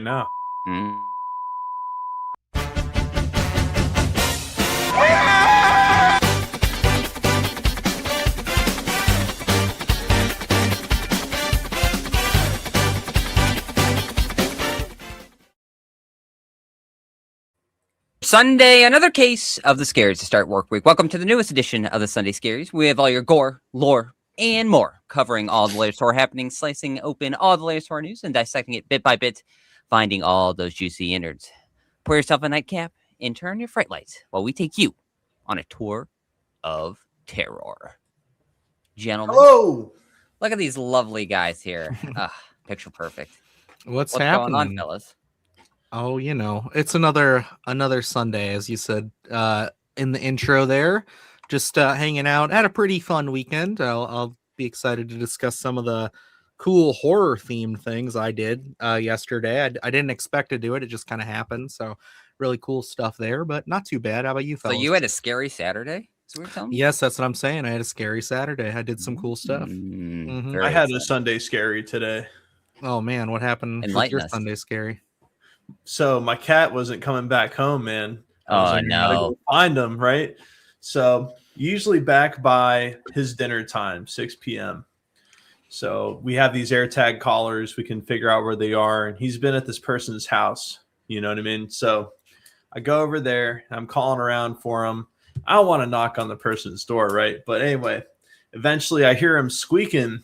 No. Mm. Sunday, another case of the Scaries to start work week. Welcome to the newest edition of the Sunday Scaries. We have all your gore, lore, and more, covering all the latest horror happenings, slicing open all the latest horror news, and dissecting it bit by bit, finding all those juicy innards. Pour yourself a nightcap and turn your fright lights while we take you on a tour of terror. Gentlemen, Hello. look at these lovely guys here. Picture perfect. What's going on, happening? fellas? Oh, you know, it's another Sunday, as you said in the intro there. Just hanging out. Had a pretty fun weekend. I'll be excited to discuss some of the cool horror themed things I did yesterday. I didn't expect to do it. It just kind of happened. So really cool stuff there, but not too bad. How about you, So fellas? you had a scary Saturday? Is what you're telling me? Yes, that's what I'm saying. I had a scary Saturday. I did some cool stuff. I had a Sunday scary today. Oh man, what happened with your Sunday scary? So my cat wasn't coming back home, man. I gotta go find him, right? So usually back by his dinner time, 6 p.m. So we have these AirTag collars. We can figure out where they are. And he's been at this person's house. You know what I mean? So I go over there. I'm calling around for him. I don't want to knock on the person's door, right? But anyway, eventually I hear him squeaking.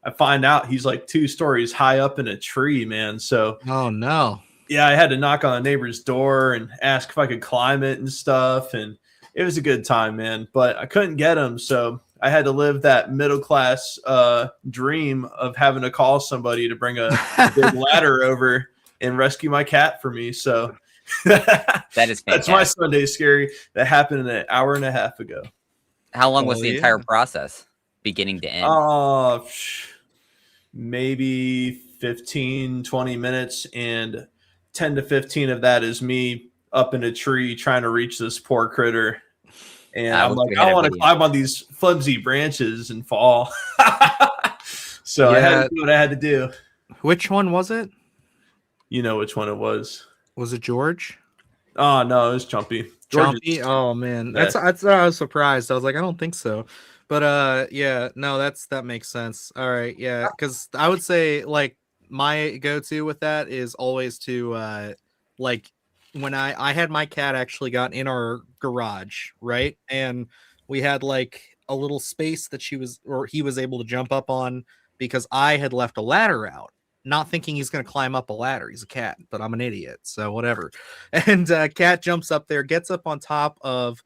I find out he's like 2 stories high up in a tree, man. So oh no. Yeah, I had to knock on a neighbor's door and ask if I could climb it and stuff. And it was a good time, man. But I couldn't get him. So I had to live that middle class dream of having to call somebody to bring a big ladder over and rescue my cat for me. So that is fantastic. That's my Sunday scary. That happened an hour and a half ago. How long was the entire process, beginning to end? Maybe 15, 20 minutes. And 10 to 15 of that is me up in a tree trying to reach this poor critter. And I'm like, I want to climb on these flimsy branches and fall. So I had to do what I had to do. Which one was it? You know which one it was. Was it George? Oh, no, it was Chumpy. Chumpy? Oh, man. That's I was surprised. I was like, I don't think so. But yeah, no, that makes sense. All right, yeah, because I would say like my go-to with that is always to like when I had my cat actually got in our garage, right? And we had like a little space that he was able to jump up on because I had left a ladder out, not thinking he's going to climb up a ladder. He's a cat, but I'm an idiot, so whatever. And cat jumps up there, gets up on top of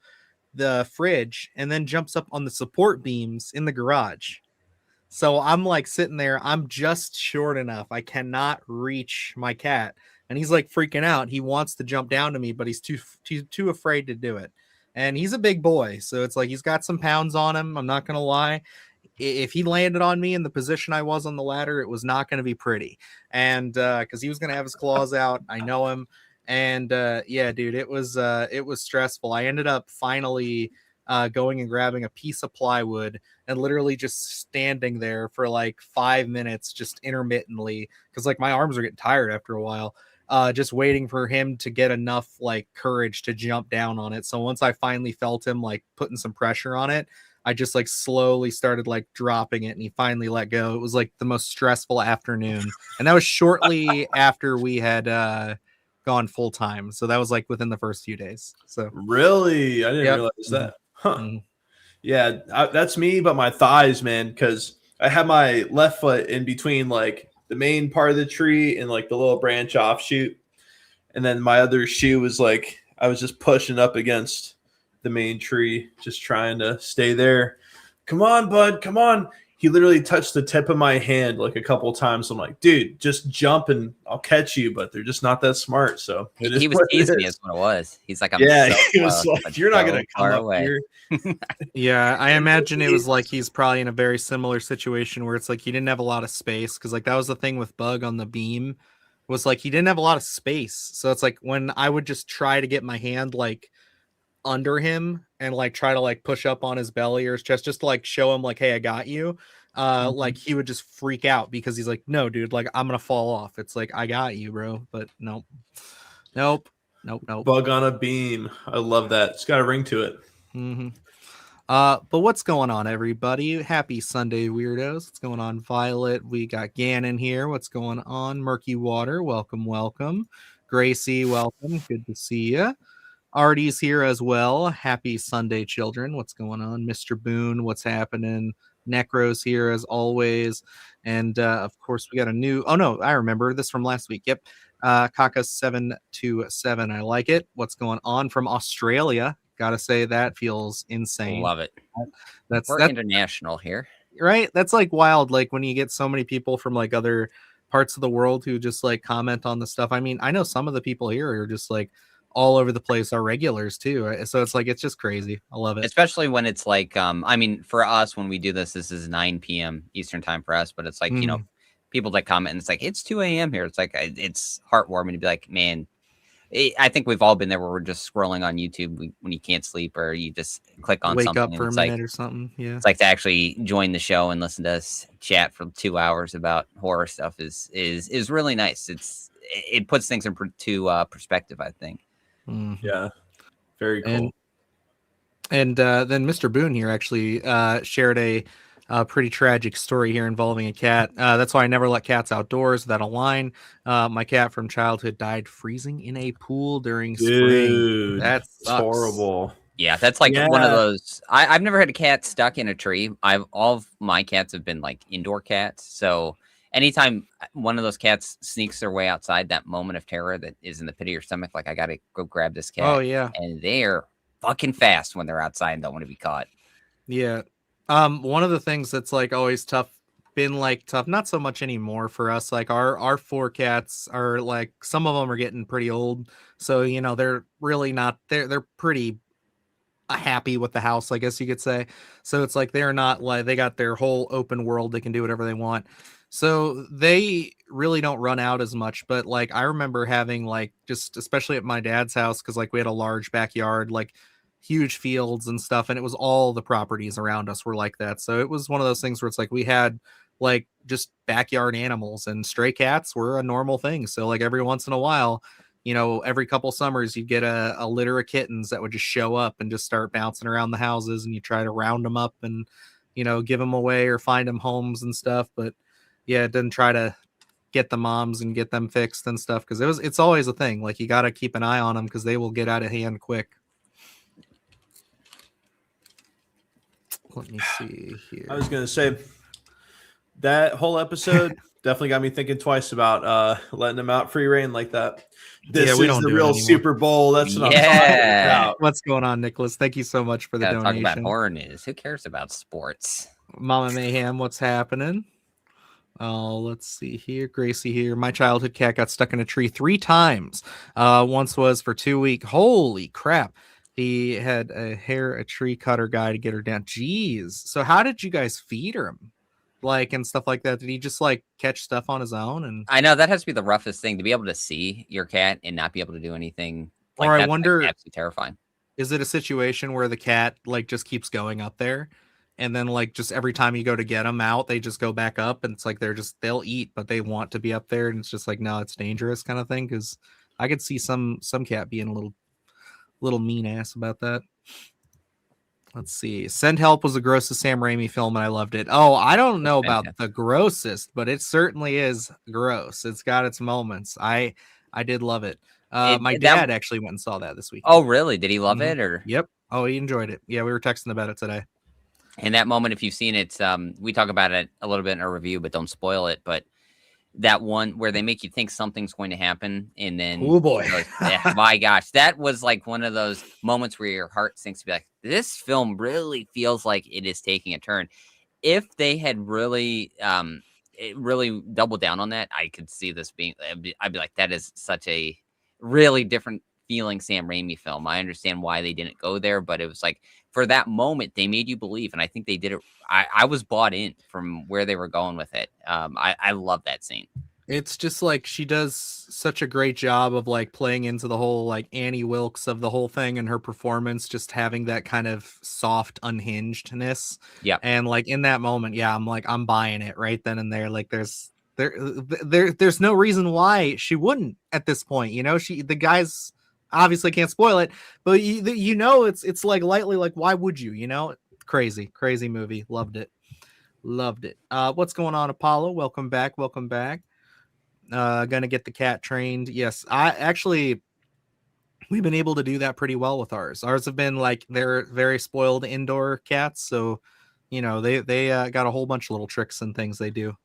the fridge, and then jumps up on the support beams in the garage. So I'm like sitting there, I'm just short enough. I cannot reach my cat. And he's like freaking out. He wants to jump down to me, but he's too afraid to do it. And he's a big boy. So it's like he's got some pounds on him. I'm not going to lie. If he landed on me in the position I was on the ladder, it was not going to be pretty. And because he was going to have his claws out. I know him. And yeah, dude, it was stressful. I ended up finally going and grabbing a piece of plywood and literally just standing there for like 5 minutes, just intermittently, because like my arms were getting tired after a while, just waiting for him to get enough like courage to jump down on it. So once I finally felt him like putting some pressure on it, I just like slowly started like dropping it, and he finally let go. It was like the most stressful afternoon, and that was shortly after we had gone full time. So that was like within the first few days. So really, I didn't realize that. Huh. Mm-hmm. Yeah, that's me, but my thighs, man, because I had my left foot in between like the main part of the tree and like the little branch offshoot, and then my other shoe was like I was just pushing up against the main tree, just trying to stay there. Come on, bud, come on. He literally touched the tip of my hand like a couple of times. I'm like, dude, just jump and I'll catch you, but they're just not that smart. So he was teasing me, is what it was. He's like, he was like, you're not gonna come up here. Yeah, I imagine it was like he's probably in a very similar situation where it's like he didn't have a lot of space, because like that was the thing with Bug on the beam, was like he didn't have a lot of space. So it's like when I would just try to get my hand like under him and like try to like push up on his belly or his chest just to like show him like, hey, I got you, like he would just freak out because he's like, no, dude, like I'm gonna fall off. It's like, I got you, bro. But nope. Bug on a beam. I love that. It's got a ring to it. But what's going on, everybody? Happy Sunday, weirdos. What's going on, Violet? We got Gannon here. What's going on, Murky Water? Welcome. Gracie, welcome. Good to see you. Artie's here as well. Happy Sunday, children. What's going on? Mr. Boone, what's happening? Necro's here as always. And of course, we got a new. Oh, no, I remember this from last week. Yep. Kaka727. I like it. What's going on from Australia? Gotta say, that feels insane. Love it. That's international here. Right? That's like wild. Like when you get so many people from like other parts of the world who just like comment on the stuff. I mean, I know some of the people here are just like all over the place, are regulars too, right? So it's like, it's just crazy. I love it. Especially when it's like, I mean, for us, when we do this is 9 p.m. Eastern time for us, but it's like, you know, people that comment and it's like, it's 2 a.m. here. It's like, it's heartwarming to be like, man, I think we've all been there where we're just scrolling on YouTube when you can't sleep or you just click on something. Wake up for a minute or something. Yeah. It's like to actually join the show and listen to us chat for 2 hours about horror stuff is really nice. It puts things into perspective, I think. Yeah. Very cool. And then Mr. Boone here actually shared a pretty tragic story here involving a cat. That's why I never let cats outdoors without a line. My cat from childhood died freezing in a pool during spring. That's horrible. Yeah, that's like one of those. I've never had a cat stuck in a tree. All of my cats have been like indoor cats. So anytime one of those cats sneaks their way outside, that moment of terror that is in the pit of your stomach, like I gotta go grab this cat. Oh yeah, and they're fucking fast when they're outside and don't want to be caught. Yeah. One of the things that's like always tough, not so much anymore for us. Like our 4 cats are like, some of them are getting pretty old, so you know they're really not. They're pretty happy with the house, I guess you could say. So it's like they're not like, they got their whole open world. They can do whatever they want. So they really don't run out as much. But like I remember having like, just especially at my dad's house, because like we had a large backyard, like huge fields and stuff, and it was all the properties around us were like that. So it was one of those things where it's like we had like just backyard animals, and stray cats were a normal thing. So like every once in a while, you know, every couple summers you'd get a litter of kittens that would just show up and just start bouncing around the houses, and you try to round them up and, you know, give them away or find them homes and stuff. But yeah, it didn't try to get the moms and get them fixed and stuff, because it's always a thing. Like you got to keep an eye on them because they will get out of hand quick. Let me see here. I was gonna say that whole episode definitely got me thinking twice about letting them out free reign like that. This is the real Super Bowl. That's what I'm talking about. What's going on, Nicholas? Thank you so much for the donation. Talk about horror news. Who cares about sports? Mama Mayhem, what's happening? Oh, let's see here. Gracie here. My childhood cat got stuck in a tree 3 times. Once was for 2 weeks. Holy crap. He had a tree cutter guy to get her down. Jeez. So how did you guys feed him? Like, and stuff like that? Did he just like catch stuff on his own? And I know that has to be the roughest thing, to be able to see your cat and not be able to do anything. Like, or I wonder, like, absolutely terrifying. Is it a situation where the cat like just keeps going up there, and then like just every time you go to get them out, they just go back up, and it's like they'll eat, but they want to be up there, and it's just like, no, it's dangerous kind of thing. Because I could see some cat being a little mean ass about that. Let's see. Send Help was the grossest Sam Raimi film, and I loved it. Oh, I don't know about the grossest, but it certainly is gross. It's got its moments. I did love it. My dad actually went and saw that this week. Oh, really? Did he love it? Or Yep. Oh, he enjoyed it. Yeah, we were texting about it today. And that moment, if you've seen it, we talk about it a little bit in our review, but don't spoil it. But that one where they make you think something's going to happen, and then oh boy, my gosh, that was like one of those moments where your heart sinks to be like, this film really feels like it is taking a turn. If they had really doubled down on that, I could see this being, I'd be like, that is such a really different feeling Sam Raimi film. I understand why they didn't go there, but it was like, for that moment, they made you believe, and I think they did it. I was bought in from where they were going with it. I love that scene. It's just like she does such a great job of like playing into the whole like Annie Wilkes of the whole thing and her performance, just having that kind of soft unhingedness. Yeah. And like in that moment, yeah, I'm buying it right then and there. Like there's no reason why she wouldn't at this point. You know, the guys obviously can't spoil it, but you know it's like lightly like why would you? You know, crazy movie. Loved it. What's going on, Apollo? Welcome back. Gonna get the cat trained. Yes, we've been able to do that pretty well with ours. Ours have been like they're very spoiled indoor cats, so you know they got a whole bunch of little tricks and things they do.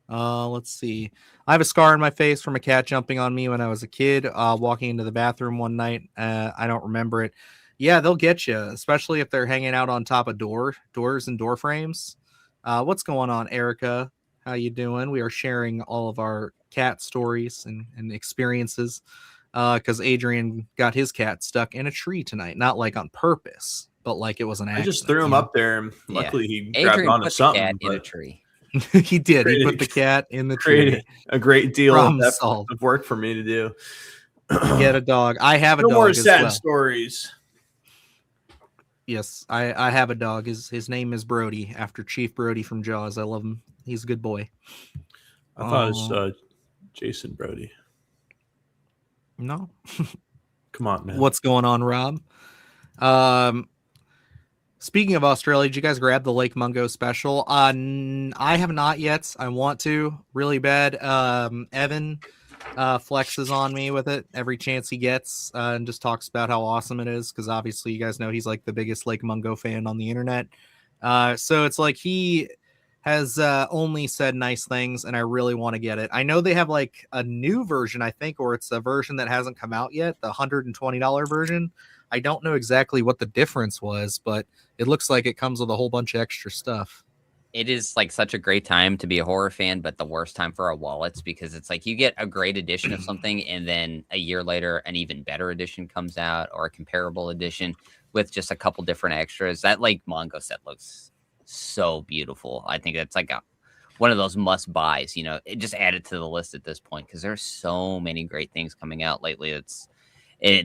Let's see. I have a scar on my face from a cat jumping on me when I was a kid, walking into the bathroom one night. I don't remember it. Yeah, they'll get you, especially if they're hanging out on top of doors and door frames. What's going on, Erica? How you doing? We are sharing all of our cat stories and experiences because Adrian got his cat stuck in a tree tonight. Not like on purpose, but like it was an accident. I just threw him up there, and luckily he grabbed onto something. Cat in a tree. He did. He put the cat in the tree. A great deal of work for me to do. Get a dog. I have a dog. No more sad stories. Yes, I have a dog. His name is Brody, after Chief Brody from Jaws. I love him. He's a good boy. I thought it was Jason Brody. No. Come on, man. What's going on, Rob? Speaking of Australia, did you guys grab the Lake Mungo special? I have not yet. I want to really bad. Evan flexes on me with it every chance he gets and just talks about how awesome it is, because obviously you guys know he's like the biggest Lake Mungo fan on the internet. So it's like he has only said nice things, and I really want to get it. I know they have like a new version, I think, or it's a version that hasn't come out yet, the $120 version. I don't know exactly what the difference was, but it looks like it comes with a whole bunch of extra stuff. It is like such a great time to be a horror fan, but the worst time for our wallets, because it's like you get a great edition of something, and then a year later, an even better edition comes out, or a comparable edition with just a couple different extras. That Lake Mungo set looks so beautiful. I think that's like one of those must buys. You know, just add it to the list at this point, because there's so many great things coming out lately.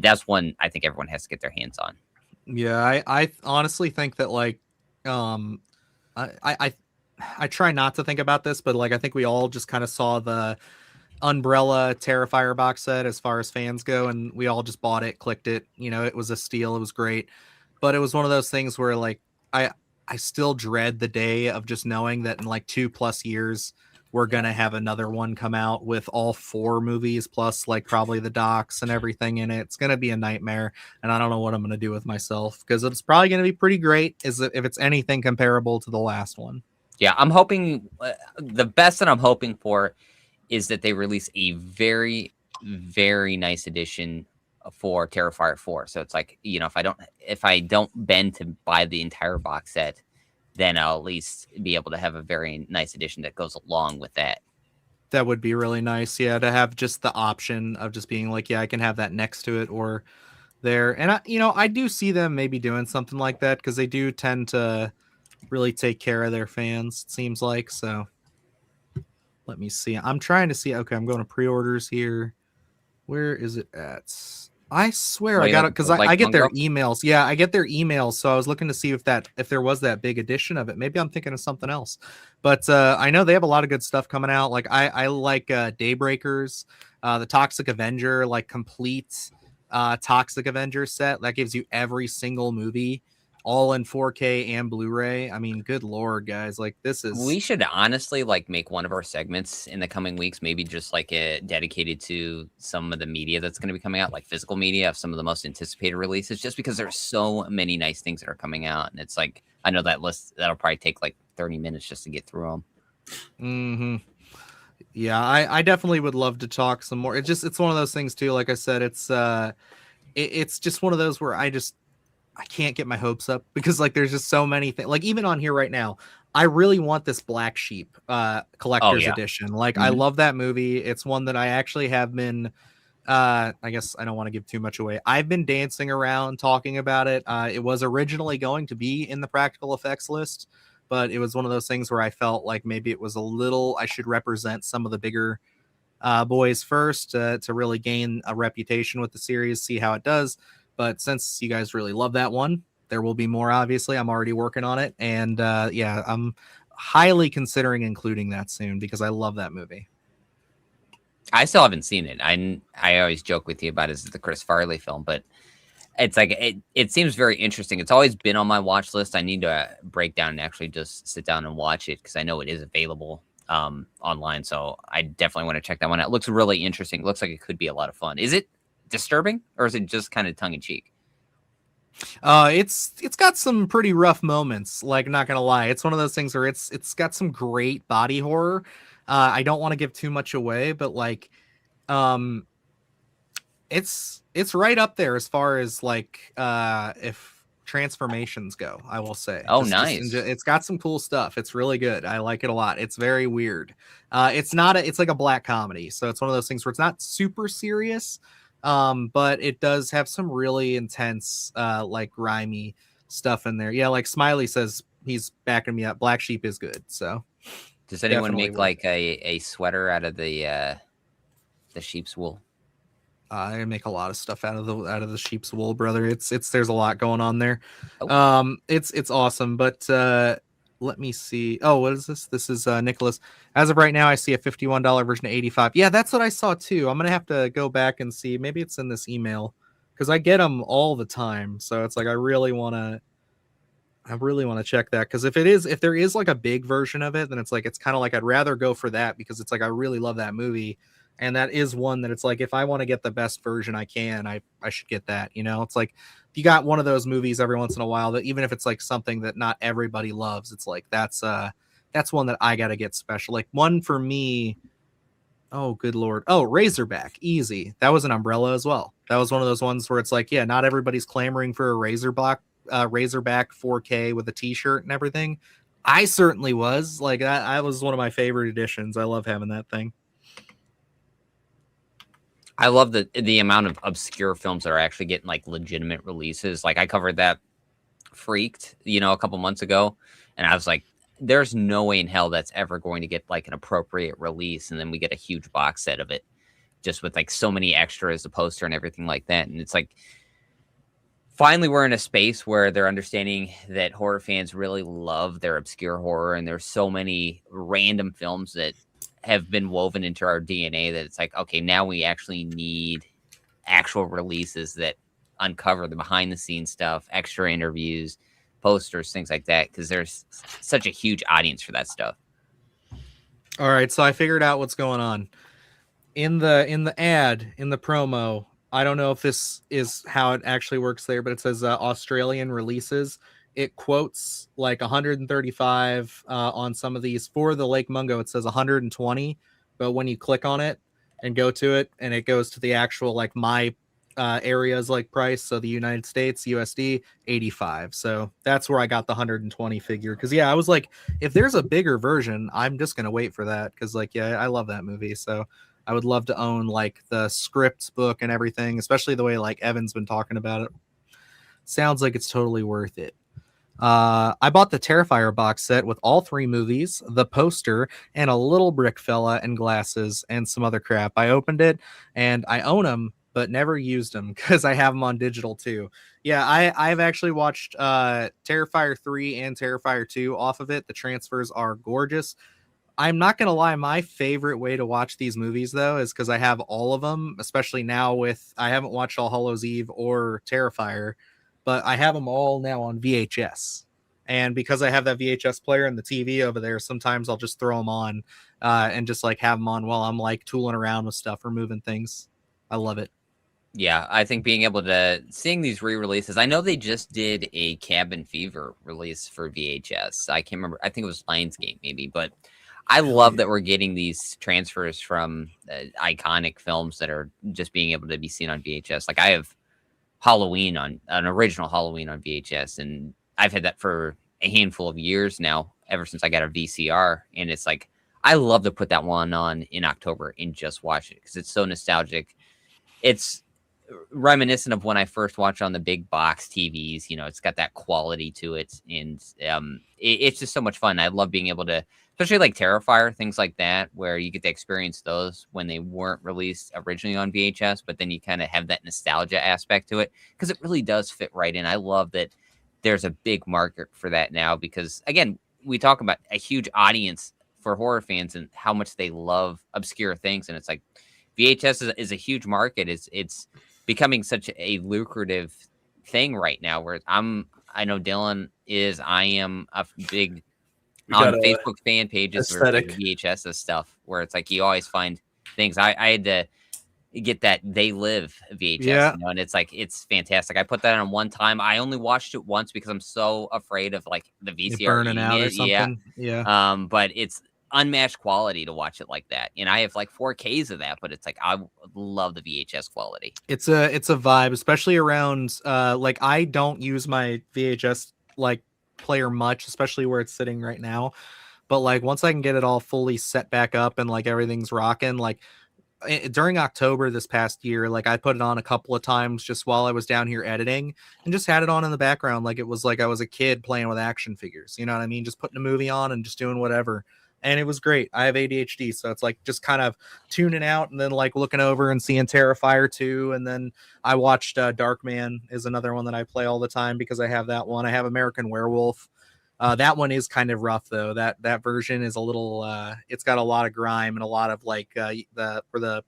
That's one I think everyone has to get their hands on. Yeah, I honestly think that like I try not to think about this, but like I think we all just kind of saw the Umbrella Terrifier box set as far as fans go, and we all just bought it, clicked it. You know, it was a steal. It was great, but it was one of those things where like I still dread the day of just knowing that in like 2+ years we're gonna have another one come out with all 4 movies plus like probably the docs and everything in it. It's gonna be a nightmare, and I don't know what I'm gonna do with myself, because it's probably gonna be pretty great if it's anything comparable to the last one. Yeah, I'm hoping the best that I'm hoping for is that they release a very, very nice edition for Terrifier 4. So it's like, you know, if I don't bend to buy the entire box set, then I'll at least be able to have a very nice edition that goes along with that. That would be really nice. Yeah, to have just the option of just being like, yeah, I can have that next to it or there. And I do see them maybe doing something like that, because they do tend to really take care of their fans, it seems like. So let me see. I'm trying to see. Okay, I'm going to pre-orders here. Where is it at? I swear I got it, because I get their emails. Yeah, I get their emails. So I was looking to see if there was that big edition of it. Maybe I'm thinking of something else. But I know they have a lot of good stuff coming out. Like I like Daybreakers, the Toxic Avenger, like complete Toxic Avenger set that gives you every single movie, all in 4K and Blu-ray. I mean, good Lord, guys, like this is. We should honestly like make one of our segments in the coming weeks, maybe just like dedicated to some of the media that's going to be coming out, like physical media of some of the most anticipated releases, just because there's so many nice things that are coming out. And it's like, I know that list, that'll probably take like 30 minutes just to get through them. Mm-hmm. Yeah, I definitely would love to talk some more. It's one of those things too. Like I said, it's just one of those where I can't get my hopes up, because like there's just so many things. Like even on here right now, I really want this Black Sheep collector's edition. Like I love that movie. It's one that I actually have been I guess I don't want to give too much away. I've been dancing around talking about it. It was originally going to be in the practical effects list, but it was one of those things where I felt like maybe it was a little, I should represent some of the bigger boys first to really gain a reputation with the series, see how it does. But since you guys really love that one, there will be more. Obviously, I'm already working on it, and yeah, I'm highly considering including that soon because I love that movie. I still haven't seen it. I always joke with you about it as the Chris Farley film, but it's like it seems very interesting. It's always been on my watch list. I need to break down and actually just sit down and watch it because I know it is available online. So I definitely want to check that one out. It looks really interesting. It looks like it could be a lot of fun. Is it disturbing or is it just kind of tongue in cheek? It's got some pretty rough moments. Like, not gonna lie, it's one of those things where it's got some great body horror. I don't want to give too much away, but like, it's right up there as far as like if transformations go, I will say. Oh, nice. It's got some cool stuff. It's really good. I like it a lot. It's very weird. It's like a black comedy, so it's one of those things where it's not super serious, but it does have some really intense like grimy stuff in there. Yeah, like Smiley says, he's backing me up. Black Sheep is good. So does anyone make like a sweater out of the sheep's wool? I make a lot of stuff out of the sheep's wool, brother. It's there's a lot going on there. Oh. It's awesome, but let me see. Oh, what is this? This is Nicholas. As of right now, I see a $51 version of 85. Yeah, that's what I saw too. I'm gonna have to go back and see. Maybe it's in this email because I get them all the time. So it's like I really want to check that because if there is like a big version of it, then it's kind of like I'd rather go for that because it's like I really love that movie. And that is one that it's like, if I want to get the best version I can, I should get that. You know, it's like you got one of those movies every once in a while that even if it's like something that not everybody loves, it's like that's one that I got to get special. Like one for me. Oh, good Lord. Oh, Razorback. Easy. That was an umbrella as well. That was one of those ones where it's like, yeah, not everybody's clamoring for a Razorback 4K with a t-shirt and everything. I certainly was. Like that was one of my favorite editions. I love having that thing. I love the amount of obscure films that are actually getting like legitimate releases. Like I covered that Freaked, a couple months ago, and I was like, there's no way in hell that's ever going to get like an appropriate release. And then we get a huge box set of it just with like so many extras, the poster and everything like that. And it's like, finally, we're in a space where they're understanding that horror fans really love their obscure horror. And there's so many random films that have been woven into our DNA that it's like, okay, now we actually need actual releases that uncover the behind the scenes stuff, extra interviews, posters, things like that, because there's such a huge audience for that stuff. All right, so I figured out what's going on in the ad, in the promo. I don't know if this is how it actually works there, but it says Australian releases. It quotes like 135 on some of these. For the Lake Mungo, it says 120, but when you click on it and go to it, and it goes to the actual like my areas like price, so the United States USD 85. So that's where I got the 120 figure. Because yeah, I was like, if there's a bigger version, I'm just gonna wait for that. Because like, yeah, I love that movie, so I would love to own like the scripts book and everything, especially the way like Evan's been talking about it. Sounds like it's totally worth it. I bought the Terrifier box set with all 3 movies, the poster, and a little brick fella and glasses and some other crap. I opened it and I own them, but never used them because I have them on digital too. Yeah, I've actually watched Terrifier 3 and Terrifier 2 off of it. The transfers are gorgeous. I'm not going to lie, my favorite way to watch these movies, though, is because I have all of them, especially now with, I haven't watched All Hallows Eve or Terrifier, but I have them all now on VHS. And because I have that VHS player and the TV over there, sometimes I'll just throw them on and just like have them on while I'm like tooling around with stuff or moving things. I love it. Yeah, I think being able to seeing these re-releases, I know they just did a Cabin Fever release for VHS. I can't remember. I think it was Lionsgate maybe, but I love that we're getting these transfers from iconic films that are just being able to be seen on VHS. Like I have Halloween on an original Halloween on VHS, and I've had that for a handful of years now, ever since I got a VCR. And it's like, I love to put that one on in October and just watch it because it's so nostalgic. It's reminiscent of when I first watched on the big box TVs. You know, it's got that quality to it, and it's just so much fun. I love being able to, especially like Terrifier, things like that, where you get to experience those when they weren't released originally on VHS, but then you kind of have that nostalgia aspect to it because it really does fit right in. I love that there's a big market for that now because, again, we talk about a huge audience for horror fans and how much they love obscure things, and it's like VHS is a huge market. It's becoming such a lucrative thing right now where I know Dylan is, I am a big on Facebook fan pages for like VHS stuff where it's like you always find things. I had to get that They Live VHS, you know, and it's like it's fantastic. I put that on one time. I only watched it once because I'm so afraid of like the VCR burning out or something. Yeah. But it's unmatched quality to watch it like that. And I have like 4Ks of that, but it's like I love the VHS quality. It's a vibe, especially around like I don't use my VHS like player much, especially where it's sitting right now. But like once I can get it all fully set back up and like everything's rocking, like during October this past year, like I put it on a couple of times just while I was down here editing and just had it on in the background. Like it was like I was a kid playing with action figures, you know what I mean? Just putting a movie on and just doing whatever. And it was great. I have ADHD, so it's like just kind of tuning out and then like looking over and seeing Terrifier 2. And then I watched Darkman is another one that I play all the time because I have that one. I have American Werewolf. That one is kind of rough though. That version is a little. It's got a lot of grime and a lot of like the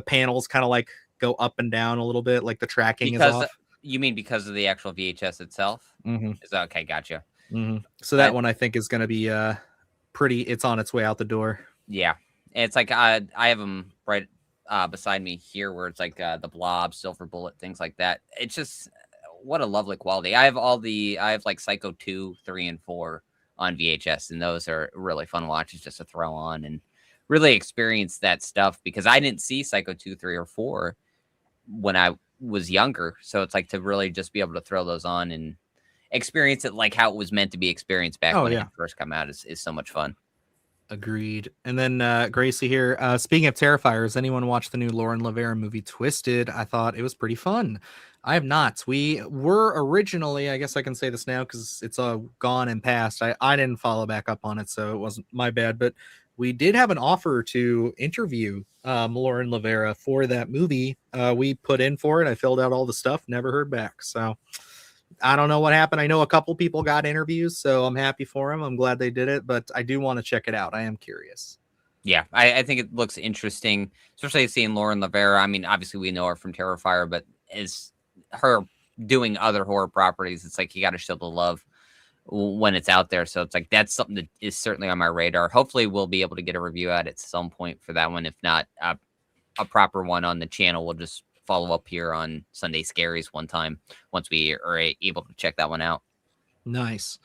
panels kind of like go up and down a little bit, like the tracking is off. You mean because of the actual VHS itself? Mm-hmm. Is that okay? Gotcha. Mm-hmm. So that one I think is going to be pretty. It's on its way out the door. Yeah, it's like I have them right beside me here, where it's like the Blob, Silver Bullet, things like that. It's just what a lovely quality. I have like Psycho 2, 3, and 4 on VHS, and those are really fun watches just to throw on and really experience that stuff because I didn't see Psycho 2, 3, or 4 when I was younger. So it's like to really just be able to throw those on and experience it like how it was meant to be experienced back when it first came out is so much fun. Agreed. And then Gracie here. Speaking of Terrifiers, anyone watch the new Lauren Lavera movie Twisted? I thought it was pretty fun. I have not. We were originally, I guess I can say this now because it's gone and past. I didn't follow back up on it, so it wasn't my bad. But we did have an offer to interview Lauren Lavera for that movie. We put in for it. I filled out all the stuff. Never heard back. So I don't know what happened. I know a couple people got interviews, so I'm happy for them. I'm glad they did it, but I do want to check it out. I am curious. Yeah, I think it looks interesting, especially seeing Lauren Lavera. I mean, obviously we know her from Terrifier, but as her doing other horror properties, it's like you got to show the love when it's out there. So it's like that's something that is certainly on my radar. Hopefully we'll be able to get a review out at some point for that one. If not a proper one on the channel, we'll just follow up here on Sunday Scaries one time once we are able to check that one out. Nice.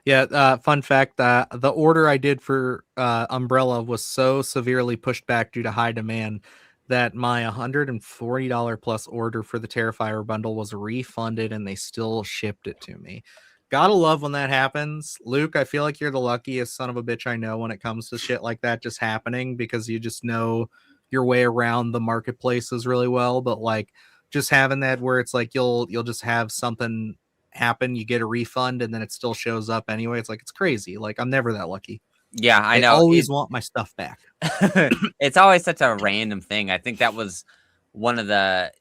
Yeah, fun fact, the order I did for Umbrella was so severely pushed back due to high demand that my $140 plus order for the Terrifier bundle was refunded and they still shipped it to me. Gotta love when that happens. Luke, I feel like you're the luckiest son of a bitch I know when it comes to shit like that just happening because you just know your way around the marketplaces really well. But like just having that where it's like you'll just have something happen, you get a refund and then it still shows up anyway. It's like it's crazy. Like I'm never that lucky. Yeah, I know. I always want my stuff back. It's always such a random thing. I think that was one of the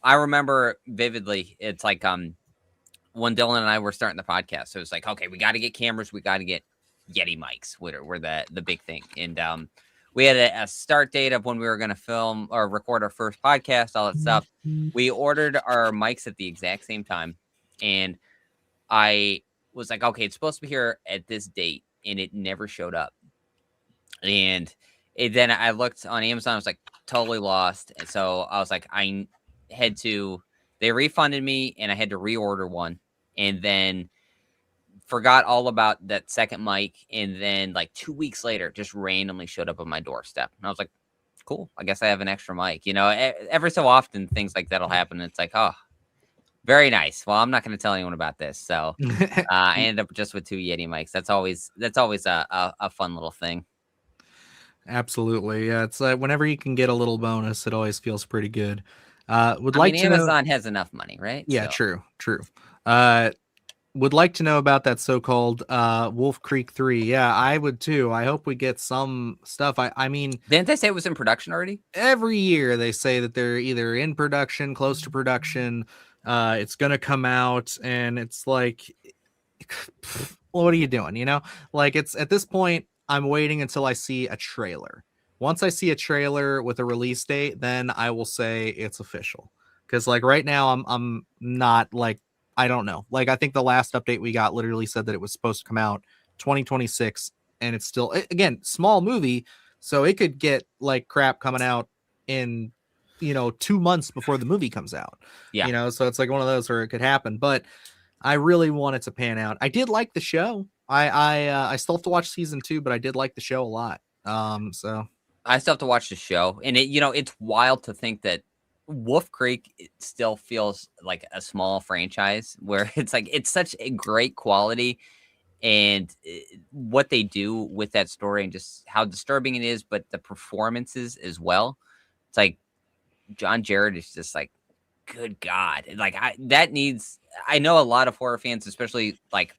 I remember vividly. It's like when Dylan and I were starting the podcast, so it was like, okay, we got to get cameras, we got to get Yeti mics, were the big thing. And we had a start date of when we were going to film or record our first podcast, all that stuff. We ordered our mics at the exact same time. And I was like, okay, it's supposed to be here at this date. And it never showed up. And then I looked on Amazon. I was like totally lost. And so I was like, they refunded me and I had to reorder one. And then forgot all about that second mic. And then like 2 weeks later, just randomly showed up on my doorstep. And I was like, cool, I guess I have an extra mic. You know, every so often things like that'll happen. It's like, oh, very nice. Well, I'm not going to tell anyone about this. So I ended up just with 2 Yeti mics. That's always a fun little thing. Absolutely. Yeah. It's like whenever you can get a little bonus, it always feels pretty good. Would like to know. Amazon has enough money, right? Yeah, so. True. Would like to know about that so-called Wolf Creek 3. Yeah, I would too. I hope we get some stuff. I mean, didn't they say it was in production already? Every year they say that they're either in production, close to production, it's gonna come out, and it's like, well, what are you doing? You know, like, it's at this point, I'm waiting until I see a trailer. Once I see a trailer with a release date, then I will say it's official. Because like right now, I'm not like, I don't know. Like, I think the last update we got literally said that it was supposed to come out 2026, and it's still, again, small movie, so it could get like crap coming out in 2 months before the movie comes out. Yeah, so it's like one of those where it could happen. But I really want it to pan out. I did like the show. I still have to watch season 2, but I did like the show a lot. So I still have to watch the show, and it's wild to think that Wolf Creek still feels like a small franchise where it's like it's such a great quality, and what they do with that story and just how disturbing it is, but the performances as well. It's like John Jarrett is just like, good God. Like I know a lot of horror fans, especially like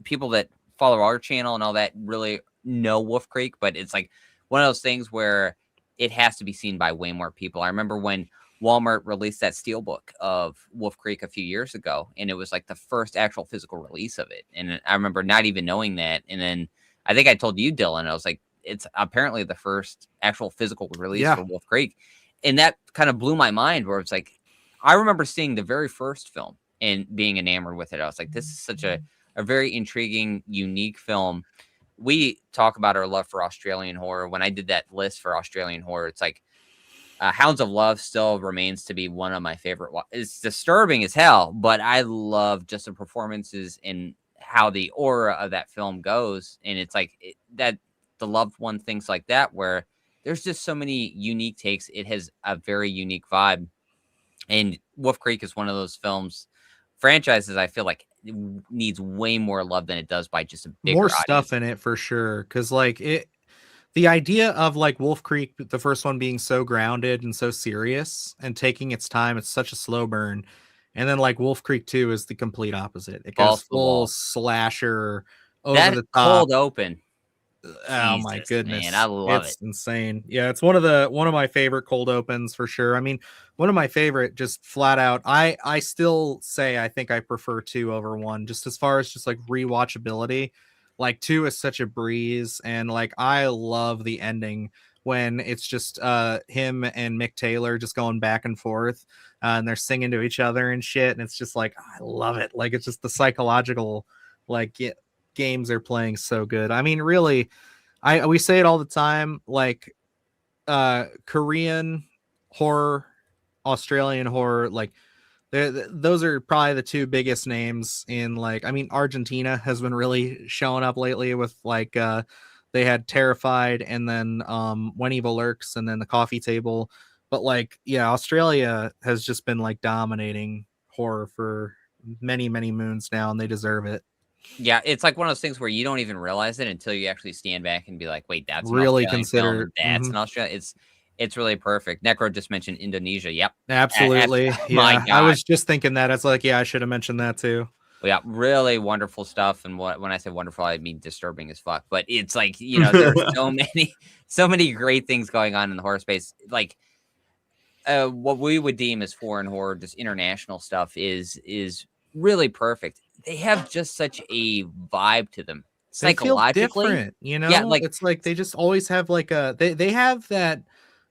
people that follow our channel and all that, really know Wolf Creek, but it's like one of those things where it has to be seen by way more people. I remember when Walmart released that steelbook of Wolf Creek a few years ago, and it was like the first actual physical release of it. And I remember not even knowing that. And then I think I told you, Dylan, I was like, it's apparently the first actual physical release for Wolf Creek. And that kind of blew my mind, where it's like, I remember seeing the very first film and being enamored with it. I was like, this is such a very intriguing, unique film. We talk about our love for Australian horror. When I did that list for Australian horror, it's like Hounds of Love still remains to be one of my favorite. It's disturbing as hell, but I love just the performances and how the aura of that film goes. And it's like that the loved one, things like that, where there's just so many unique takes. It has a very unique vibe. And Wolf Creek is one of those franchises I feel like it needs way more love than it does by just a bigger more audience. Stuff in it for sure. Because like the idea of like Wolf Creek, the first one, being so grounded and so serious and taking its time, it's such a slow burn. And then like Wolf Creek 2 is the complete opposite. It goes full slasher, over the top, cold open. Oh my goodness, man, I love it. It's insane. Yeah, it's one of my favorite cold opens for sure. I mean, one of my favorite, just flat out. I still say I think I prefer 2 over 1, just as far as just like rewatchability. Like 2 is such a breeze, and like I love the ending when it's just him and Mick Taylor just going back and forth, and they're singing to each other and shit, and it's just like, I love it. Like, it's just the psychological games they're playing so good. I mean, really, we say it all the time, like Korean horror, Australian horror, like those are probably the 2 biggest names in, like, I mean, Argentina has been really showing up lately with like they had Terrified, and then When Evil Lurks, and then The Coffee Table. But like, yeah, Australia has just been like dominating horror for many moons now, and they deserve it. Yeah, it's like one of those things where you don't even realize it until you actually stand back and be like, wait, that's really consider that's an Australian. It's really perfect. Necro just mentioned Indonesia. Yep. Absolutely. Yeah. My God. I was just thinking that. It's like, yeah, I should have mentioned that too. Well, yeah, really wonderful stuff. And when I say wonderful, I mean disturbing as fuck. But it's like, there's so many great things going on in the horror space. Like what we would deem as foreign horror, just international stuff, is really perfect. They have just such a vibe to them. Psychologically, they feel different, Yeah, like it's like they just always have like they have that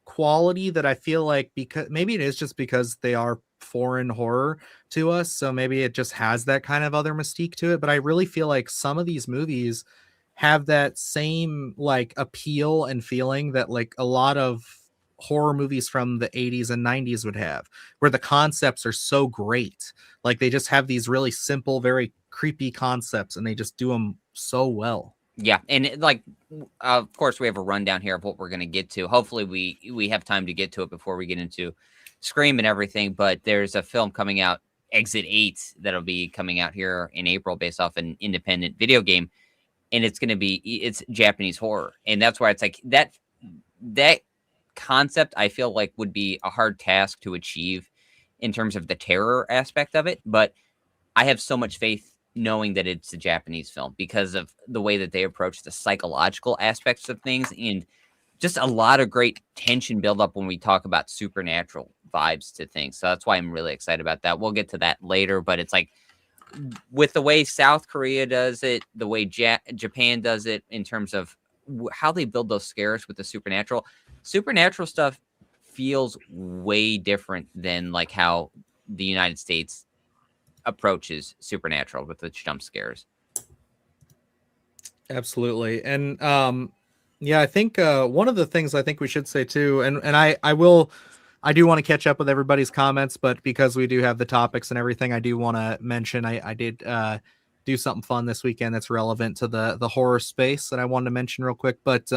quality that I feel like, because maybe it is just because they are foreign horror to us, so maybe it just has that kind of other mystique to it. But I really feel like some of these movies have that same like appeal and feeling that like a lot of horror movies from the 80s and 90s would have, where the concepts are so great. Like they just have these really simple, very creepy concepts, and they just do them so well. Yeah, and like, of course, we have a rundown here of what we're going to get to. Hopefully, we have time to get to it before we get into Scream and everything. But there's a film coming out, Exit 8, that'll be coming out here in April, based off an independent video game, and it's Japanese horror, and that's why it's like that concept I feel like would be a hard task to achieve in terms of the terror aspect of it, but I have so much faith knowing that it's a Japanese film because of the way that they approach the psychological aspects of things and just a lot of great tension buildup when we talk about supernatural vibes to things. So that's why I'm really excited about that. We'll get to that later, but it's like with the way South Korea does it, the way Japan does it in terms of how they build those scares with the supernatural stuff feels way different than like how the United States approaches supernatural with the jump scares. Absolutely. And yeah, I think one of the things I think we should say too, and I do want to catch up with everybody's comments, but because we do have the topics and everything, I do want to mention I did do something fun this weekend that's relevant to the horror space that I wanted to mention real quick. But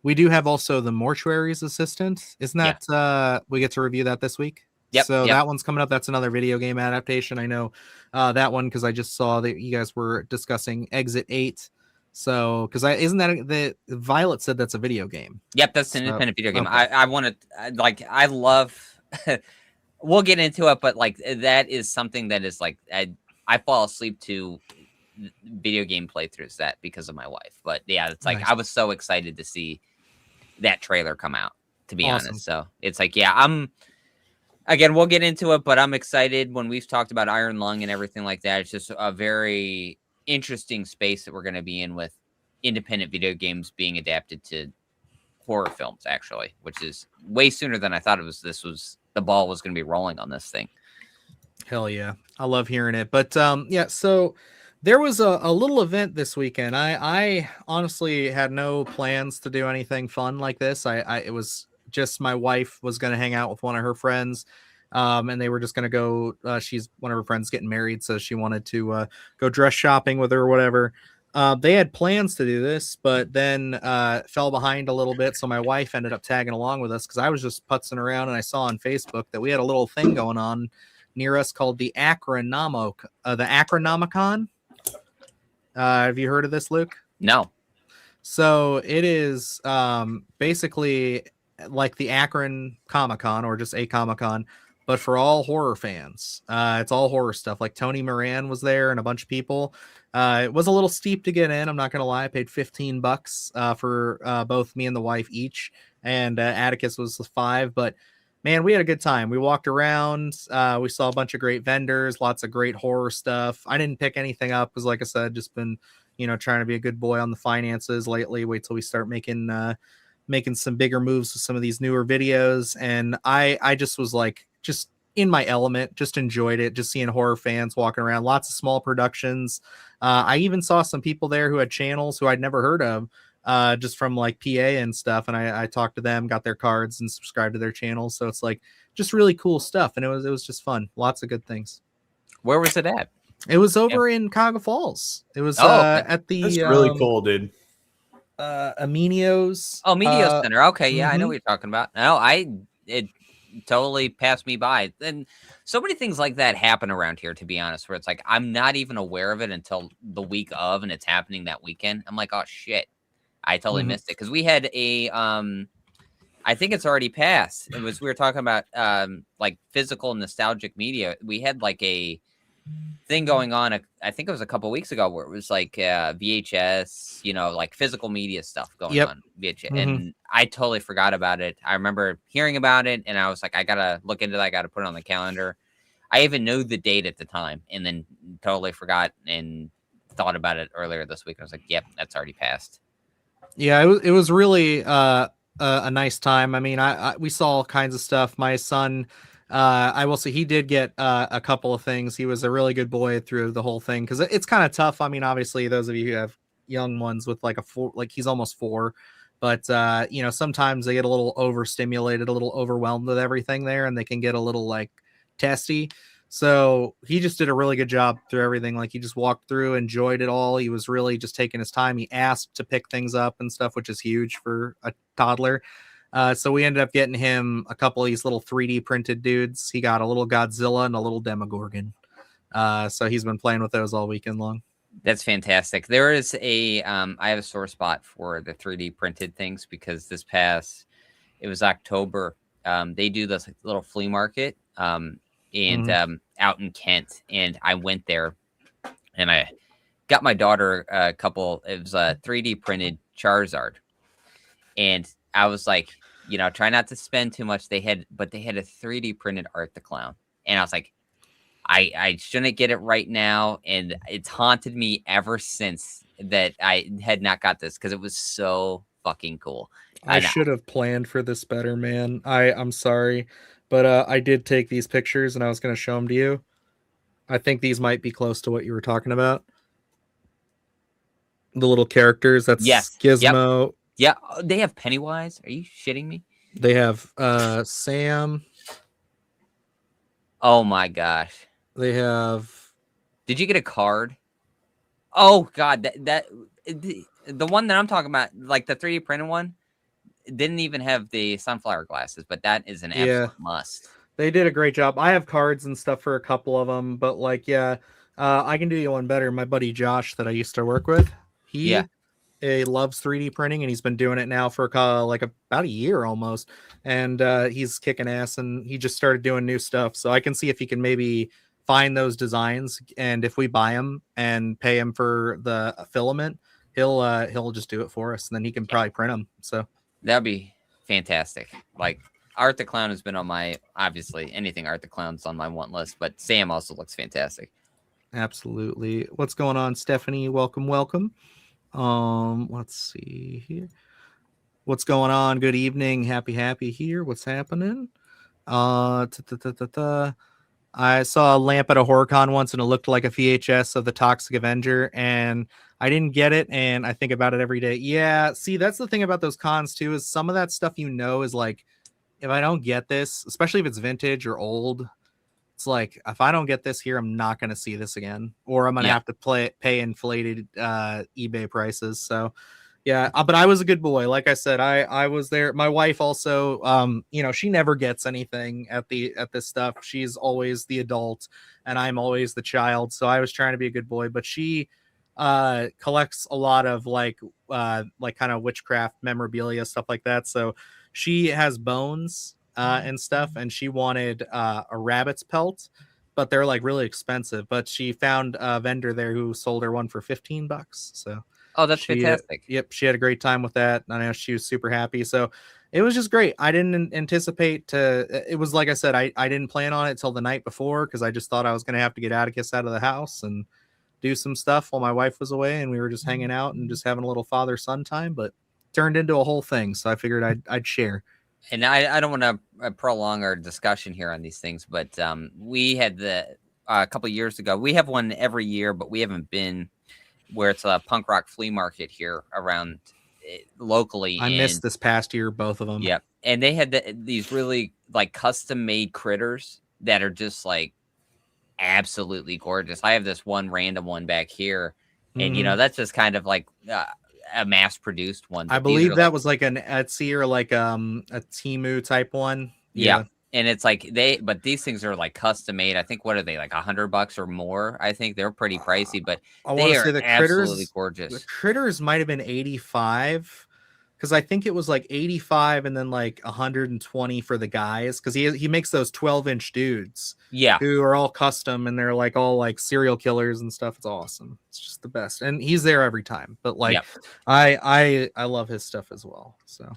we do have also the Mortuaries Assistant. Isn't that we get to review that this week? Yep. So that one's coming up. That's another video game adaptation. I know that one because I just saw that you guys were discussing Exit 8. So, because isn't that the Violet said that's a video game? Yep, that's an independent video game. Okay. I want to like. I love. We'll get into it, but like that is something that is like I fall asleep to video game playthroughs that because of my wife. But yeah, it's like nice. I was so excited to see that trailer come out. To be honest, so it's like Again, we'll get into it, but I'm excited when we've talked about Iron Lung and everything like that. It's just a very interesting space that we're going to be in with independent video games being adapted to horror films, actually, which is way sooner than I thought it was. The ball was going to be rolling on this thing. Hell yeah. I love hearing it. But yeah, so there was a little event this weekend. I honestly had no plans to do anything fun like this. It was just my wife was going to hang out with one of her friends. And they were just going to go, she's one of her friends getting married. So she wanted to go dress shopping with her or whatever. They had plans to do this, but then fell behind a little bit. So my wife ended up tagging along with us because I was just putzing around and I saw on Facebook that we had a little thing going on near us called the Acronomicon. Have you heard of this, Luke? No. So it is basically like the Akron Comic-Con or just a Comic-Con, but for all horror fans. It's all horror stuff. Like Tony Moran was there and a bunch of people. It was a little steep to get in. I'm not going to lie. I paid $15 for both me and the wife each. And Atticus was $5. But man, we had a good time. We walked around. We saw a bunch of great vendors, lots of great horror stuff. I didn't pick anything up because, like I said, just been, trying to be a good boy on the finances lately. Wait till we start making some bigger moves with some of these newer videos. And I just was like, just in my element, just enjoyed it. Just seeing horror fans walking around, lots of small productions. I even saw some people there who had channels who I'd never heard of, just from like PA and stuff. And I talked to them, got their cards and subscribed to their channels. So it's like just really cool stuff. And it was just fun. Lots of good things. Where was it at? It was over in Cuyahoga Falls. It was at the That's really cool, dude. Amenios. Media Center. Okay, yeah, I know what you're talking about. No, it totally passed me by. And so many things like that happen around here, to be honest, where it's like I'm not even aware of it until the week of, and it's happening that weekend. I'm like, oh shit, I totally missed it because we had a I think it's already passed. We were talking about like physical nostalgic media. We had like a thing going on, I think it was a couple weeks ago, where it was like VHS, like physical media stuff going on VHS, and I totally forgot about it. I remember hearing about it, and I was like, I gotta look into that. I gotta put it on the calendar. I even knew the date at the time, and then totally forgot and thought about it earlier this week. I was like, yep, that's already passed. Yeah, it was really a nice time. I mean, we saw all kinds of stuff. My son. I will say he did get a couple of things. He was a really good boy through the whole thing because it's kind of tough. I mean, obviously, those of you who have young ones with like he's almost 4, but sometimes they get a little overstimulated, a little overwhelmed with everything there, and they can get a little like testy. So he just did a really good job through everything. Like he just walked through, enjoyed it all. He was really just taking his time. He asked to pick things up and stuff, which is huge for a toddler. So we ended up getting him a couple of these little 3D printed dudes. He got a little Godzilla and a little Demogorgon. So he's been playing with those all weekend long. That's fantastic. There is I have a sore spot for the 3D printed things because this past It was October. They do this little flea market out in Kent, and I went there, and I got my daughter a couple. It was a 3D printed Charizard, and I was like, try not to spend too much. They had a 3D printed Art the Clown, and I was like, I shouldn't get it right now, and it's haunted me ever since that I had not got this because it was so fucking cool. I should have planned for this better, man. I'm sorry, but I did take these pictures and I was going to show them to you. I think these might be close to what you were talking about. The little characters. That's Gizmo. Yep. Yeah, they have Pennywise. Are you shitting me? They have Sam. Oh my gosh. They have. Did you get a card? Oh god, the one that I'm talking about, like the 3D printed one, didn't even have the sunflower glasses, but that is an absolute must. They did a great job. I have cards and stuff for a couple of them, but like, I can do you one better. My buddy Josh that I used to work with, he loves 3D printing, and he's been doing it now for like about a year almost, and he's kicking ass, and he just started doing new stuff. So I can see if he can maybe find those designs, and if we buy them and pay him for the filament, he'll just do it for us, and then he can probably print them. So that'd be fantastic. Like Art the Clown has been on my, obviously anything Art the Clown's on my want list, but Sam also looks fantastic. Absolutely. What's going on, Stephanie? Welcome. Let's see here. What's going on? Good evening. Happy here. What's happening? I saw a lamp at a HorrorCon once, and it looked like a VHS of the Toxic Avenger, and I didn't get it, and I think about it every day. Yeah, see, that's the thing about those cons, too, is some of that stuff is like, if I don't get this, especially if it's vintage or old, it's like, if I don't get this here, I'm not going to see this again, or I'm going to have to pay inflated eBay prices. So, yeah, but I was a good boy. Like I said, I was there. My wife also, she never gets anything at this stuff. She's always the adult, and I'm always the child. So I was trying to be a good boy, but she collects a lot of like kind of witchcraft memorabilia, stuff like that. So she has bones and stuff, and she wanted a rabbit's pelt, but they're like really expensive. But she found a vendor there who sold her one for $15. So. Oh, that's fantastic. Yep, she had a great time with that. I know she was super happy. So it was just great. I didn't anticipate it was like I said, I didn't plan on it till the night before, because I just thought I was going to have to get Atticus out of the house and do some stuff while my wife was away, and we were just hanging out and just having a little father-son time, but turned into a whole thing. So I figured I'd share. And I don't want to prolong our discussion here on these things, but we had a couple of years ago, we have one every year, but we haven't been where it's a punk rock flea market here around locally. I missed this past year, both of them. Yep. And they had these really like custom made critters that are just like absolutely gorgeous. I have this one random one back here, and that's just kind of like a mass produced one. I believe that was like an Etsy or like a Temu type one. Yeah. And it's like but these things are like custom made. I think, what are they, like $100 or more? I think they're pretty pricey, but they are absolutely gorgeous. The critters might have been 85, because I think it was like 85 and then like 120 for the guys, because he makes those 12-inch dudes. Yeah, who are all custom, and they're like all like serial killers and stuff. It's awesome. It's just the best, and he's there every time. But like, I love his stuff as well. So,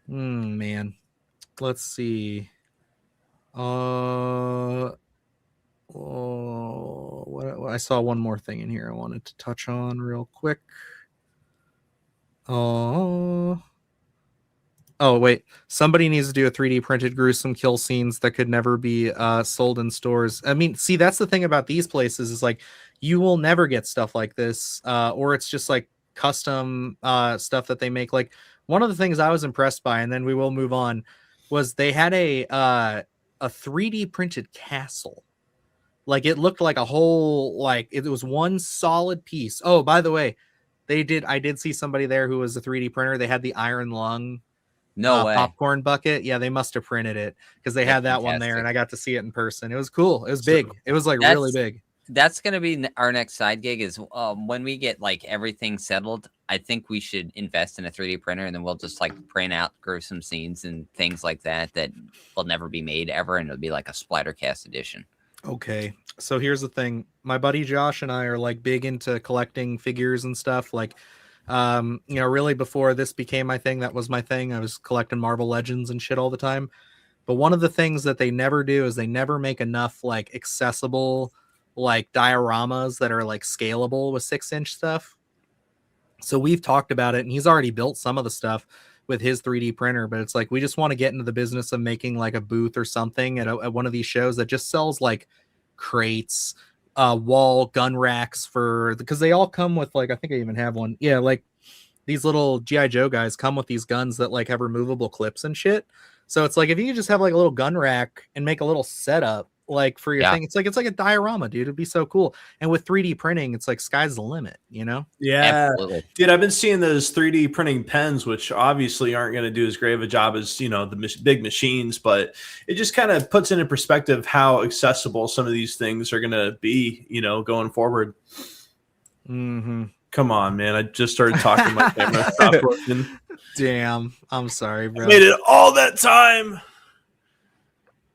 man, let's see. What I saw one more thing in here I wanted to touch on real quick. Oh wait, somebody needs to do a 3D printed gruesome kill scenes that could never be sold in stores. I mean, see, that's the thing about these places, is like, you will never get stuff like this, or it's just like custom stuff that they make. Like, one of the things I was impressed by, and then we will move on, was they had a 3D printed castle. Like, it looked like a whole, like, it was one solid piece. Oh, by the way, I did see somebody there who was a 3D printer. They had the iron lung popcorn bucket. Yeah, they must have printed it, because they had that one there, and I got to see it in person. It was cool. It was big. It was like really big. that's going to be our next side gig is when we get like everything settled. I think we should invest in a 3D printer, and then we'll just like print out gruesome scenes and things like that will never be made ever, and it'll be like a Splattercast edition. Okay, so here's the thing. My buddy Josh and I are like big into collecting figures and stuff. Like, really before this became my thing, that was my thing. I was collecting Marvel Legends and shit all the time. But one of the things that they never do is they never make enough like accessible like dioramas that are like scalable with 6-inch stuff. So we've talked about it, and he's already built some of the stuff with his 3D printer, but it's like we just want to get into the business of making like a booth or something at one of these shows that just sells like crates, wall gun racks because they all come with like, I think I even have one. Yeah, like these little G.I. Joe guys come with these guns that like have removable clips and shit. So it's like if you could just have like a little gun rack and make a little setup like for your thing, it's like a diorama, dude. It'd be so cool. And with 3D printing, it's like sky's the limit, you know? Yeah, absolutely. Dude, I've been seeing those 3D printing pens, which obviously aren't going to do as great of a job as the big machines, but it just kind of puts into perspective how accessible some of these things are going to be, going forward. Mm-hmm. Come on, man! I just started talking. My camera stopped working. Damn, I'm sorry, bro. I made it all that time.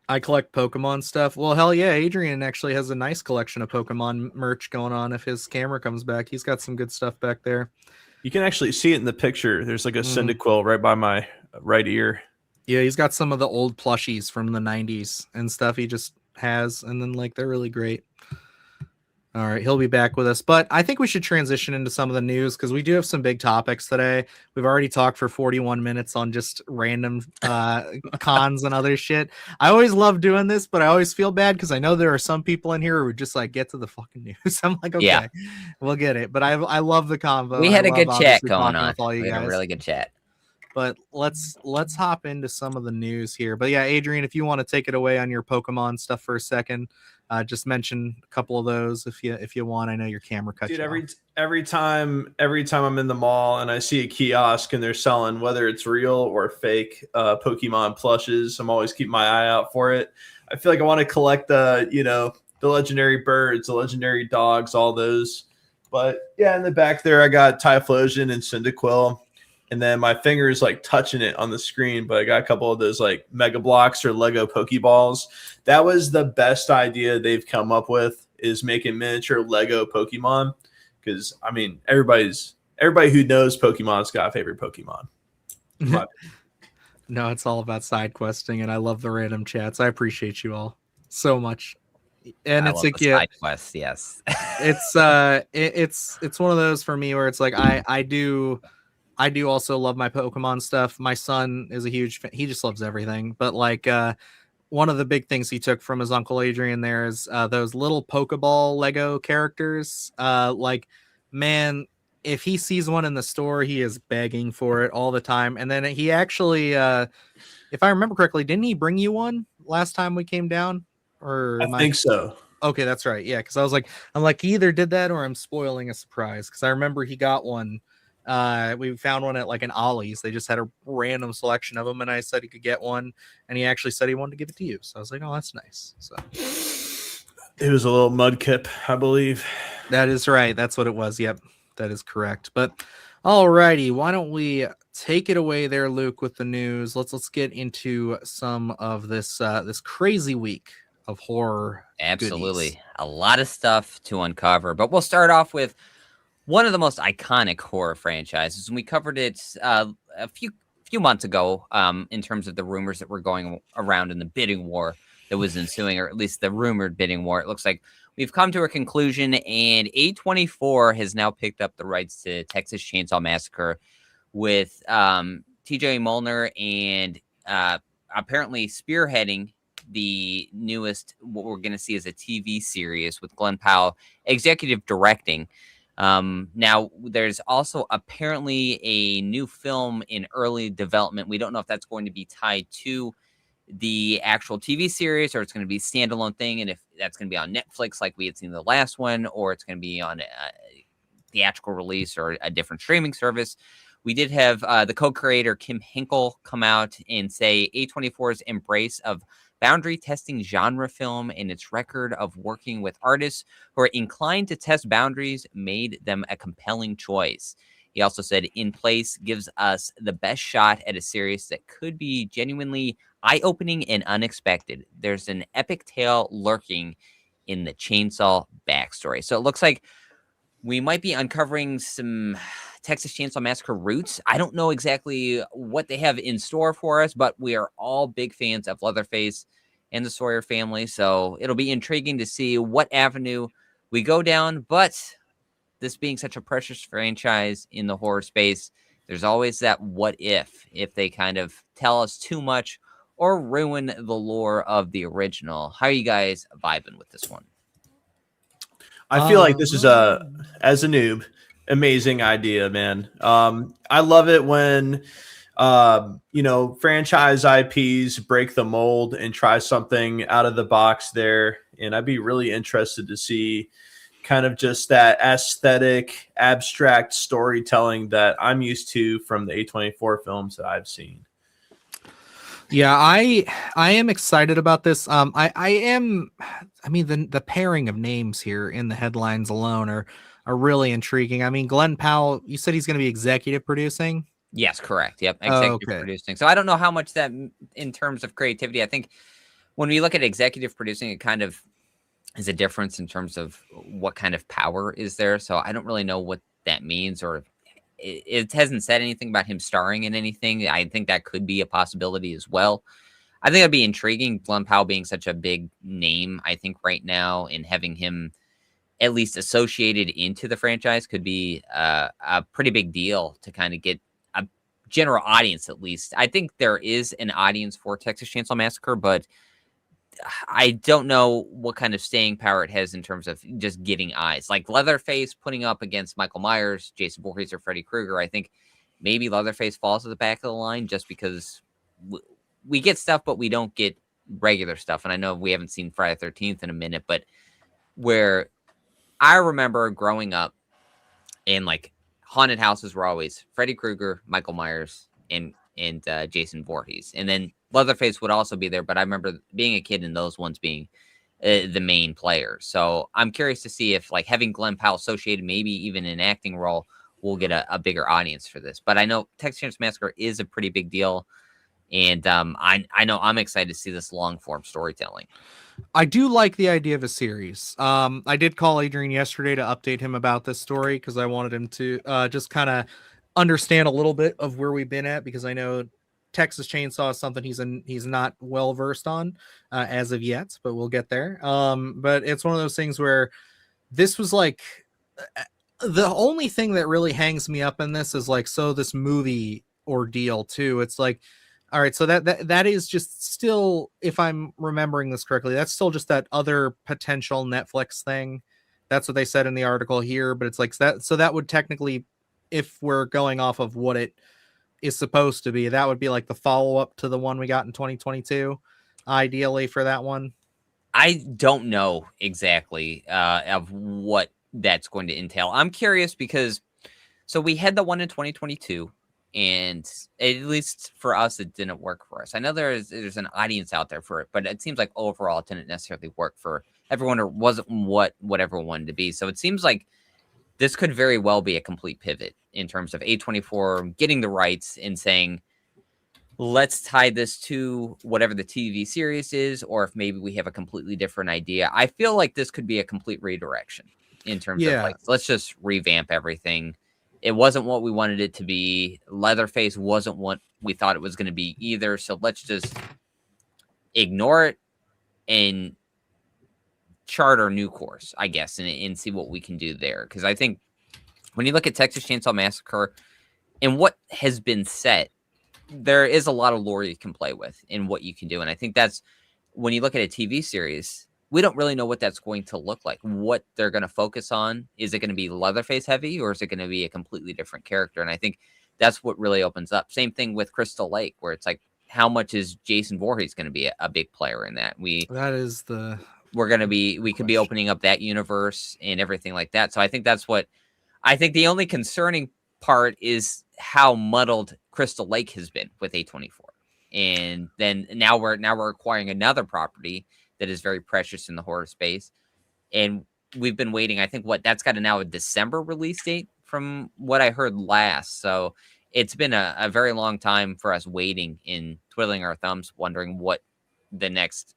I collect Pokemon stuff. Well, hell yeah, Adrian actually has a nice collection of Pokemon merch going on. If his camera comes back, he's got some good stuff back there. You can actually see it in the picture. There's like a Cyndaquil right by my right ear. Yeah, he's got some of the old plushies from the 90s and stuff he just has, and then like they're really great. All right, he'll be back with us. But I think we should transition into some of the news because we do have some big topics today. We've already talked for 41 minutes on just random cons and other shit. I always love doing this, but I always feel bad because I know there are some people in here who would just like get to the fucking news. I'm like, okay, we'll get it. But I love the convo. We had a good chat going on. With all you we had guys. a really good chat. But let's hop into some of the news here. But yeah, Adrian, if you want to take it away on your Pokemon stuff for a second. Just mention a couple of those if you want. I know your camera cut you off. Every time I'm in the mall and I see a kiosk and they're selling whether it's real or fake Pokemon plushes, I'm always keeping my eye out for it. I feel like I want to collect the legendary birds, the legendary dogs, all those. But yeah, in the back there I got Typhlosion and Cyndaquil. And then my finger is like touching it on the screen, but I got a couple of those like Mega Blocks or Lego Pokeballs. That was the best idea they've come up with, is making miniature Lego Pokemon. Because I mean, everybody who knows Pokemon's got a favorite Pokemon. No, it's all about side questing, and I love the random chats. I appreciate you all so much. And it's like side quests, yes. It's one of those for me where it's like I do also love my Pokemon stuff. My son is a huge fan. He just loves everything. But like one of the big things he took from his Uncle Adrian there is those little Pokeball Lego characters. Like, man, if he sees one in the store, he is begging for it all the time. And then he actually, if I remember correctly, didn't he bring you one last time we came down? Or I think so. Okay, that's right. Yeah, because I'm like, he either did that or I'm spoiling a surprise. Because I remember he got one. We found one at like an Ollie's. They just had a random selection of them, and I said he could get one, and he actually said he wanted to give it to you. So I was like, oh, that's nice. So it was a little Mudkip, I believe. That is right. That's what it was. Yep, that is correct. But alrighty, why don't we take it away there, Luke, with the news? Let's get into some of this this crazy week of horror. Absolutely, goodies. A lot of stuff to uncover, but we'll start off with one of the most iconic horror franchises. And we covered it a few months ago in terms of the rumors that were going around in the bidding war that was ensuing, or at least the rumored bidding war. It looks like we've come to a conclusion, and A24 has now picked up the rights to Texas Chainsaw Massacre with TJ Molnar and apparently spearheading the newest, what we're going to see as a TV series with Glenn Powell executive directing. Now there's also apparently a new film in early development. We don't know if that's going to be tied to the actual TV series or it's going to be a standalone thing. And if that's going to be on Netflix, like we had seen the last one, or it's going to be on a theatrical release or a different streaming service. We did have the co-creator Kim Hinkle come out and say A24's embrace of boundary testing genre film, and its record of working with artists who are inclined to test boundaries made them a compelling choice. He also said In Place gives us the best shot at a series that could be genuinely eye-opening and unexpected. There's an epic tale lurking in the Chainsaw backstory. So it looks like we might be uncovering some Texas Chainsaw Massacre roots. I don't know exactly what they have in store for us, but we are all big fans of Leatherface and the Sawyer family. So it'll be intriguing to see what avenue we go down. But this being such a precious franchise in the horror space, there's always that what if they kind of tell us too much or ruin the lore of the original. How are you guys vibing with this one? I feel like this is as a noob, amazing idea, man. I love it when franchise IPs break the mold and try something out of the box there. And I'd be really interested to see kind of just that aesthetic, abstract storytelling that I'm used to from the A24 films that I've seen. Yeah, I am excited about this. I mean, the pairing of names here in the headlines alone are really intriguing. I mean, Glenn Powell, you said he's going to be executive producing? Yes, correct. Yep, executive producing. So I don't know how much that in terms of creativity. I think when we look at executive producing, it kind of is a difference in terms of what kind of power is there. So I don't really know what that means, or it hasn't said anything about him starring in anything. I think that could be a possibility as well. I think that'd be intriguing. Glenn Powell being such a big name, I think right now, and having him at least associated into the franchise could be a pretty big deal to kind of get a general audience, at least. I think there is an audience for Texas Chainsaw Massacre, but I don't know what kind of staying power it has in terms of just getting eyes. Like Leatherface putting up against Michael Myers, Jason Voorhees, or Freddy Krueger. I think maybe Leatherface falls to the back of the line just because we get stuff, but we don't get regular stuff. And I know we haven't seen Friday the 13th in a minute, but where I remember growing up and like haunted houses were always Freddy Krueger, Michael Myers, and Jason Voorhees. And then Leatherface would also be there, but I remember being a kid and those ones being the main players. So I'm curious to see if like having Glenn Powell associated, maybe even an acting role, will get a bigger audience for this. But I know Texas Chainsaw Massacre is a pretty big deal. And I know I'm excited to see this long form storytelling. I do like the idea of a series. I did call Adrian yesterday to update him about this story because I wanted him to just kind of understand a little bit of where we've been at, because I know Texas Chainsaw is something he's not well versed on as of yet, but we'll get there. But it's one of those things where this was like the only thing that really hangs me up in this is like, so this movie ordeal too. It's like, all right, so that is just still, if I'm remembering this correctly, that's still just that other potential Netflix thing. That's what they said in the article here, but it's like that. So that would technically, if we're going off of what it is supposed to be, that would be like the follow-up to the one we got in 2022, ideally for that one. I don't know exactly of what that's going to entail. I'm curious because so we had the one in 2022. And at least for us, it didn't work for us. I know there's an audience out there for it, but it seems like overall it didn't necessarily work for everyone, or wasn't what everyone wanted to be. So it seems like this could very well be a complete pivot in terms of A24 getting the rights and saying, let's tie this to whatever the TV series is, or if maybe we have a completely different idea. I feel like this could be a complete redirection in terms of like, let's just revamp everything. It wasn't what we wanted it to be. Leatherface wasn't what we thought it was going to be either. So let's just ignore it and chart our new course, I guess, and see what we can do there. Because I think when you look at Texas Chainsaw Massacre and what has been set, there is a lot of lore you can play with in what you can do. And I think that's when you look at a TV series, we don't really know what that's going to look like, what they're going to focus on. Is it going to be Leatherface heavy, or is it going to be a completely different character? And I think that's what really opens up. Same thing with Crystal Lake, where it's like, how much is Jason Voorhees going to be a big player in that? We could be opening up that universe and everything like that. So I think that's what I think the only concerning part is how muddled Crystal Lake has been with A24. and then now we're acquiring another property that is very precious in the horror space, and we've been waiting. I think that's got a December release date from what I heard last. So it's been a very long time for us waiting and twiddling our thumbs, wondering what the next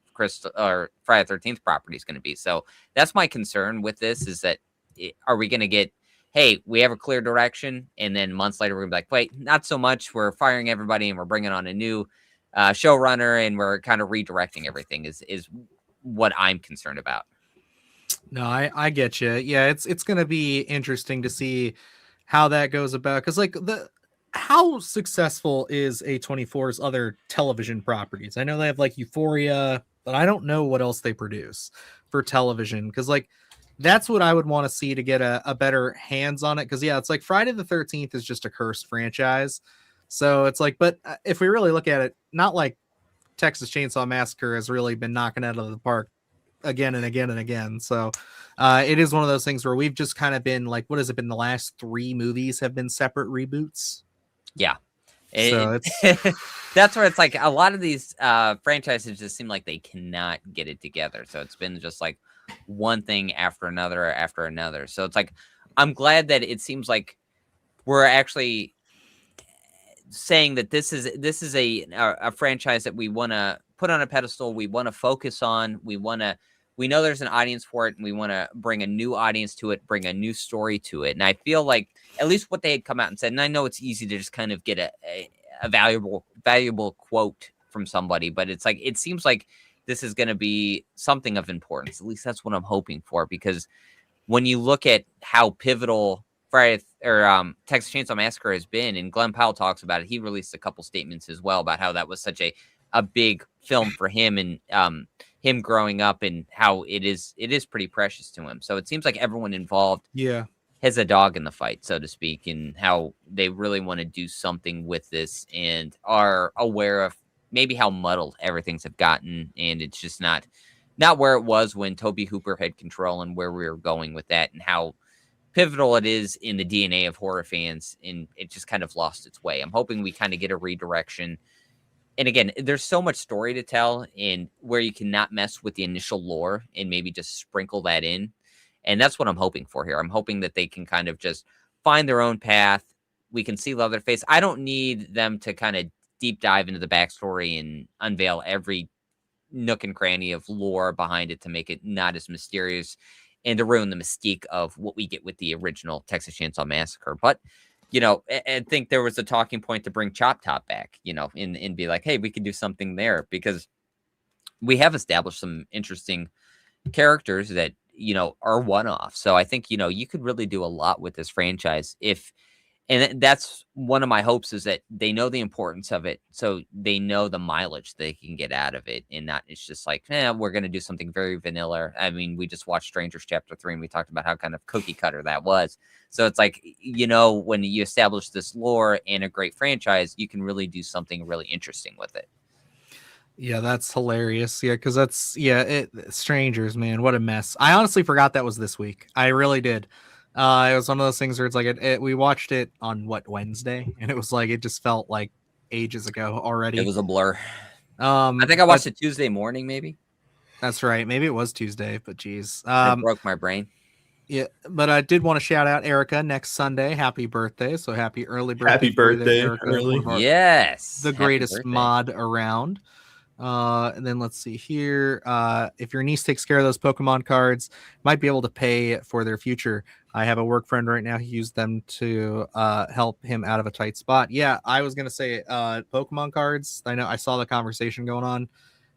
or Friday the 13th property is going to be. So that's my concern with this, is that are we going to get, hey, we have a clear direction, and then months later we're going to be like, wait, not so much. We're firing everybody and we're bringing on a new showrunner, and we're kind of redirecting everything is what I'm concerned about. No, I get you. Yeah, it's going to be interesting to see how that goes about, because like how successful is A24's other television properties? I know they have like Euphoria, but I don't know what else they produce for television, because like that's what I would want to see to get a better hands on it. Because yeah, it's like Friday the 13th is just a cursed franchise, so it's like, but if we really look at it, not like Texas Chainsaw Massacre has really been knocking out of the park again and again and again. So it is one of those things where we've just kind of been like, what has it been? The last 3 movies have been separate reboots. Yeah. So that's where it's like a lot of these franchises just seem like they cannot get it together. So it's been just like one thing after another. So it's like, I'm glad that it seems like we're actually saying that this is a franchise that we want to put on a pedestal. We want to focus on. We know there's an audience for it, and we want to bring a new audience to it, bring a new story to it. And I feel like at least what they had come out and said, and I know it's easy to just kind of get a valuable quote from somebody, but it's like, it seems like this is going to be something of importance. At least that's what I'm hoping for, because when you look at how pivotal Texas Chainsaw Massacre has been, and Glenn Powell talks about it, he released a couple statements as well about how that was such a big film for him, and him growing up, and how it is pretty precious to him. So it seems like everyone involved has a dog in the fight, so to speak, and how they really want to do something with this, and are aware of maybe how muddled everything's have gotten, and it's just not where it was when Toby Hooper had control, and where we were going with that, and how pivotal it is in the DNA of horror fans, and it just kind of lost its way. I'm hoping we kind of get a redirection. And again, there's so much story to tell, and where you cannot mess with the initial lore and maybe just sprinkle that in. And that's what I'm hoping for here. I'm hoping that they can kind of just find their own path. We can see Leatherface. I don't need them to kind of deep dive into the backstory and unveil every nook and cranny of lore behind it to make it not as mysterious and to ruin the mystique of what we get with the original Texas Chainsaw Massacre. But, you know, I think there was a talking point to bring Chop Top back, you know, and be like, hey, we can do something there, because we have established some interesting characters that, you know, are one-off. So I think, you know, you could really do a lot with this franchise and that's one of my hopes, is that they know the importance of it, so they know the mileage they can get out of it, and not it's just like, we're going to do something very vanilla. I mean, we just watched Strangers Chapter 3, and we talked about how kind of cookie cutter that was. So it's like, you know, when you establish this lore and a great franchise, you can really do something really interesting with it. Yeah, that's hilarious. Yeah, because Strangers, man, what a mess. I honestly forgot that was this week. I really did. It was one of those things where it's like we watched it on Wednesday, and it was like it just felt like ages ago already. It was a blur. I think I watched it Tuesday morning, maybe. That's right. Maybe it was Tuesday, but geez, it broke my brain. Yeah, but I did want to shout out Erica next Sunday. Happy birthday! So happy early birthday! Happy birthday, Erica, early. Yes, the greatest mod around. And then let's see here. If your niece takes care of those Pokemon cards, might be able to pay for their future. I have a work friend right now who used them to help him out of a tight spot. Yeah, I was gonna say Pokemon cards. I know I saw the conversation going on.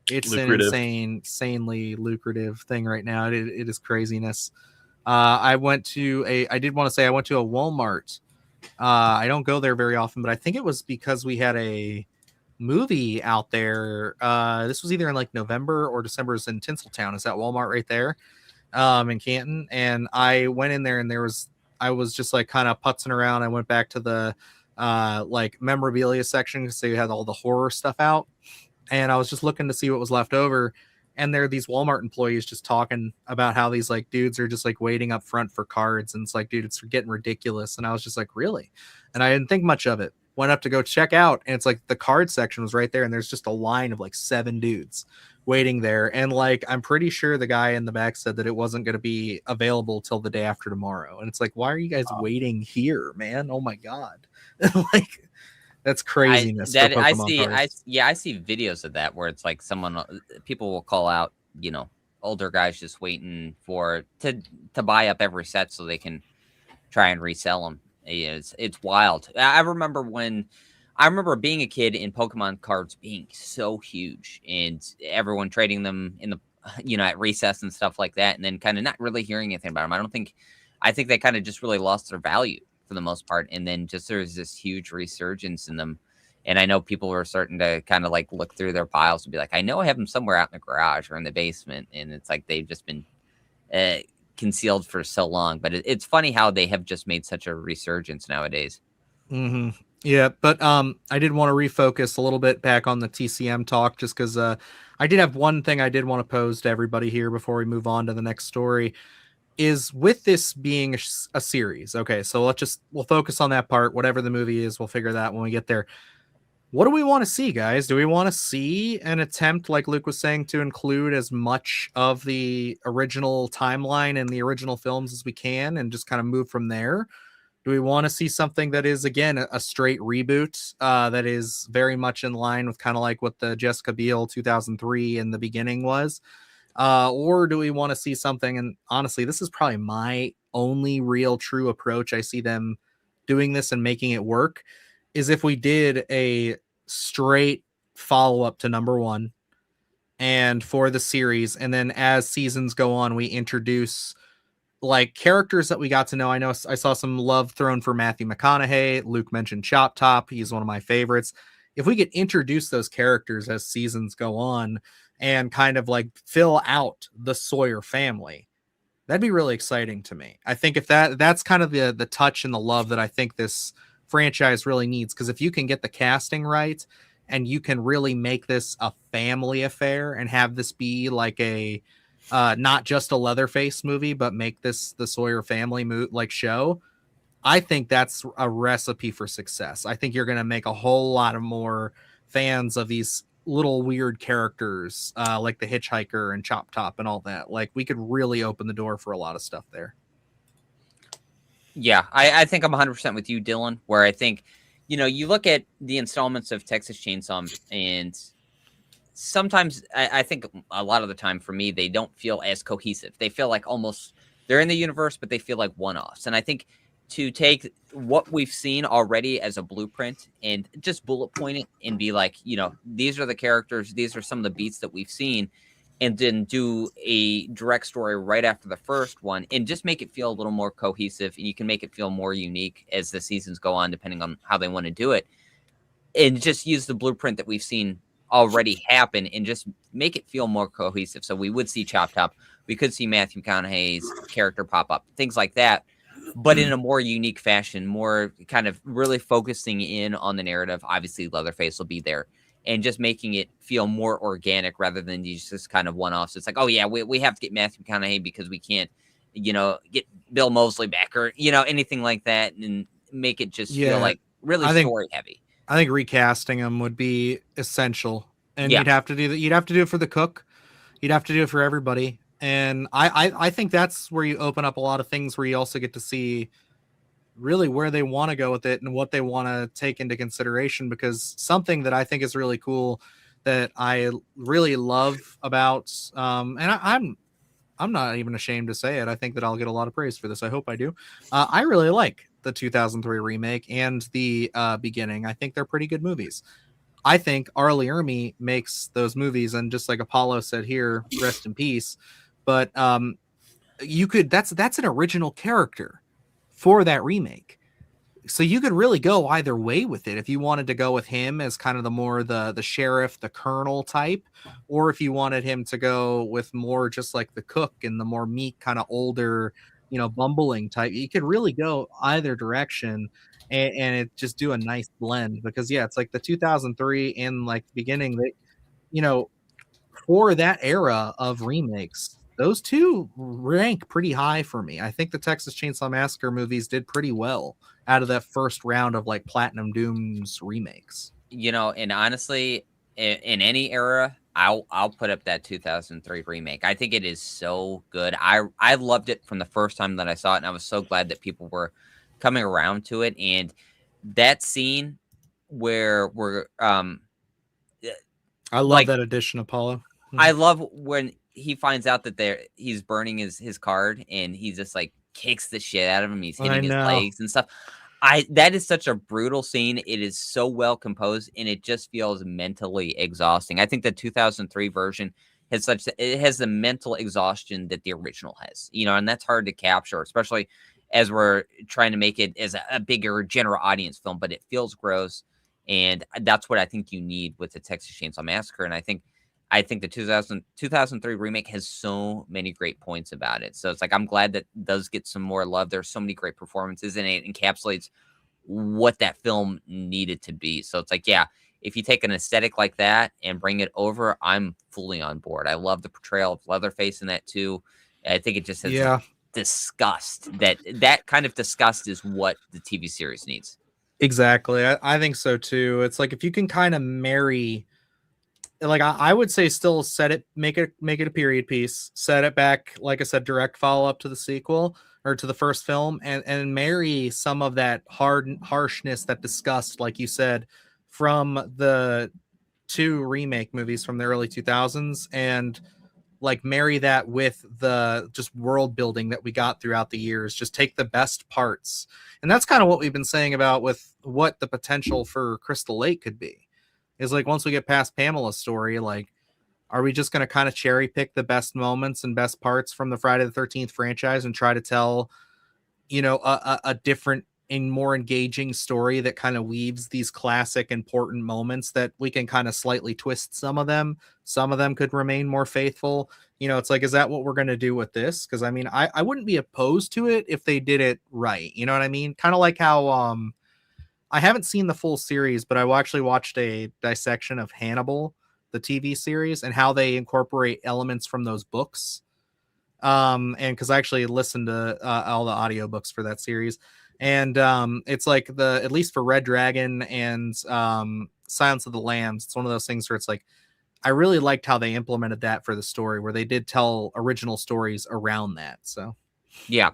It's lucrative. An insanely lucrative thing right now. It is craziness. I went to a Walmart. I don't go there very often, but I think it was because we had a movie out there. This was either in like November or December. It's in Tinseltown. Is that Walmart right there in Canton? And I went in there, and I was just like kind of putzing around. I went back to the like memorabilia section because they had all the horror stuff out, and I was just looking to see what was left over. And there are these Walmart employees just talking about how these like dudes are just like waiting up front for cards, and it's like, dude, it's getting ridiculous. And I was just like, really? And I didn't think much of it. went up to go check out, and it's like the card section was right there, and there's just a line of like 7 dudes waiting there. And like, I'm pretty sure the guy in the back said that it wasn't going to be available till the day after tomorrow. And it's like, why are you guys waiting here, man? Oh my God. Like, that's craziness. I see videos of that where it's like people will call out, older guys just waiting to buy up every set so they can try and resell them. It's wild. I remember being a kid and Pokemon cards being so huge and everyone trading them in the, at recess and stuff like that. And then kind of not really hearing anything about them. I think they kind of just really lost their value for the most part. And then just there's this huge resurgence in them. And I know people were starting to kind of like look through their piles and be like, I know I have them somewhere out in the garage or in the basement. And it's like they've just been concealed for so long. But it's funny how they have just made such a resurgence nowadays. Mm-hmm. Yeah, but I did want to refocus a little bit back on the TCM talk, just because I did have one thing I did want to pose to everybody here before we move on to the next story. Is with this being a series, okay, so we'll focus on that part. Whatever the movie is, we'll figure that when we get there. What do we want to see, guys? Do we want to see an attempt, like Luke was saying, to include as much of the original timeline and the original films as we can and just kind of move from there? Do we want to see something that is, again, a straight reboot that is very much in line with kind of like what the Jessica Biel 2003 in the beginning was? Or do we want to see something, and honestly, this is probably my only real true approach. I see them doing this and making it work, is if we did a straight follow-up to number 1 and for the series, and then as seasons go on, we introduce like characters that we got to know. I know I saw some love thrown for Matthew McConaughey. Luke mentioned Chop Top. He's one of my favorites. If we could introduce those characters as seasons go on and kind of like fill out the Sawyer family, that'd be really exciting to me. I think if that's kind of the touch and the love that I think this franchise really needs, because if you can get the casting right and you can really make this a family affair and have this be like a not just a Leatherface movie, but make this the Sawyer family show, I think that's a recipe for success. I think you're going to make a whole lot of more fans of these little weird characters like the Hitchhiker and Chop Top and all that. Like, we could really open the door for a lot of stuff there. Yeah, I think I'm 100% with you, Dylan, where I think, you look at the installments of Texas Chainsaw, and sometimes I think a lot of the time for me, they don't feel as cohesive. They feel like almost they're in the universe, but they feel like one-offs. And I think to take what we've seen already as a blueprint and just bullet point it and be like, these are the characters, these are some of the beats that we've seen, and then do a direct story right after the first one and just make it feel a little more cohesive. And you can make it feel more unique as the seasons go on, depending on how they want to do it. And just use the blueprint that we've seen already happen and just make it feel more cohesive. So we would see Chop Top. We could see Matthew McConaughey's character pop up, things like that, but in a more unique fashion, more kind of really focusing in on the narrative. Obviously, Leatherface will be there, and just making it feel more organic rather than these just kind of one-offs. It's like, oh yeah, we have to get Matthew McConaughey because we can't, get Bill Moseley back or, anything like that, and make it just feel like really story heavy. I think recasting him would be essential, and you'd have to do that. You'd have to do it for the cook. You'd have to do it for everybody. And I think that's where you open up a lot of things, where you also get to see really where they want to go with it and what they want to take into consideration. Because something that I think is really cool that I really love about, and I'm not even ashamed to say it, I think that I'll get a lot of praise for this. I hope I do. I really like the 2003 remake and the beginning. I think they're pretty good movies. I think Arlie Ermy makes those movies, and just like Apollo said here, rest in peace. But you could that's an original character for that remake. So you could really go either way with it. If you wanted to go with him as kind of the sheriff, the colonel type, or if you wanted him to go with more just like the cook and the more meek, kind of older, bumbling type, you could really go either direction and it just do a nice blend. Because it's like the 2003 and like the beginning that, for that era of remakes, those two rank pretty high for me. I think the Texas Chainsaw Massacre movies did pretty well out of that first round of like Platinum Doom's remakes. You know, and honestly, in any era, I'll put up that 2003 remake. I think it is so good. I loved it from the first time that I saw it, and I was so glad that people were coming around to it. And that scene where we're I love that addition, Apollo. I love when he finds out that he's burning his card, and he just like kicks the shit out of him. He's hitting his legs and stuff. That is such a brutal scene. It is so well composed, and it just feels mentally exhausting. I think the 2003 version has the mental exhaustion that the original has, you know, and that's hard to capture, especially as we're trying to make it as a bigger general audience film, but it feels gross. And that's what I think you need with the Texas Chainsaw Massacre. And I think the 2003 remake has so many great points about it. So it's like, I'm glad that does get some more love. There's so many great performances, and it encapsulates what that film needed to be. So it's like, yeah, if you take an aesthetic like that and bring it over, I'm fully on board. I love the portrayal of Leatherface in that too. I think it just has disgust. That kind of disgust is what the TV series needs. Exactly. I think so too. It's like, if you can kind of marry, like, I would say still make it a period piece, set it back, like I said, direct follow up to the sequel or to the first film, and marry some of that harshness, that disgust, like you said, from the 2 remake movies from the early 2000s, and like marry that with the just world building that we got throughout the years. Just take the best parts. And that's kind of what we've been saying about with what the potential for Crystal Lake could be. Is like, once we get past Pamela's story, like, are we just going to kind of cherry pick the best moments and best parts from the Friday the 13th franchise and try to tell, you know, a different and more engaging story that kind of weaves these classic important moments that we can kind of slightly twist some of them could remain more faithful. You know, it's like, is that what we're going to do with this? Because I mean, I wouldn't be opposed to it if they did it right. You know what I mean? Kind of like how I haven't seen the full series, but I actually watched a dissection of Hannibal, the TV series, and how they incorporate elements from those books. And because I actually listened to all the audiobooks for that series. And it's like, at least for Red Dragon and Silence of the Lambs, it's one of those things where it's like, I really liked how they implemented that for the story, where they did tell original stories around that. So, yeah.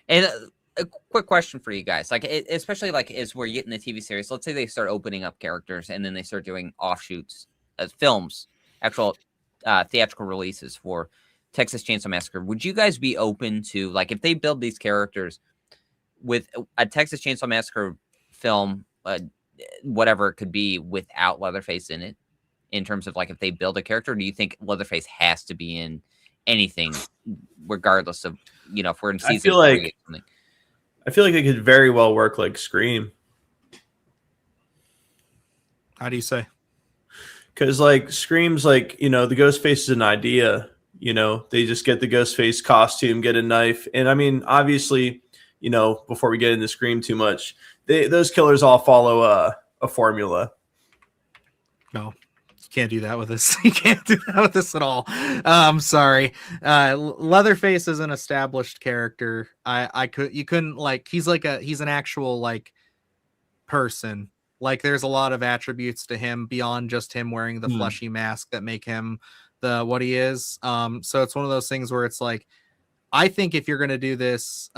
And a quick question for you guys, like, especially like as we're getting the TV series, let's say they start opening up characters and then they start doing offshoots as films, actual theatrical releases for Texas Chainsaw Massacre. Would you guys be open to, like, if they build these characters with a Texas Chainsaw Massacre film, whatever it could be, without Leatherface in it, in terms of like, if they build a character, do you think Leatherface has to be in anything, regardless of, you know, if we're in season 3 or something? I feel like it could very well work like Scream. How do you say? Because like Scream's like, you know, the Ghostface is an idea. You know, they just get the Ghostface costume, get a knife, and I mean, obviously, you know, before we get into Scream too much, those killers all follow a formula. No, you can't do that with this. You can't do that with this at all. I'm sorry. Leatherface is an established character. You couldn't, like, he's an actual like person. Like, there's a lot of attributes to him beyond just him wearing the fleshy mask that make him what he is. So it's one of those things where it's like, I think if you're going to do this,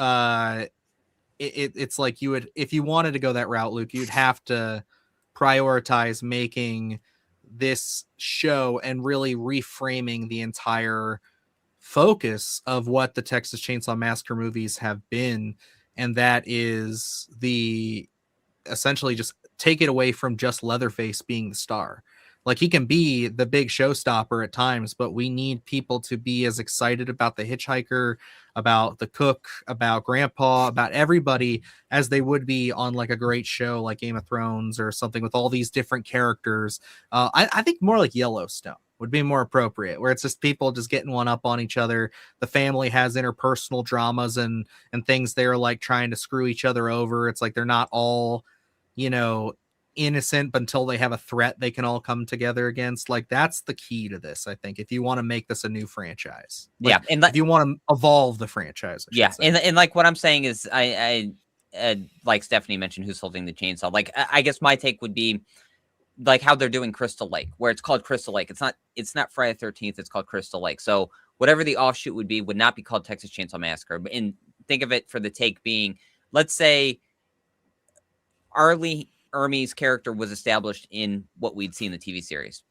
it's like, you would, if you wanted to go that route, Luke, you'd have to prioritize making this show and really reframing the entire focus of what the Texas Chainsaw Massacre movies have been. And that is essentially just take it away from just Leatherface being the star. Like, he can be the big showstopper at times, but we need people to be as excited about the hitchhiker, about the cook, about Grandpa, about everybody as they would be on like a great show like Game of Thrones or something with all these different characters. I think more like Yellowstone would be more appropriate, where it's just people just getting one up on each other. The family has interpersonal dramas and things they're like trying to screw each other over. It's like they're not all, you know, innocent, but until they have a threat they can all come together against. Like, that's the key to this, I think, if you want to make this a new franchise. Like, yeah, and if you want to evolve the franchise, and like what I'm saying is, I like Stephanie mentioned, who's holding the chainsaw. Like, I guess my take would be like how they're doing Crystal Lake, where it's called Crystal Lake. It's not Friday the 13th. It's called Crystal Lake. So whatever the offshoot would not be called Texas Chainsaw Massacre. And think of it for the take being, let's say Arlie Ermey's character was established in what we'd seen in the TV series.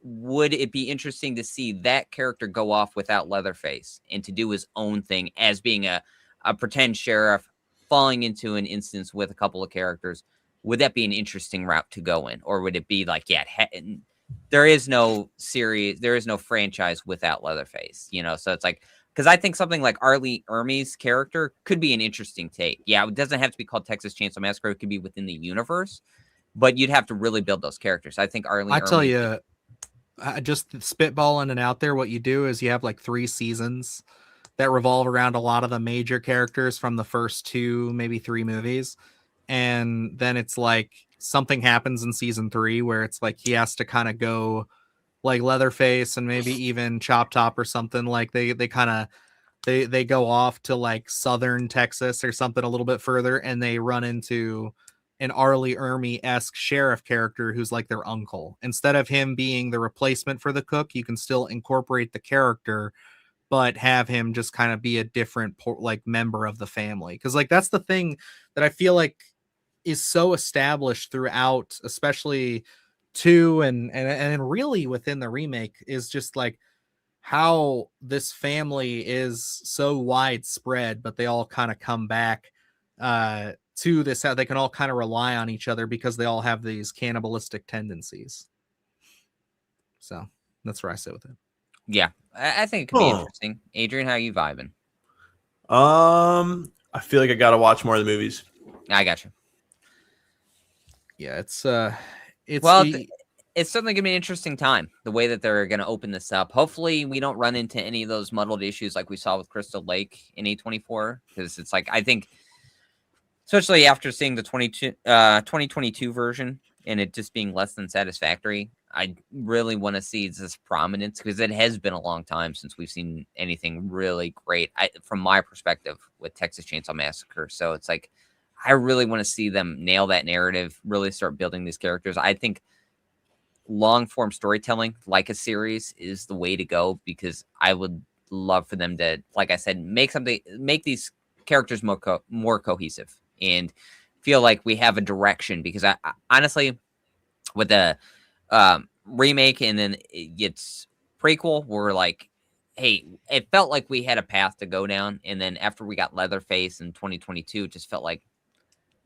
Would it be interesting to see that character go off without Leatherface and to do his own thing as being a pretend sheriff falling into an instance with a couple of characters? Would that be an interesting route to go in? Or would it be like, there is no series, there is no franchise without Leatherface, you know? So it's like, because I think something like Arlie Ermey's character could be an interesting take. Yeah, it doesn't have to be called Texas Chainsaw Massacre. It could be within the universe, but you'd have to really build those characters. I think Arlie. I tell you, just spitballing and out there, what you do is you have like 3 seasons that revolve around a lot of the major characters from the first 2, maybe 3 movies. And then it's like something happens in season 3 where it's like he has to kind of go like Leatherface and maybe even Chop Top or something. Like they go off to like southern Texas or something a little bit further, and they run into an Arlie Ermey-esque sheriff character who's like their uncle. Instead of him being the replacement for the cook, you can still incorporate the character, but have him just kind of be a different like member of the family. Because like that's the thing that I feel like is so established throughout, especially 2 and really within the remake, is just like how this family is so widespread, but they all kind of come back to this, how they can all kind of rely on each other because they all have these cannibalistic tendencies. So that's where I sit with it. Yeah, I think it could be interesting. Adrian, how are you vibing? I feel like I gotta watch more of the movies. I got you. Yeah, it's certainly gonna be an interesting time, the way that they're gonna open this up. Hopefully we don't run into any of those muddled issues like we saw with Crystal Lake in A24, because it's like, I think, especially after seeing the 2022 version and it just being less than satisfactory, I really want to see this prominence, because it has been a long time since we've seen anything really great from my perspective with Texas Chainsaw Massacre. So it's like, I really want to see them nail that narrative, really start building these characters. I think long form storytelling, like a series, is the way to go, because I would love for them to, like I said, make these characters more cohesive and feel like we have a direction. Because I honestly, with the remake and then it gets prequel, we're like, hey, it felt like we had a path to go down, and then after we got Leatherface in 2022, it just felt like,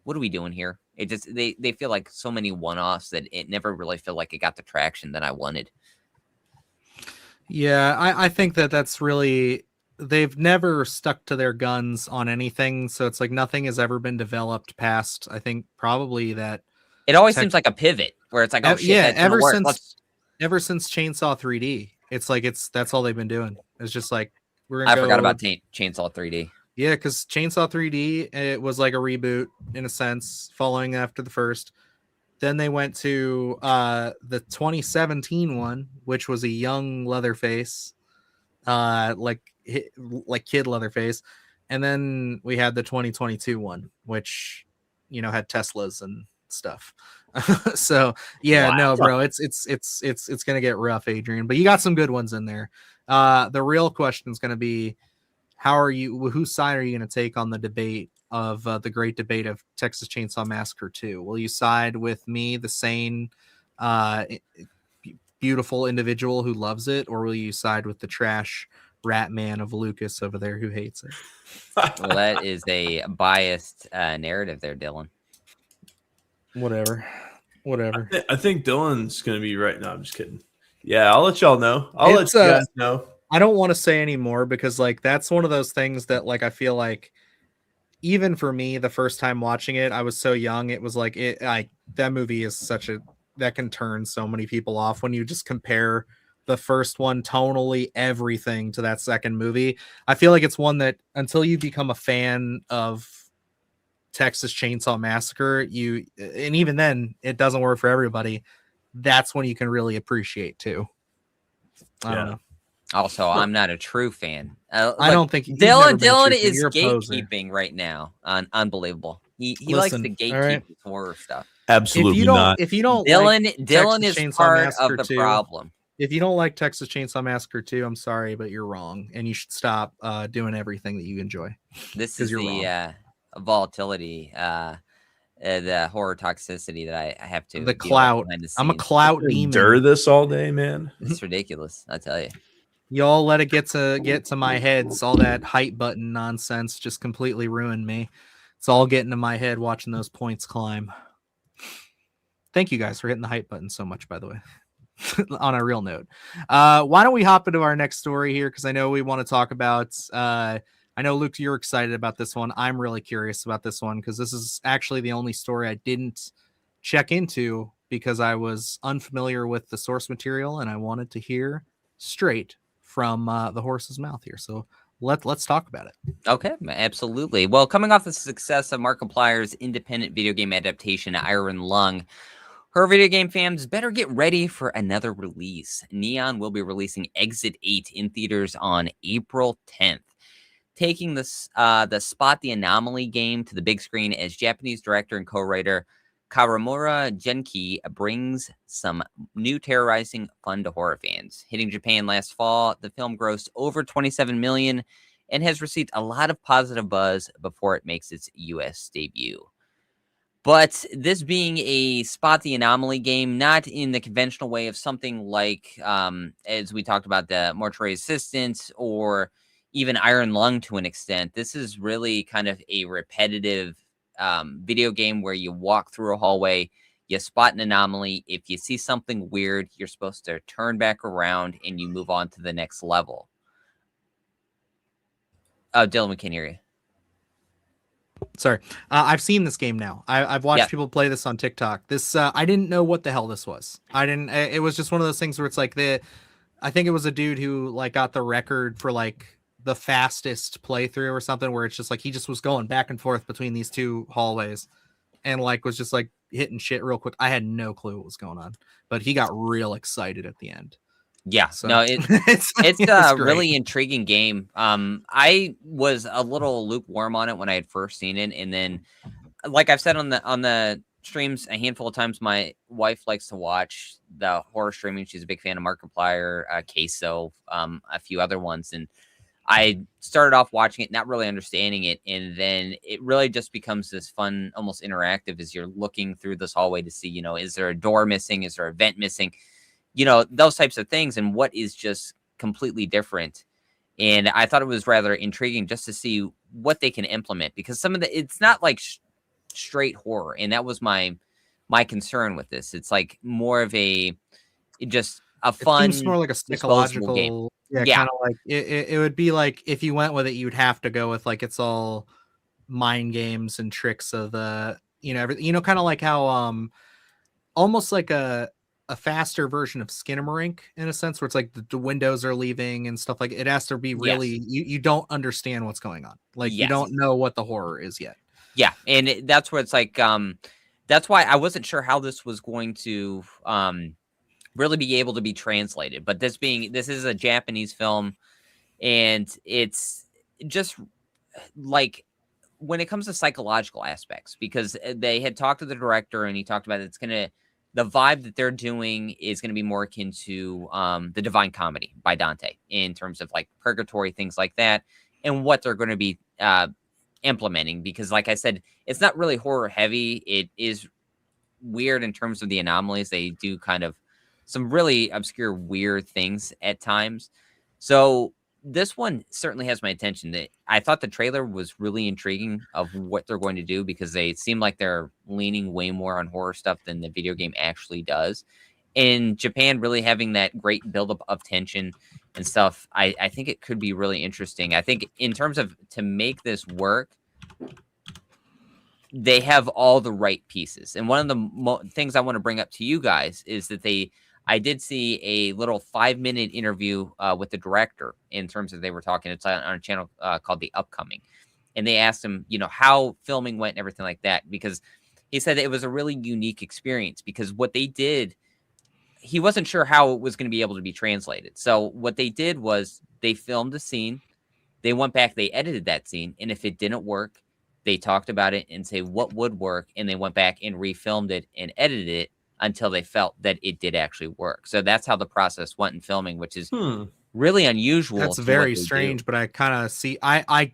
what are we doing here? It just, they feel like so many one-offs that it never really felt like it got the traction that I wanted. Yeah, I think that's really, they've never stuck to their guns on anything. So it's like nothing has ever been developed past, I think, probably that. It always seems like a pivot where it's like, oh shit, yeah, ever since Chainsaw 3D, it's like that's all they've been doing. It's just like, I forgot about Chainsaw 3D. Yeah, because Chainsaw 3D, it was like a reboot in a sense, following after the first. Then they went to the 2017 one, which was a young Leatherface, like kid Leatherface, and then we had the 2022 one, which had Teslas and stuff. So yeah, wow. No, bro, it's gonna get rough, Adrian. But you got some good ones in there. The real question is gonna be, whose side are you going to take on the debate of the great debate of Texas Chainsaw Massacre 2? Will you side with me, the sane, beautiful individual who loves it, or will you side with the trash rat man of Lucas over there who hates it? Well, that is a biased narrative there, Dylan. Whatever. I think Dylan's going to be right. No, I'm just kidding. Yeah, I'll let y'all know. I'll let you guys know. I don't want to say anymore, because like that's one of those things that like I feel like even for me, the first time watching it, I was so young. It was like that movie is that can turn so many people off when you just compare the first one tonally, everything, to that second movie. I feel like it's one that until you become a fan of Texas Chainsaw Massacre, and even then it doesn't work for everybody. That's when you can really appreciate too. I don't know. Also, I'm not a true fan. I don't think Dylan is gatekeeping right now. Unbelievable. He likes to gatekeep horror stuff. Absolutely if you don't Dylan is part of the problem. If you don't like Texas Chainsaw Massacre 2, I'm sorry, but you're wrong, and you should stop doing everything that you enjoy. This is the volatility, the horror toxicity that I have to. The clout. I'm a clout demon. Endure this all day, man. It's ridiculous. I tell you. Y'all let it get to my heads. All that hype button nonsense just completely ruined me. It's all getting to my head watching those points climb. Thank you guys for hitting the hype button so much, by the way. On a real note, why don't we hop into our next story here? Because I know we want to talk about. I know Luke, you're excited about this one. I'm really curious about this one because this is actually the only story I didn't check into because I was unfamiliar with the source material and I wanted to hear straight from the horse's mouth here. So let's talk about it. Okay, absolutely. Well, coming off the success of Markiplier's independent video game adaptation, Iron Lung, horror video game fans better get ready for another release. Neon will be releasing Exit 8 in theaters on April 10th, taking the Spot the Anomaly game to the big screen as Japanese director and co-writer Kawamura Genki brings some new terrorizing fun to horror fans. Hitting Japan last fall, the film grossed over $27 million and has received a lot of positive buzz before it makes its U.S. debut. But this being a Spot the Anomaly game, not in the conventional way of something like, as we talked about, the Mortuary Assistant or even Iron Lung to an extent, this is really kind of a repetitive video game where you walk through a hallway, you spot an anomaly. If you see something weird, you're supposed to turn back around and you move on to the next level. Oh, Dylan, we can't hear you. Sorry. I've seen this game now. I've watched people play this on TikTok. This I didn't know what the hell this was. It was just one of those things where it's like I think it was a dude who like got the record for like the fastest playthrough or something where it's just like he just was going back and forth between these two hallways and like was just like hitting shit real quick. I had no clue what was going on, but he got real excited at the end. Yeah, so, no, it's a really intriguing game. I was a little lukewarm on it when I had first seen it, and then, like I've said on the streams a handful of times, my wife likes to watch the horror streaming. She's a big fan of Markiplier, Queso, a few other ones, and I started off watching it, not really understanding it, and then it really just becomes this fun, almost interactive as you're looking through this hallway to see, is there a door missing? Is there a vent missing? Those types of things, and what is just completely different. And I thought it was rather intriguing just to see what they can implement, because it's not like straight horror, and that was my concern with this. It's like more of just a fun, it seems more like a psychological game. Yeah, kind of like it would be like if you went with it, you'd have to go with like it's all mind games and tricks of the everything. Kind of like how almost like a faster version of Skinamarink in a sense, where it's like the windows are leaving and stuff like it has to be really you don't understand what's going on, like you don't know what the horror is yet. Yeah, and that's where it's like that's why I wasn't sure how this was going to really be able to be translated. But this is a Japanese film, and it's just like when it comes to psychological aspects, because they had talked to the director and he talked about the vibe that they're doing is going to be more akin to the Divine Comedy by Dante in terms of like purgatory, things like that, and what they're going to be implementing. Because like I said, it's not really horror heavy. It is weird in terms of the anomalies. They do kind of some really obscure, weird things at times. So this one certainly has my attention. I thought the trailer was really intriguing of what they're going to do, because they seem like they're leaning way more on horror stuff than the video game actually does. In Japan, really having that great buildup of tension and stuff, I think it could be really interesting. I think in terms of to make this work, they have all the right pieces. And one of the things I want to bring up to you guys is that I did see a little 5-minute interview with the director in terms of they were talking. It's on a channel called The Upcoming. and they asked him, how filming went and everything like that, because he said that it was a really unique experience because what they did, he wasn't sure how it was going to be able to be translated. So what they did was they filmed a scene, they went back, they edited that scene, and if it didn't work, they talked about it and say what would work, and they went back and refilmed it and edited it until they felt that it did actually work. So that's how the process went in filming, which is really unusual. That's very strange, but I kind of see. I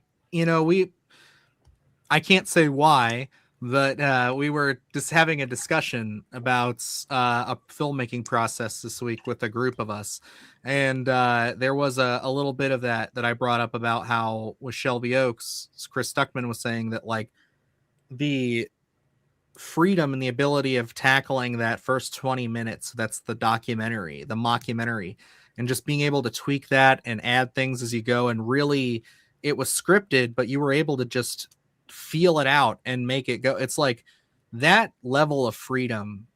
can't say why, but we were just having a discussion about a filmmaking process this week with a group of us, and there was a little bit of that I brought up about how with Shelby Oaks, Chris Stuckman was saying that like the freedom and the ability of tackling that first 20 minutes, that's the documentary, the mockumentary, and just being able to tweak that and add things as you go, and really it was scripted, but you were able to just feel it out and make it go. It's like that level of freedom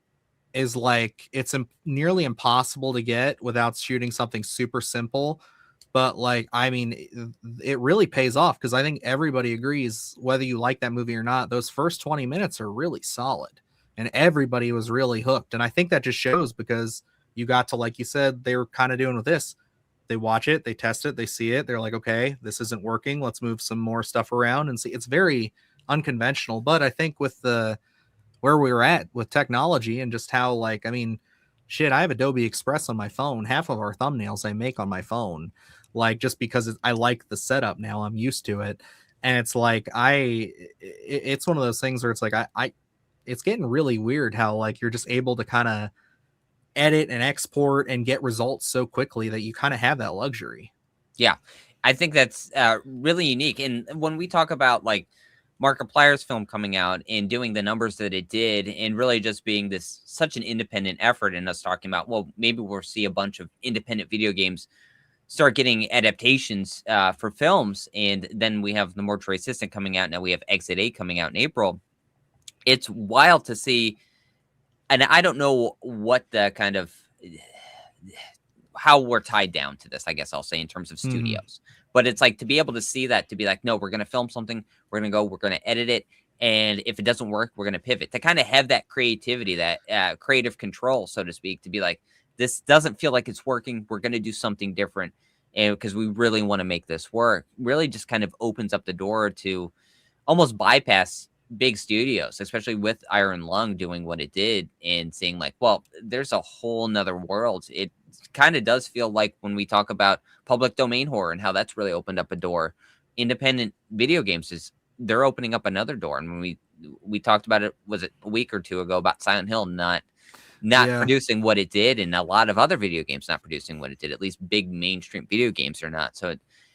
is like it's nearly impossible to get without shooting something super simple. But like, I mean, it really pays off because I think everybody agrees, whether you like that movie or not, those first 20 minutes are really solid and everybody was really hooked. And I think that just shows because you got to, like you said, they were kind of doing with this. They watch it, they test it, they see it. They're like, okay, this isn't working. Let's move some more stuff around and see. It's very unconventional. But I think with where we were at with technology and just how, like, I mean, shit, I have Adobe Express on my phone. Half of our thumbnails I make on my phone. Like, just because I like the setup now, I'm used to it. And it's like, it's one of those things where it's like, it's getting really weird how like you're just able to kind of edit and export and get results so quickly that you kind of have that luxury. Yeah, I think that's really unique. And when we talk about like Markiplier's film coming out and doing the numbers that it did and really just being this such an independent effort, and us talking about, well, maybe we'll see a bunch of independent video games start getting adaptations for films, and then we have The Mortuary Assistant coming out. Now we have Exit 8 coming out in April. It's wild to see, and I don't know what the kind of how we're tied down to this, I guess I'll say, in terms of studios. But it's like to be able to see that, to be like, no, we're going to film something, we're going to edit it, and if it doesn't work, we're going to pivot. To kind of have that creativity, that creative control, so to speak, to be like, this doesn't feel like it's working, we're going to do something different, and because we really want to make this work, really just kind of opens up the door to almost bypass big studios, especially with Iron Lung doing what it did and seeing like, well, there's a whole nother world. It kind of does feel like when we talk about public domain horror and how that's really opened up a door, independent video games they're opening up another door. And when we talked about it, was it a week or two ago, about Silent Hill not producing what it did, and a lot of other video games not producing what it did, at least big mainstream video games are not. So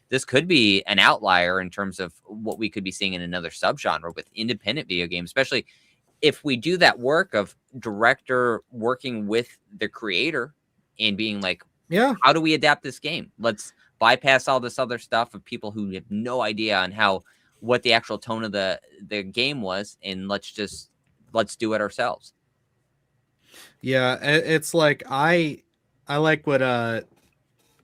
this could be an outlier in terms of what we could be seeing in another subgenre with independent video games, especially if we do that work of director working with the creator and being like, yeah, how do we adapt this game? Let's bypass all this other stuff of people who have no idea on what the actual tone of the game was, and let's do it ourselves. Yeah, it's like I like what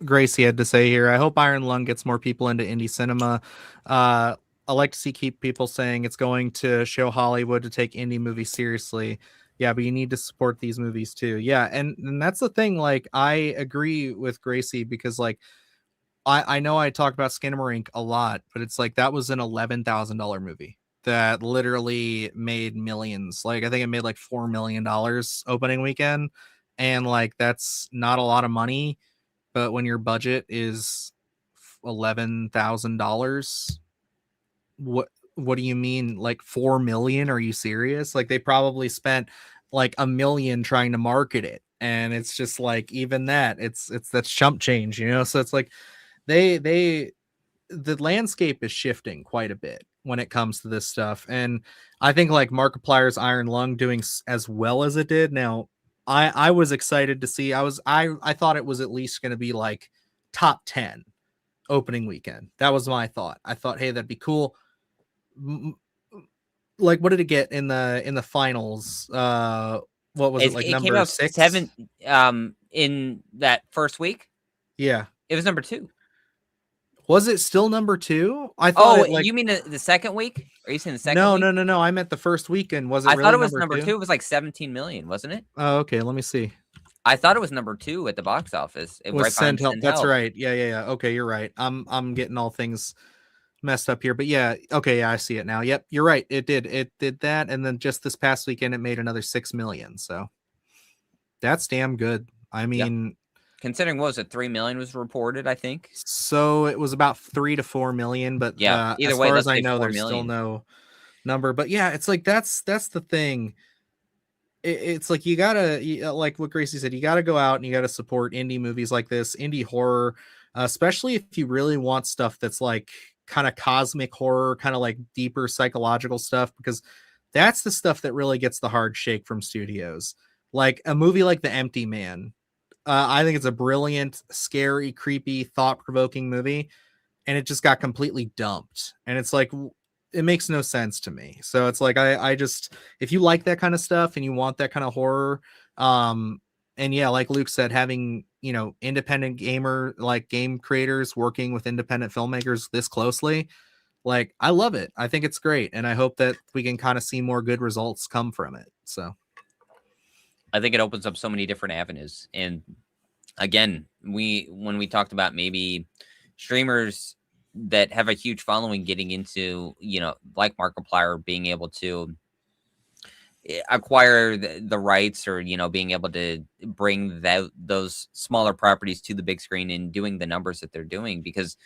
Gracie had to say here. I hope Iron Lung gets more people into indie cinema. I like to keep people saying it's going to show Hollywood to take indie movies seriously. Yeah, but you need to support these movies too. Yeah, and that's the thing. Like, I agree with Gracie because like I know I talk about Skinamarink a lot, but it's like that was an $11,000 movie that literally made millions. Like, I think it made like $4 million opening weekend, and like that's not a lot of money. But when your budget is $11,000, what do you mean? Like 4 million? Are you serious? Like, they probably spent like $1 million trying to market it, and it's just like, even that, it's that's chump change, you know. So it's like the landscape is shifting quite a bit when it comes to this stuff, and I think like Markiplier's Iron Lung doing as well as it did. Now, I was excited to see. I thought it was at least going to be like top 10 opening weekend. That was my thought. I thought, hey, that'd be cool. Like, what did it get in the finals? What was it, like, it number came out 6? 7 in that first week. Yeah, it was number 2. Was it still number 2? I thought. You mean the second week? Are you saying the second? No. I meant the first weekend. Was it? I really thought it was number 2. It was like 17 million, wasn't it? Oh, okay. Let me see. I thought it was number 2 at the box office. It was Send Help. That's right. Yeah. Okay, you're right. I'm getting all things messed up here, but yeah. Okay, yeah, I see it now. Yep, you're right. It did that, and then just this past weekend, it made another 6 million. So that's damn good. I mean, considering what was it, 3 million was reported, I think. So it was about 3 to 4 million, but yeah, either as way, far as I know, there's still no number. But yeah, it's like that's the thing. It's like you gotta, like what Gracie said, you gotta go out and you gotta support indie movies like this, indie horror, especially if you really want stuff that's like kind of cosmic horror, kind of like deeper psychological stuff, because that's the stuff that really gets the hard shake from studios. Like a movie like The Empty Man. I think it's a brilliant, scary, creepy, thought-provoking movie, and it just got completely dumped. And it's like, it makes no sense to me. So it's like, I just, if you like that kind of stuff and you want that kind of horror, and yeah, like Luke said, having, independent game creators working with independent filmmakers this closely, like, I love it. I think it's great. And I hope that we can kind of see more good results come from it. So I think it opens up so many different avenues. And again, when we talked about maybe streamers that have a huge following getting into, like Markiplier, being able to acquire the rights, or, being able to bring those smaller properties to the big screen and doing the numbers that they're doing, because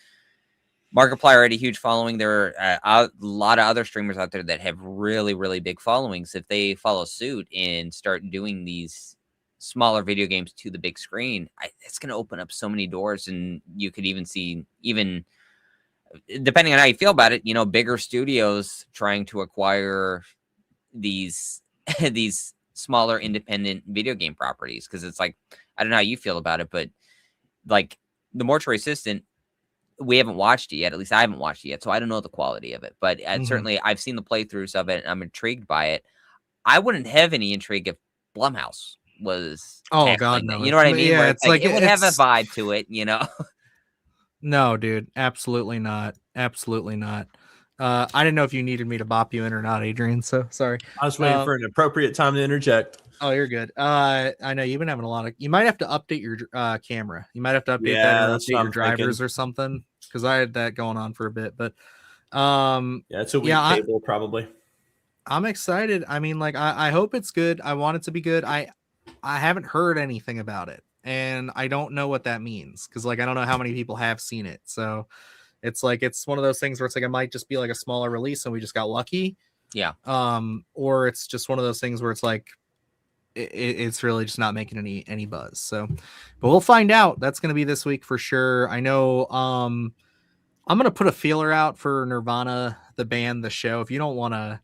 Markiplier had a huge following. There are a lot of other streamers out there that have really, really big followings. If they follow suit and start doing these smaller video games to the big screen, it's going to open up so many doors. And you could even see, depending on how you feel about it, bigger studios trying to acquire these these smaller independent video game properties. Because it's like, I don't know how you feel about it, but like the Mortuary Assistant, we haven't watched it yet. At least I haven't watched it yet, so I don't know the quality of it. But certainly, I've seen the playthroughs of it, and I'm intrigued by it. I wouldn't have any intrigue if Blumhouse was. Oh God, no! You know what I mean? Yeah, it's like it would have a vibe to it, No, dude, absolutely not. Absolutely not. I didn't know if you needed me to bop you in or not, Adrian. So sorry. I was waiting for an appropriate time to interject. Oh, you're good. I know you've been having a lot of. You might have to update your camera. You might have to update that or update your drivers or something, because I had that going on for a bit. But it's a weak cable probably. I'm excited. I mean, like I hope it's good. I want it to be good. I haven't heard anything about it, and I don't know what that means, because like I don't know how many people have seen it. So it's like it's one of those things where it's like it might just be like a smaller release and we just got lucky. Yeah. Or it's just one of those things where it's like it's really just not making any buzz. So, but we'll find out. That's going to be this week for sure. I know. I'm going to put a feeler out for Nirvana, the band, the show. If you don't want to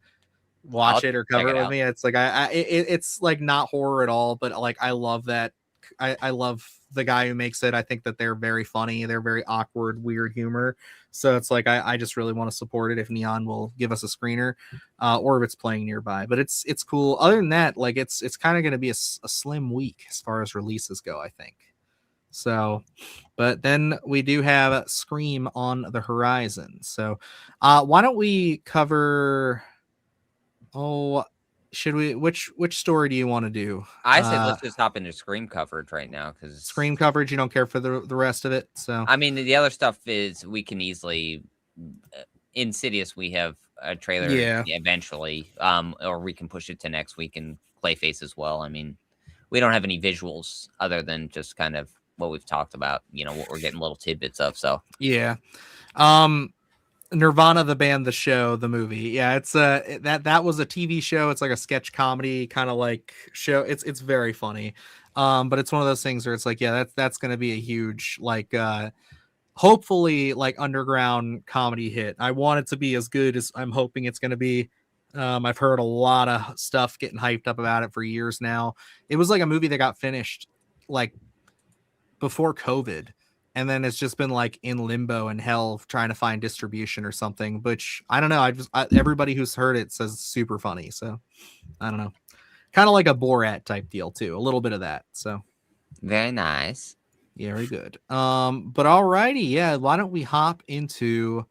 watch it or cover it with me, it's like it's like not horror at all, but like I love that. I love the guy who makes it. I think that they're very funny. They're very awkward, weird humor. So it's like I just really want to support it if Neon will give us a screener, or if it's playing nearby. But it's cool. Other than that, like it's kind of going to be a slim week as far as releases go, I think. So, but then we do have Scream on the horizon. So why don't we cover? Oh, should we? Which story do you want to do? I said let's just hop into Scream coverage right now, because Scream coverage. You don't care for the rest of it. So I mean, the other stuff is we can easily. Insidious, we have a trailer eventually, or we can push it to next week, and Clayface as well. I mean, we don't have any visuals other than just kind of what we've talked about, what we're getting little tidbits of. So yeah. Nirvana, the band, the show, the movie. Yeah, it's that was a TV show. It's like a sketch comedy kind of like show. It's very funny. But it's one of those things where it's like, yeah, that's gonna be a huge, like hopefully like underground comedy hit. I want it to be as good as I'm hoping it's gonna be. I've heard a lot of stuff getting hyped up about it for years now. It was like a movie that got finished like before COVID, and then it's just been like in limbo and hell trying to find distribution or something, which I don't know. Everybody who's heard it says it's super funny. So I don't know, kind of like a Borat type deal too. A little bit of that. So very nice. Yeah, very good. But alrighty, yeah. Why don't we hop into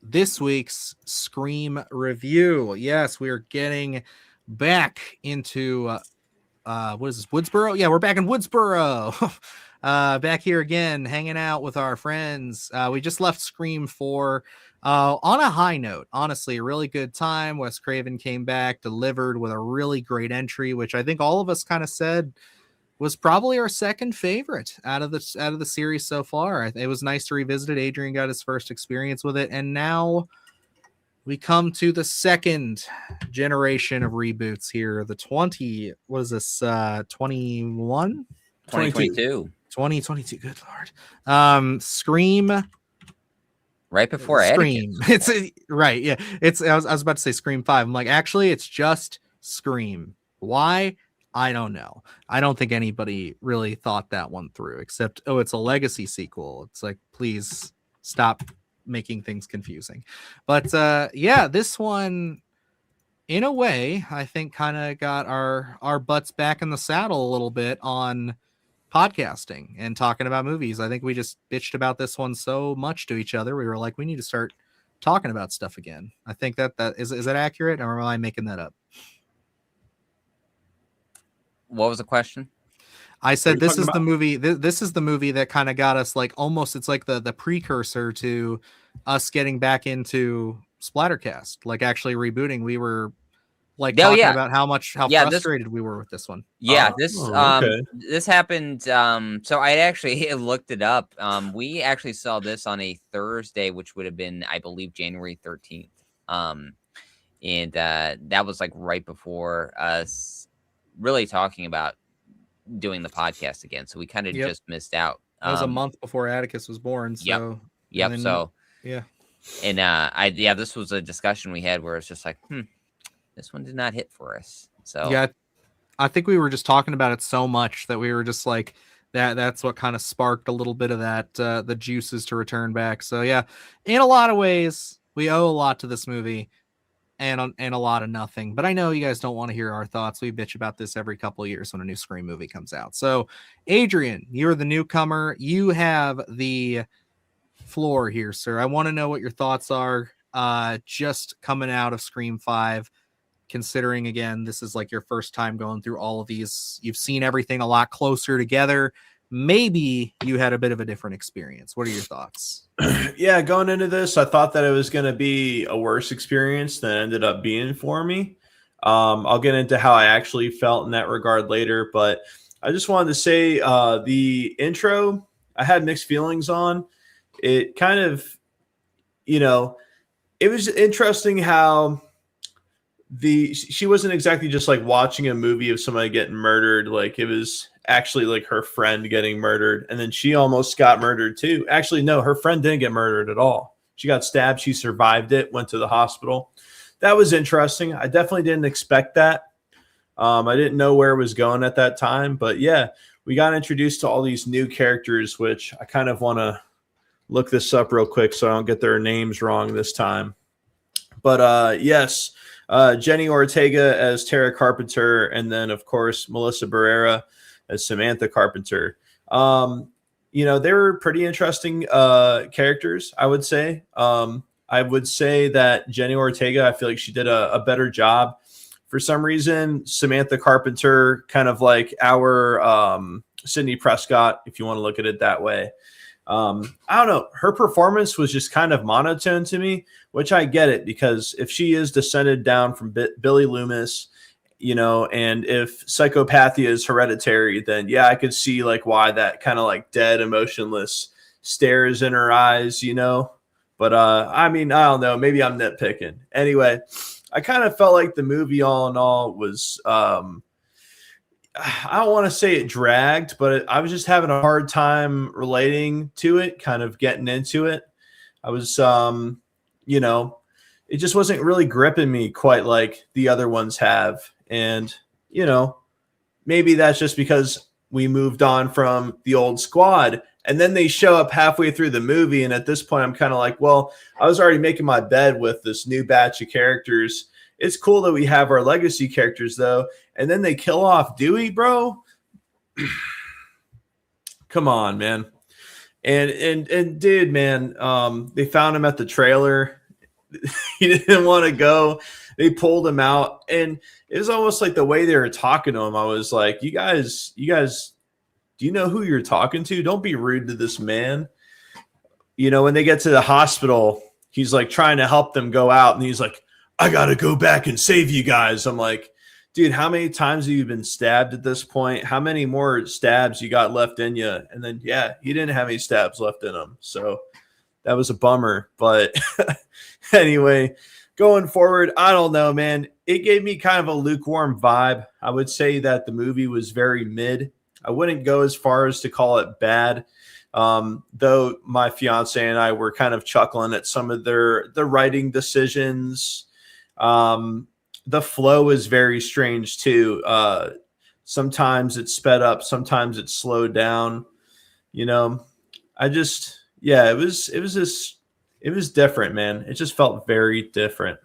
this week's Scream review? Yes, we are getting back into what is this, Woodsboro? Yeah, we're back in Woodsboro. Back here again, hanging out with our friends. We just left Scream 4 on a high note. Honestly, a really good time. Wes Craven came back, delivered with a really great entry, which I think all of us kind of said was probably our second favorite out of the series so far. It was nice to revisit it. Adrian got his first experience with it, and now we come to the second generation of reboots here. The 21? 2022. 2022. Good Lord. Scream. Right before Scream. Atticus. Right. Yeah. I was about to say Scream 5. I'm like, actually, it's just Scream. Why? I don't know. I don't think anybody really thought that one through, except, oh, it's a legacy sequel. It's like, please stop making things confusing. But yeah, this one, in a way, I think kind of got our butts back in the saddle a little bit on podcasting and talking about movies. I think we just bitched about this one so much to each other. We were like, we need to start talking about stuff again. I think that is that accurate, or am I making that up? What was the question? I said this is the movie. This is the movie that kind of got us like almost. It's like the precursor to us getting back into Splattercast, like actually rebooting. We were like talking about how frustrated we were with this one. Yeah, this happened. So I actually looked it up. We actually saw this on a Thursday, which would have been, I believe, January 13th. And that was like right before us really talking about doing the podcast again. So we kind of just missed out. That was a month before Atticus was born. So yep. So yeah. And this was a discussion we had where it's just like, this one did not hit for us. So yeah, I think we were just talking about it so much that we were just like that's what kind of sparked a little bit of that the juices to return back. So yeah, in a lot of ways we owe a lot to this movie and a lot of nothing. But I know you guys don't want to hear our thoughts. We bitch about this every couple of years when a new Scream movie comes out. So Adrian, you're the newcomer. You have the floor here, sir. I want to know what your thoughts are just coming out of Scream 5. Considering, again, this is like your first time going through all of these. You've seen everything a lot closer together. Maybe you had a bit of a different experience. What are your thoughts? Yeah, going into this, I thought that it was going to be a worse experience than it ended up being for me. I'll get into how I actually felt in that regard later, but I just wanted to say the intro, I had mixed feelings on. It kind of, it was interesting how she wasn't exactly just like watching a movie of somebody getting murdered. Like it was actually like her friend getting murdered, and then she almost got murdered too. Actually, no, her friend didn't get murdered at all. She got stabbed. She survived it, went to the hospital. That was interesting. I definitely didn't expect that. I didn't know where it was going at that time, but yeah, we got introduced to all these new characters, which I kind of want to look this up real quick so I don't get their names wrong this time. But yes, Jenny Ortega as Tara Carpenter, and then of course Melissa Barrera as Samantha Carpenter. They were pretty interesting characters, I would say. I would say that Jenny Ortega, I feel like she did a better job. For some reason, Samantha Carpenter, kind of like our Sidney Prescott, if you want to look at it that way. I don't know. Her performance was just kind of monotone to me, which I get it, because if she is descended down from Billy Loomis, and if psychopathia is hereditary, then yeah, I could see like why that kind of like dead, emotionless stares in her eyes, But I mean, I don't know. Maybe I'm nitpicking. Anyway, I kind of felt like the movie, all in all, was I don't want to say it dragged, but I was just having a hard time relating to it, kind of getting into it. I was, it just wasn't really gripping me quite like the other ones have. And, maybe that's just because we moved on from the old squad, and then they show up halfway through the movie. And at this point, I'm kind of like, well, I was already making my bed with this new batch of characters. It's cool that we have our legacy characters, though. And then they kill off Dewey, bro. Come on, man. And dude, man, they found him at the trailer. He didn't want to go. They pulled him out, and it was almost like the way they were talking to him. I was like, you guys, do you know who you're talking to? Don't be rude to this man. When they get to the hospital, he's like trying to help them go out, and he's like, I gotta go back and save you guys. I'm like, dude, how many times have you been stabbed at this point? How many more stabs you got left in you? And then, yeah, he didn't have any stabs left in him. So that was a bummer. But anyway, going forward, I don't know, man. It gave me kind of a lukewarm vibe. I would say that the movie was very mid. I wouldn't go as far as to call it bad. Though my fiance and I were kind of chuckling at some of the writing decisions. The flow is very strange too. Sometimes it's sped up, sometimes it's slowed down. It was different, man. It just felt very different.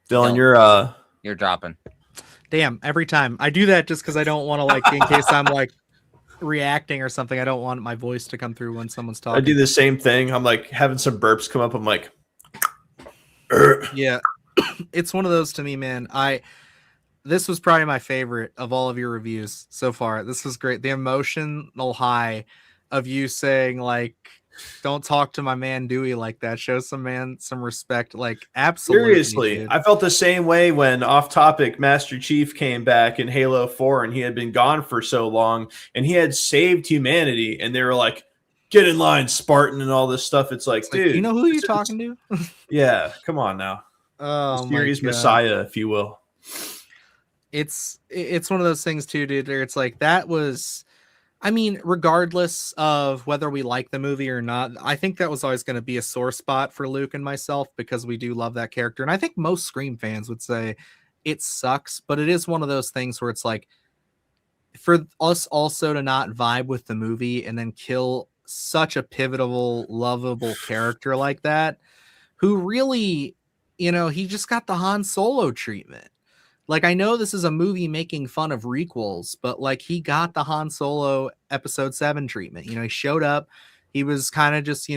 Dylan, you're dropping. Damn, every time I do that just because I don't want to in case I'm reacting or something. I don't want my voice to come through when someone's talking. I do the same thing. I'm having some burps come up. I'm like, yeah, it's one of those to me, man. This was probably my favorite of all of your reviews so far. This was great. The emotional high of you saying don't talk to my man Dewey like that. Show some respect. Absolutely. Seriously, dude. I felt the same way when Off Topic Master Chief came back in Halo 4 and he had been gone for so long and he had saved humanity and they were like, get in line, Spartan, and all this stuff. It's like, dude, you know who you're talking to? Yeah, come on now. Oh, Series Messiah, if you will. It's one of those things too, dude. Where it's that was. I mean, regardless of whether we like the movie or not, I think that was always going to be a sore spot for Luke and myself because we do love that character. And I think most Scream fans would say it sucks, but it is one of those things where it's for us also to not vibe with the movie and then kill such a pivotal, lovable character like that, who really, he just got the Han Solo treatment. I know this is a movie making fun of requels, but he got the Han Solo episode 7 treatment. He showed up, he was kind of just,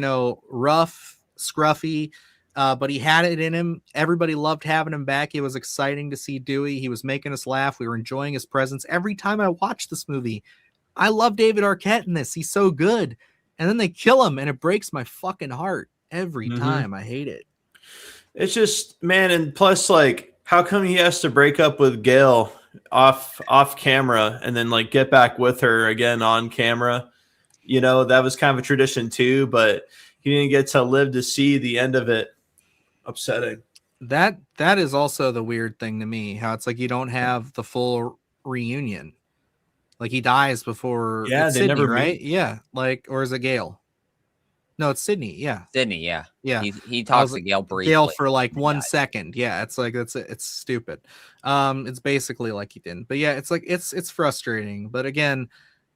rough, scruffy, but he had it in him. Everybody loved having him back. It was exciting to see Dewey. He was making us laugh. We were enjoying his presence. Every time I watch this movie, I love David Arquette in this. He's so good. And then they kill him and it breaks my fucking heart every time. I hate it. It's just, man. And plus how come he has to break up with Gail off camera and then get back with her again on camera? That was kind of a tradition too, but he didn't get to live to see the end of it. Upsetting. That is also the weird thing to me, how it's you don't have the full reunion. He dies before. Yeah, they Sydney, never right? Meet. Yeah, or is it Gail? No, it's Sydney. Yeah. Sydney. Yeah. Yeah. He talks to Gail briefly. Gail for 1 second. Yeah. It's it's stupid. It's basically he didn't, but yeah, it's frustrating. But again,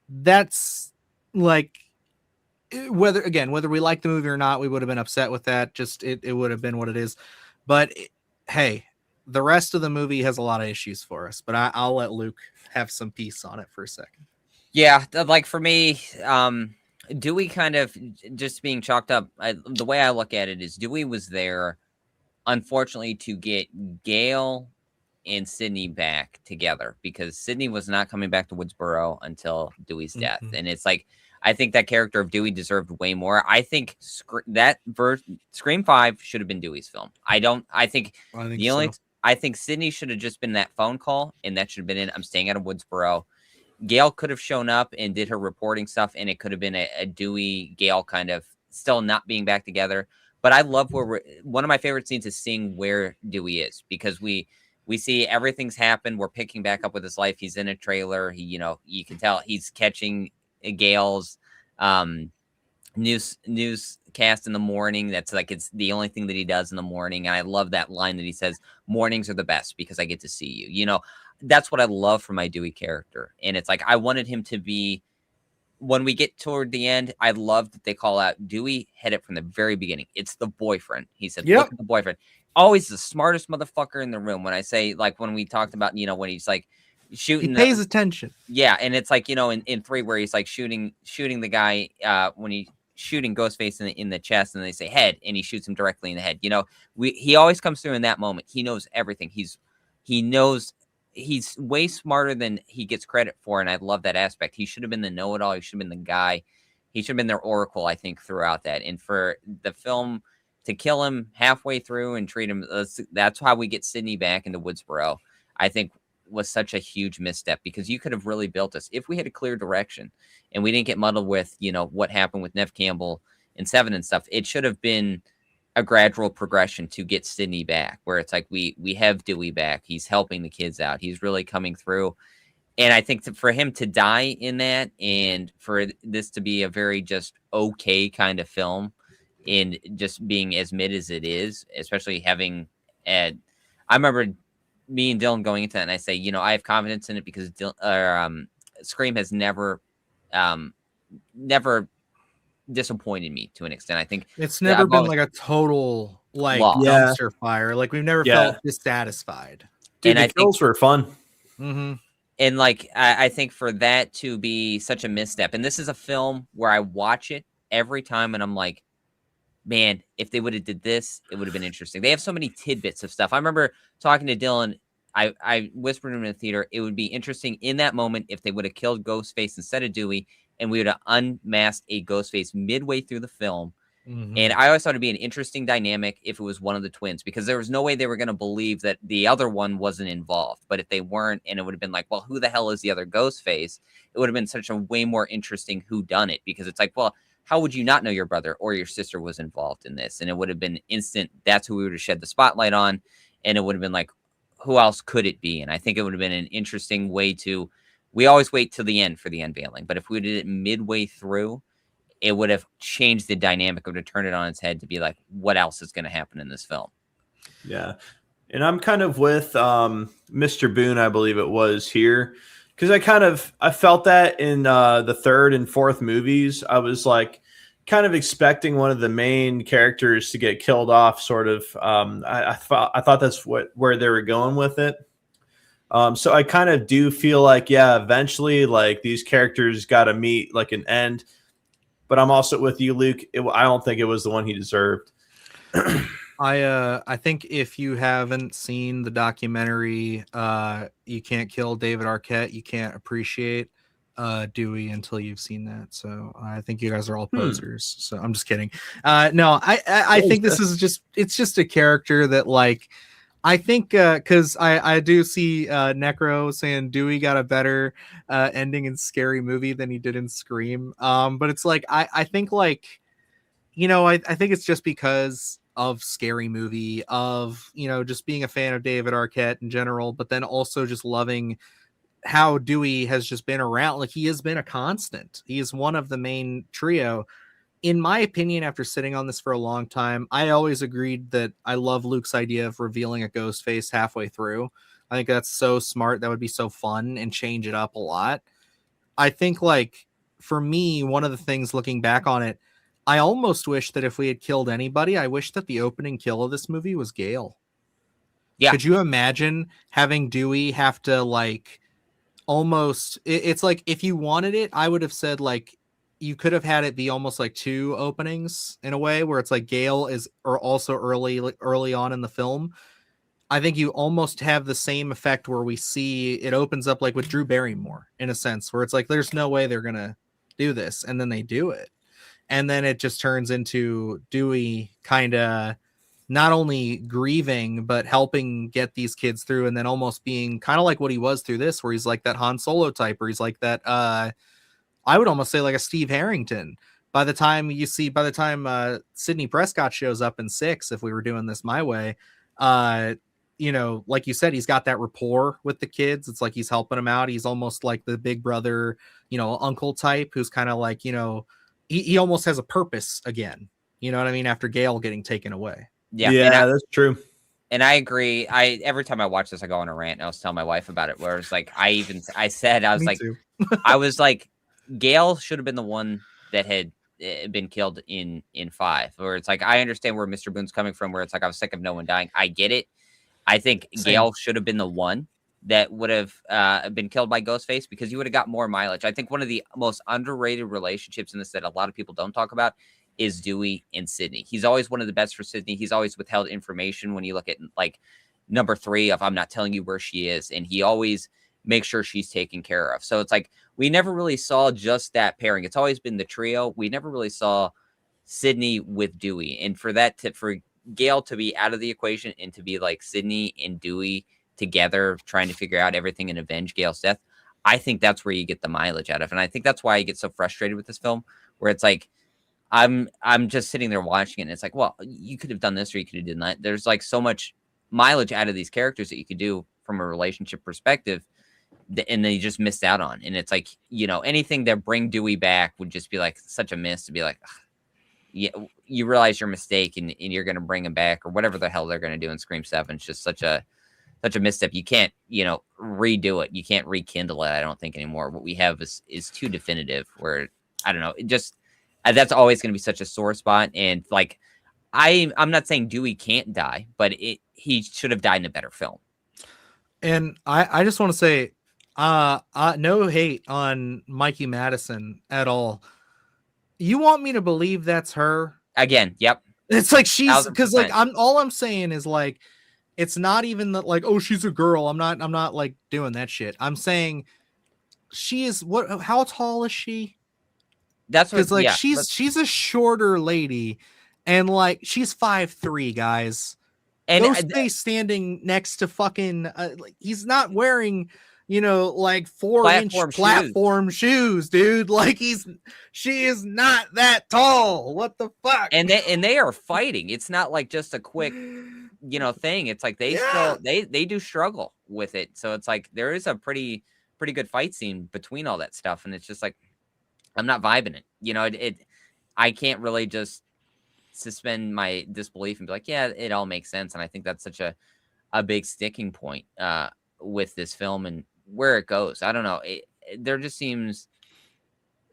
that's whether we like the movie or not, we would have been upset with that. Just, it would have been what it is. But hey, the rest of the movie has a lot of issues for us, but I'll let Luke have some peace on it for a second. Yeah. For me, Dewey kind of just being chalked up. The way I look at it is Dewey was there, unfortunately, to get Gail and Sydney back together because Sydney was not coming back to Woodsboro until Dewey's death. And it's I think that character of Dewey deserved way more. I think Scream 5 should have been Dewey's film. I think Sydney should have just been that phone call and that should have been in. I'm staying out of Woodsboro. Gail could have shown up and did her reporting stuff, and it could have been a Dewey Gail kind of still not being back together. But I love one of my favorite scenes is seeing where Dewey is because we see everything's happened. We're picking back up with his life. He's in a trailer. He, you can tell he's catching Gail's newscast in the morning. That's it's the only thing that he does in the morning. And I love that line that he says, "Mornings are the best because I get to see you." That's what I love for my Dewey character. And it's I wanted him to be, when we get toward the end, I love that they call out Dewey had it from the very beginning. It's the boyfriend. He said, Look at the boyfriend. Always the smartest motherfucker in the room. When I say, when we talked about, when he's shooting. He pays attention. Yeah, and it's like, in 3 where he's like shooting the guy when he's shooting Ghostface in the chest, and they say head, and he shoots him directly in the head. He always comes through in that moment. He knows everything. He knows. He's way smarter than he gets credit for, and I love that aspect. He should have been the know-it-all. He should have been the guy. He should have been their oracle, I think, throughout that. And for the film to kill him halfway through and treat him, that's how we get Sidney back into Woodsboro, I think was such a huge misstep, because you could have really built us if we had a clear direction and we didn't get muddled with, what happened with Nev Campbell in 7 and stuff. It should have been a gradual progression to get Sidney back, where it's like we have Dewey back. He's helping the kids out. He's really coming through. And I think for him to die in that, and for this to be a very just okay kind of film, and just being as mid as it is, especially having I remember me and Dylan going into that, and I say, I have confidence in it because Scream has never disappointed me to an extent. I think it's never been like a total dumpster fire. Like, we've never felt dissatisfied. Dude, and the kills were fun. Mm-hmm. And I think for that to be such a misstep, and this is a film where I watch it every time and I'm like, man, if they would have did this, it would have been interesting. They have so many tidbits of stuff. I remember talking to Dylan. I whispered to him in the theater, it would be interesting in that moment if they would have killed Ghostface instead of Dewey, and we would have unmasked a Ghostface midway through the film. Mm-hmm. And I always thought it'd be an interesting dynamic if it was one of the twins, because there was no way they were going to believe that the other one wasn't involved. But if they weren't, and it would have been like, well, who the hell is the other Ghostface? It would have been such a way more interesting whodunit, because it's like, well, how would you not know your brother or your sister was involved in this? And it would have been instant. That's who we would have shed the spotlight on. And it would have been like, who else could it be? And I think it would have been an interesting way to, we always wait till the end for the unveiling, but if we did it midway through, it would have changed the dynamic, of to turn it on its head to be like, what else is going to happen in this film? Yeah. And I'm kind of with Mr. Boone, I believe it was here, because I felt that in the 3rd and 4th movies. I was like kind of expecting one of the main characters to get killed off, sort of. I thought that's where they were going with it. So I kind of do feel like, eventually, like, these characters got to meet like an end. But I'm also with you, Luke. I don't think it was the one he deserved. I think if you haven't seen the documentary, You Can't Kill David Arquette, you can't appreciate Dewey until you've seen that. So I think you guys are all posers. So I'm just kidding. No, I think this is just a character that, like, I think because I do see Necro saying Dewey got a better ending in Scary Movie than he did in Scream. But it's like I think, like, I think it's just because of Scary Movie, of just being a fan of David Arquette in general, but then also just loving how Dewey has just been around. Like, he has been a constant. He is one of the main trio. In my opinion, after sitting on this for a long time, I always agreed that I love Luke's idea of revealing a ghost face halfway through. I think that's so smart. That would be so fun and change it up a lot. I think, like, for me, one of the things looking back on it, I almost wish that if we had killed anybody, I wish that the opening kill of this movie was Gale. Yeah. Could you imagine having Dewey have to, like, almost, it's like, if you wanted it, I would have said, like, you could have had it be almost like 2 openings in a way, where it's like Gale is or also early on in the film. I think you almost have the same effect where we see it opens up like with Drew Barrymore, in a sense, where it's like, there's no way they're going to do this. And then they do it. And then it just turns into Dewey kind of not only grieving, but helping get these kids through, and then almost being kind of like what he was through this, where he's like that Han Solo type, or he's like that, I would almost say like a Steve Harrington. By the time Sidney Prescott shows up in 6, if we were doing this my way, like you said, he's got that rapport with the kids. It's like he's helping them out. He's almost like the big brother, uncle type, who's kind of like, he almost has a purpose again. You know what I mean? After Gale getting taken away. Yeah, that's true. And I agree. Every time I watch this, I go on a rant, and I was telling my wife about it, where it's like, I was like, Gale should have been the one that had been killed in 5, where it's like, I understand where Mr. Boone's coming from, where it's like, I was sick of no one dying. I get it. I think Gale should have been the one that would have been killed by Ghostface, because you would have got more mileage. I think one of the most underrated relationships in this that a lot of people don't talk about is Dewey and Sydney. He's always one of the best for Sydney. He's always withheld information when you look at like number 3 of I'm not telling you where she is, and he always makes sure she's taken care of. So it's like we never really saw just that pairing. It's always been the trio. We never really saw Sydney with Dewey, and for Gale to be out of the equation and to be like Sydney and Dewey together trying to figure out everything and avenge Gale's death, I think that's where you get the mileage out of. And I think that's why I get so frustrated with this film, where it's like I'm just sitting there watching it and it's like, well, you could have done this or you could have done that. There's like so much mileage out of these characters that you could do from a relationship perspective, and then you just missed out on. And it's like, you know, anything that bring Dewey back would just be like such a miss, to be like, yeah, you realize your mistake and you're going to bring him back, or whatever the hell they're going to do in Scream 7. It's just such a misstep. You can't, you know, redo it. You can't rekindle it. I don't think anymore. What we have is too definitive, where I don't know. It just, that's always going to be such a sore spot. And like, I'm not saying Dewey can't die, but he should have died in a better film. And I just want to say, no hate on Mikey Madison at all. You want me to believe that's her? Again, yep. It's like she's, because 1000%. like I'm saying is like, it's not even that like, oh, she's a girl. I'm not like doing that shit. I'm saying she is how tall is she? That's because like she's a shorter lady, and like she's 5'3", guys. And Ghostface standing next to fucking like, he's not wearing, you know, like 4-inch platform shoes, dude. Like she is not that tall. What the fuck? And they are fighting. It's not like just a quick, you know, thing. It's like they do struggle with it. So it's like there is a pretty good fight scene between all that stuff, and it's just like I'm not vibing it. You know, I can't really just suspend my disbelief and be like, yeah, it all makes sense. And I think that's such a big sticking point with this film and where it goes. I don't know. There just seems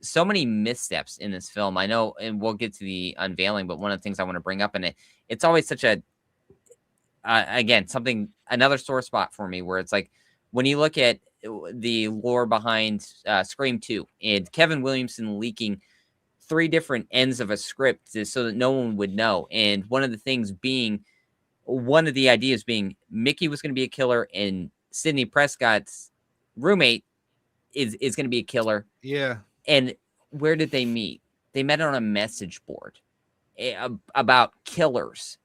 so many missteps in this film. I know, and we'll get to the unveiling, but one of the things I want to bring up, and it's always such a, again, another sore spot for me, where it's like, when you look at the lore behind Scream 2 and Kevin Williamson leaking 3 different ends of a script so that no one would know. And one of the ideas being Mickey was going to be a killer and Sidney Prescott's roommate is going to be a killer. Yeah. And where did they meet? They met on a message board about killers.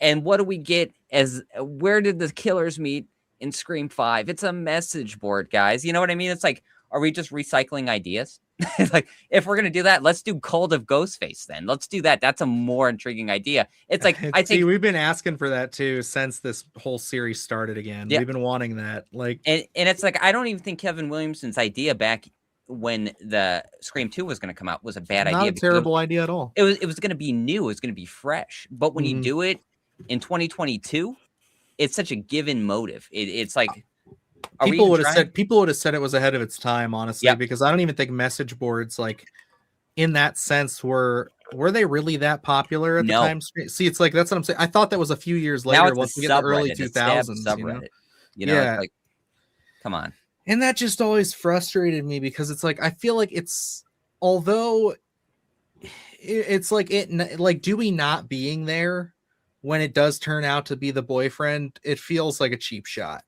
And what do we get as where did the killers meet in Scream 5? It's a message board, guys. You know what I mean? It's like, are we just recycling ideas? Like, if we're going to do that, let's do Cult of Ghostface then. Let's do that. That's a more intriguing idea. It's like, I think we've been asking for that too since this whole series started again. Yeah. We've been wanting that. Like, and it's like, I don't even think Kevin Williamson's idea back when the Scream 2 was going to come out was a bad idea. Not a terrible idea at all. It was going to be new. It was going to be fresh. But when you do it in 2022, it's such a given motive. It's like, people would have said it was ahead of its time, honestly, because I don't even think message boards, like in that sense, were they really that popular at the time? See, it's like, that's what I'm saying. I thought that was a few years later, once we get the early 2000s. You know, like, come on. And that just always frustrated me, because it's like, I feel like although it's like Dewey not being there when it does turn out to be the boyfriend, it feels like a cheap shot.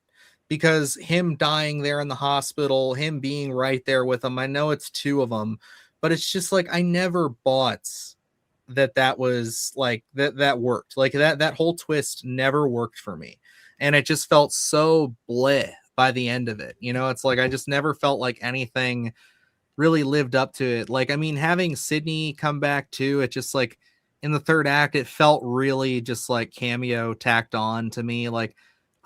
Because him dying there in the hospital, him being right there with him, I know it's 2 of them, but it's just like, I never bought that was like, that worked. Like that whole twist never worked for me. And it just felt so bleh by the end of it. You know, it's like, I just never felt like anything really lived up to it. Like, I mean, having Sydney come back too, it just like, in the 3rd act, it felt really just like cameo tacked on to me. Like,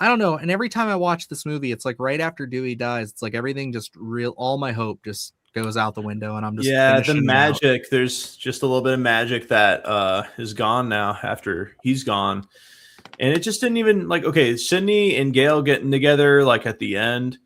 I don't know. And every time I watch this movie, it's like right after Dewey dies, it's like everything just all my hope just goes out the window, and I'm just the magic. Out. There's just a little bit of magic that is gone now after he's gone, and it just didn't even like. Okay, Sydney and Gale getting together like at the end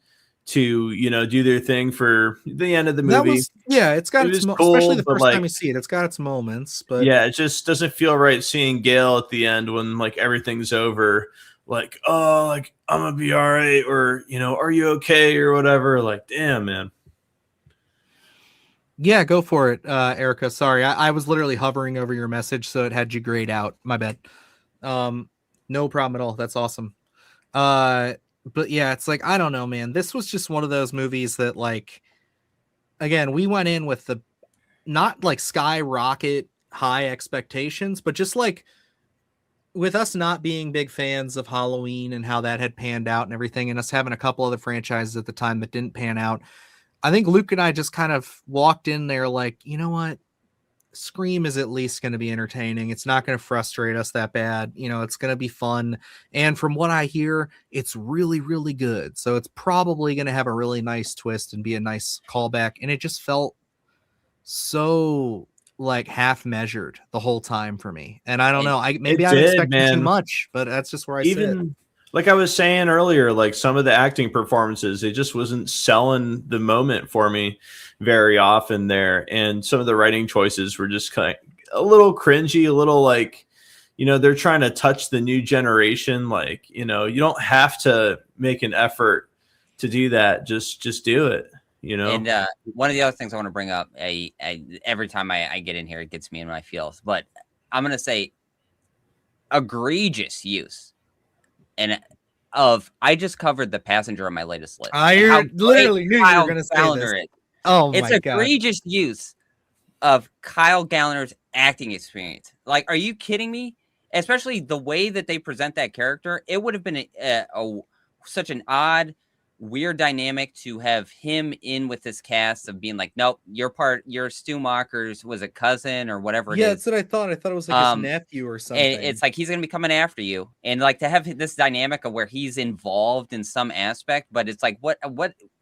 to do their thing for the end of the movie. It's got its cool, especially the first time you see it. It's got its moments, but yeah, it just doesn't feel right seeing Gale at the end when like everything's over. like, oh, like I'm gonna be all right, or are you okay, or whatever. Like, damn, man. Yeah, go for it, Erica. Sorry, I was literally hovering over your message, so it had you grayed out. My bad. No problem at all. That's awesome. But yeah, it's like, I don't know, man. This was just one of those movies that, like, again, we went in with the not like skyrocket high expectations, but just like with us not being big fans of Halloween and how that had panned out and everything, and us having a couple other franchises at the time that didn't pan out. I think Luke and I just kind of walked in there like, you know what? Scream is at least going to be entertaining. It's not going to frustrate us that bad. It's going to be fun. And from what I hear, it's really, really good. So it's probably going to have a really nice twist and be a nice callback. And it just felt so like half measured the whole time for me. And I don't know. Maybe I'm expecting too much, but that's just where I sit. Like I was saying earlier, like some of the acting performances, it just wasn't selling the moment for me very often there. And some of the writing choices were just kind of a little cringy, a little like, they're trying to touch the new generation. Like, you don't have to make an effort to do that. Just do it, And one of the other things I want to bring up, every time I get in here, it gets me in my feels. But I'm going to say egregious use. And I just covered The Passenger on my latest list. I literally knew you were going to say this. Oh my God. It's egregious use of Kyle Gallner's acting experience. Like, are you kidding me? Especially the way that they present that character. It would have been such an odd, weird dynamic to have him in with this cast of being like, nope, your Stu Macher's was a cousin or whatever. Yeah, that's what I thought. I thought it was like his nephew or something. It's like he's gonna be coming after you, and like to have this dynamic of where he's involved in some aspect, but it's like what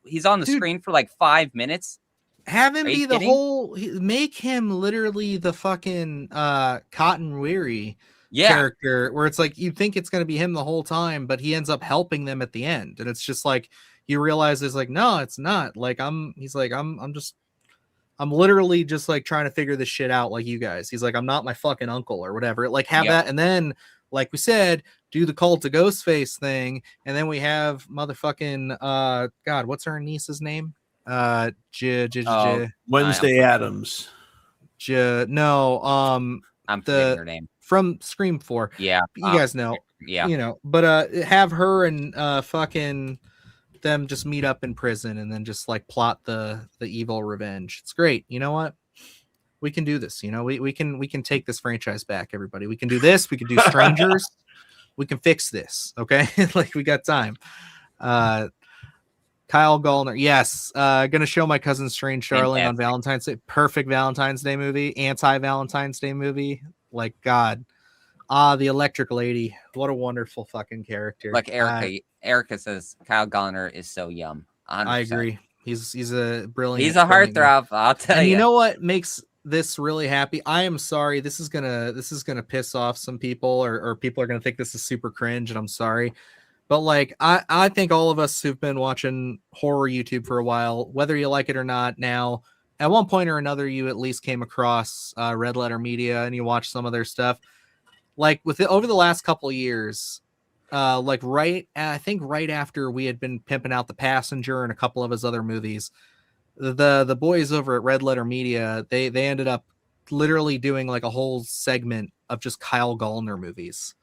he's on the screen for like 5 minutes. Have him be the whole. Make him literally the fucking Cotton Weary. Character, where it's like you think it's going to be him the whole time, but he ends up helping them at the end, and it's just like you realize it's like, no, it's not. Like he's like, I'm literally just like trying to figure this shit out like you guys. He's like, I'm not my fucking uncle or whatever. Like have that, and then like we said, do the cult to Ghostface thing, and then we have motherfucking God, what's her niece's name? Wednesday Addams. I'm forgetting her name. From Scream 4. Yeah. You guys know. Yeah. But have her and fucking them just meet up in prison and then just like plot the evil revenge. It's great. You know what? We can do this. We can take this franchise back, everybody. We can do this. We can do Strangers. We can fix this. Okay? Like we got time. Kyle Gallner. Yes. Gonna show my cousin Strange Darling on Valentine's Day. Perfect Valentine's Day movie. Anti-Valentine's Day movie. Like God. The Electric Lady. What a wonderful fucking character. Like Erica says, Kyle Gallner is so yum. 100%. I agree. He's a brilliant. He's a heartthrob. I'll tell you. You know what makes this really happy? I am sorry. This is gonna piss off some people, or people are gonna think this is super cringe, and I'm sorry. But like I think all of us who've been watching horror YouTube for a while, whether you like it or not now, at one point or another, you at least came across Red Letter Media and you watched some of their stuff. Like over the last couple of years, I think right after we had been pimping out The Passenger and a couple of his other movies, the boys over at Red Letter Media, they ended up literally doing like a whole segment of just Kyle Gallner movies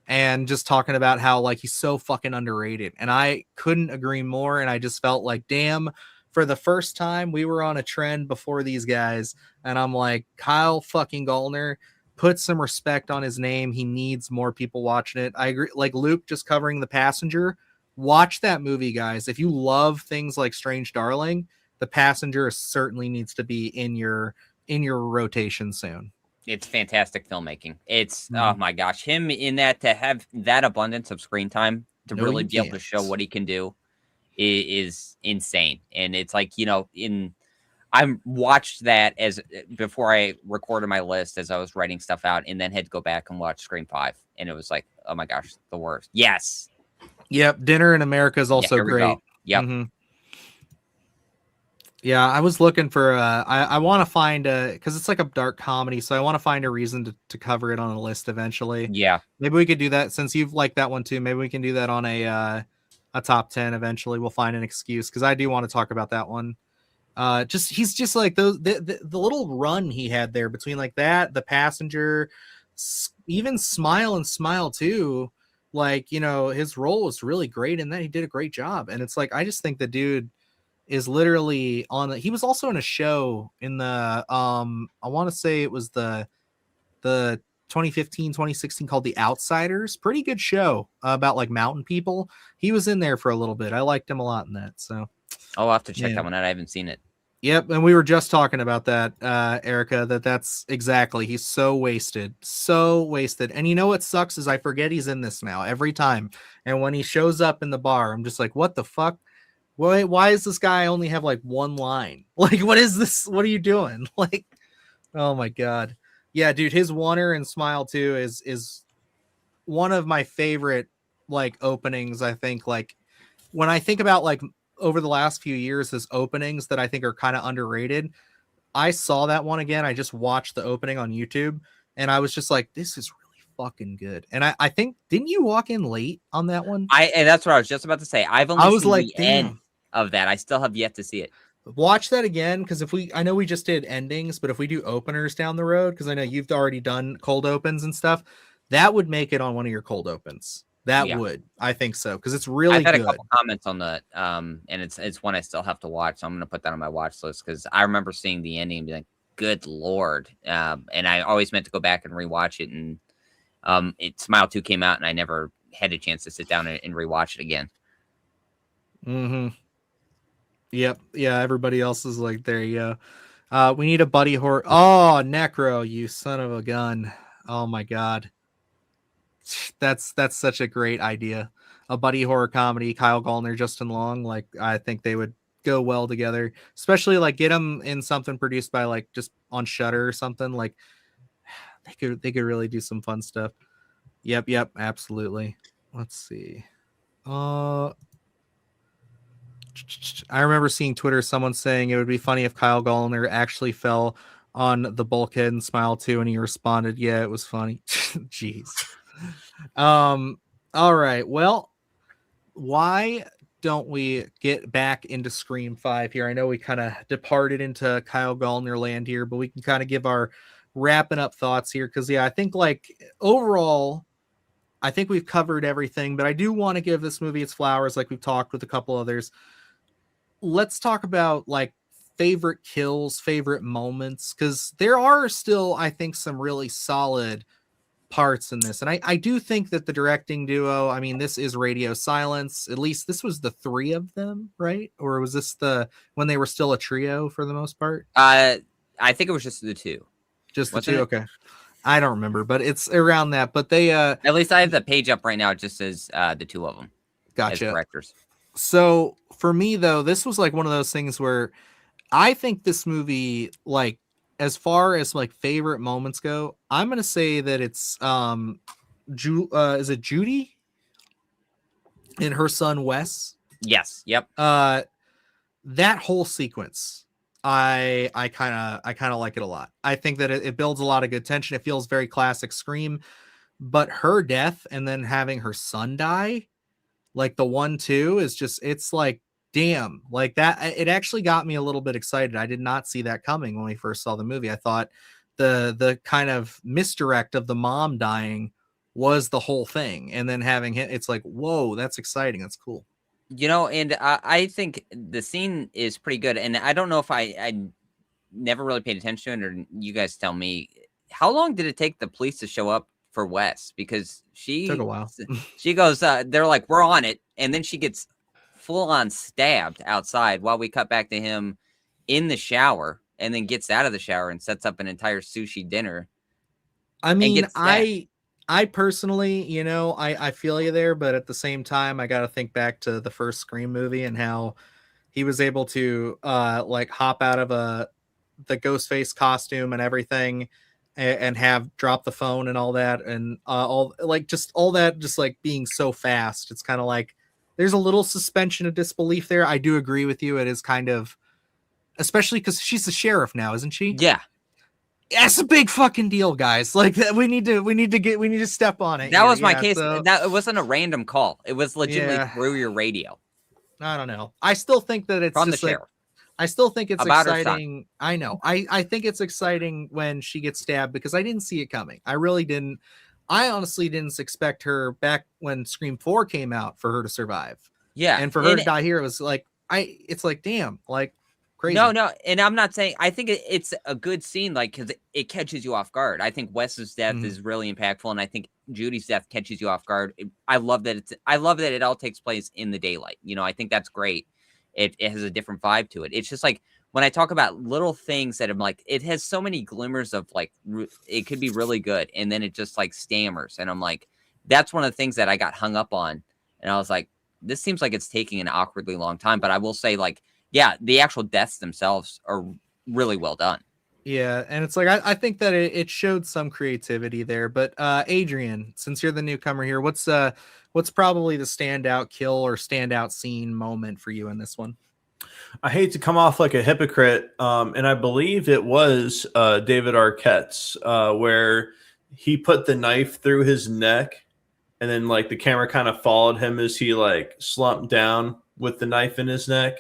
and just talking about how like he's so fucking underrated. And I couldn't agree more. And I just felt like, damn, for the first time we were on a trend before these guys. And I'm like, Kyle fucking Gallner, put some respect on his name. He needs more people watching it. I agree. Like Luke just covering The Passenger. Watch that movie, guys. If you love things like Strange Darling, The Passenger certainly needs to be in your rotation soon. It's fantastic filmmaking. It's oh my gosh, him in that, to have that abundance of screen time to really be able to show what he can do is insane. And it's like, I watched that as before I recorded my list as I was writing stuff out, and then had to go back and watch Scream 5, and it was like, oh my gosh, the worst. Yes. Yep. Dinner in America is also great. Yep. Yeah, I was looking for I want to find because it's like a dark comedy, so I want to find a reason to cover it on a list eventually. Yeah. Maybe we could do that since you've liked that one too. Maybe we can do that on a top 10 eventually. We'll find an excuse because I do want to talk about that one. Just he's just like those the little run he had there between like that, the passenger, even Smile and Smile too. Like, you know, his role was really great in that. He did a great job. And it's like I just think the dude is literally on he was also in a show in the I want to say it was the 2015 2016 called The Outsiders. Pretty good show about like mountain people. He was in there for a little bit. I liked him a lot in that. So I'll have to check that one out. I haven't seen it. Yep, and we were just talking about that, Erica, that's exactly. He's so wasted. And you know what sucks is I forget he's in this now every time. And when he shows up in the bar, I'm just like, what the fuck? Why does this guy only have like one line? Like, what is this? What are you doing? Like, oh my god. Yeah, dude, his Oneer and Smile too is one of my favorite like openings. I think like when I think about like over the last few years as openings that I think are kind of underrated, I saw that one again. I just watched the opening on YouTube and I was just like, this is really fucking good. And I think, didn't you walk in late on that one? And that's what I was just about to say. I've only seen like, the end of that. I still have yet to see it. Watch that again, because I know we just did endings, but if we do openers down the road, because I know you've already done cold opens and stuff, that would make it on one of your cold opens. That would, I think so, because it's really I've had good. a couple comments on that, and it's one I still have to watch, so I'm gonna put that on my watch list because I remember seeing the ending and being like, "Good lord!" And I always meant to go back and rewatch it, and Smile 2 came out, and I never had a chance to sit down and rewatch it again. Mm-hmm. Yep. Yeah. Everybody else is like, there you go. We need a buddy horror. Oh, Necro, you son of a gun! Oh my god. That's such a great idea. A buddy horror comedy, Kyle Gallner, Justin Long. Like, I think they would go well together, especially like get them in something produced by like just on Shudder or something. Like they could really do some fun stuff. Yep, absolutely. Let's see. I remember seeing Twitter someone saying it would be funny if Kyle Gallner actually fell on the bulkhead and Smile too, and he responded, "Yeah, it was funny." Jeez. All right. Well, why don't we get back into Scream 5 here? I know we kind of departed into Kyle Gallner land here, but we can kind of give our wrapping up thoughts here because I think like overall, I think we've covered everything, but I do want to give this movie its flowers, like we've talked with a couple others. Let's talk about like favorite kills, favorite moments, because there are still, I think, some really solid parts in this. And I do think that the directing duo, I mean, this is Radio Silence. At least this was the three of them, right? Or was this when they were still a trio for the most part? I think it was just the two. Just the two? Okay. I don't remember, but it's around that. But they at least I have the page up right now. It just says the two of them. Gotcha. As directors. So for me though, this was like one of those things where I think this movie, like, as far as like favorite moments go, I'm gonna say that it's is it Judy and her son Wes? Yes. Yep. That whole sequence, I kind of like it a lot. I think that it builds a lot of good tension. It feels very classic Scream, but her death and then having her son die, like the 1-2 is just, it's like, damn, like that. It actually got me a little bit excited. I did not see that coming when we first saw the movie. I thought the kind of misdirect of the mom dying was the whole thing, and then having it, it's like, whoa, that's exciting. That's cool. You know, and I think the scene is pretty good. And I don't know if I never really paid attention to it, or you guys tell me, how long did it take the police to show up for Wes? Because she took a while. She goes, they're like, we're on it. And then she gets full on stabbed outside while we cut back to him in the shower, and then gets out of the shower and sets up an entire sushi dinner. I mean, I personally, you know, I feel you there, but at the same time, I got to think back to the first Scream movie and how he was able to like hop out of the Ghostface costume and everything, and have dropped the phone and all that, and all that just like being so fast. It's kind of like there's a little suspension of disbelief there. I do agree with you. It is kind of especially because she's the sheriff now, isn't she? Yeah. That's a big fucking deal, guys. Like we need to step on it. That here. was my case. So, That it wasn't a random call. It was legitimately through your radio. I don't know. I still think that it's from just the like, sheriff. I still think it's About exciting. I know. I think it's exciting when she gets stabbed because I didn't see it coming. I really didn't. I honestly didn't expect her back when Scream 4 came out for her to survive. Yeah. And for her to die here, it was like, it's like, damn, like crazy. No. And I'm not saying, I think it's a good scene, like, because it catches you off guard. I think Wes's death is really impactful. And I think Judy's death catches you off guard. I love that it all takes place in the daylight. You know, I think that's great. It has a different vibe to it. It's just like, when I talk about little things that I'm like, it has so many glimmers of like, it could be really good. And then it just like stammers. And I'm like, that's one of the things that I got hung up on. And I was like, this seems like it's taking an awkwardly long time. But I will say, like, yeah, the actual deaths themselves are really well done. Yeah. And it's like, I think that it showed some creativity there. But Adrian, since you're the newcomer here, what's probably the standout kill or standout scene moment for you in this one? I hate to come off like a hypocrite, and I believe it was David Arquette's, where he put the knife through his neck, and then like the camera kind of followed him as he like slumped down with the knife in his neck.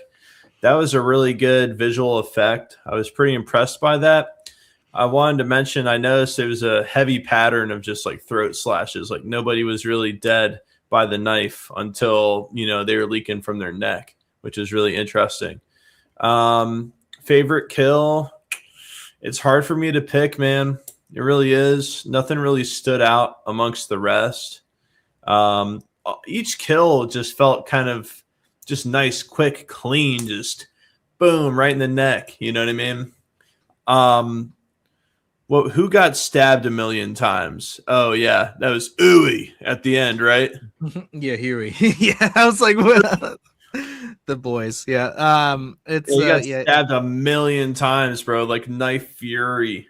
That was a really good visual effect. I was pretty impressed by that. I wanted to mention, I noticed there was a heavy pattern of just like throat slashes. Like nobody was really dead by the knife until, you know, they were leaking from their neck, which is really interesting. Favorite kill? It's hard for me to pick, man. It really is. Nothing really stood out amongst the rest. Each kill just felt kind of just nice, quick, clean, just boom, right in the neck. You know what I mean? Who got stabbed a million times? Oh yeah, that was Ooey at the end, right? Yeah, Huey. Yeah, I was like, what? The boys. Yeah. It's he got stabbed a million times, bro. Like Knife Fury,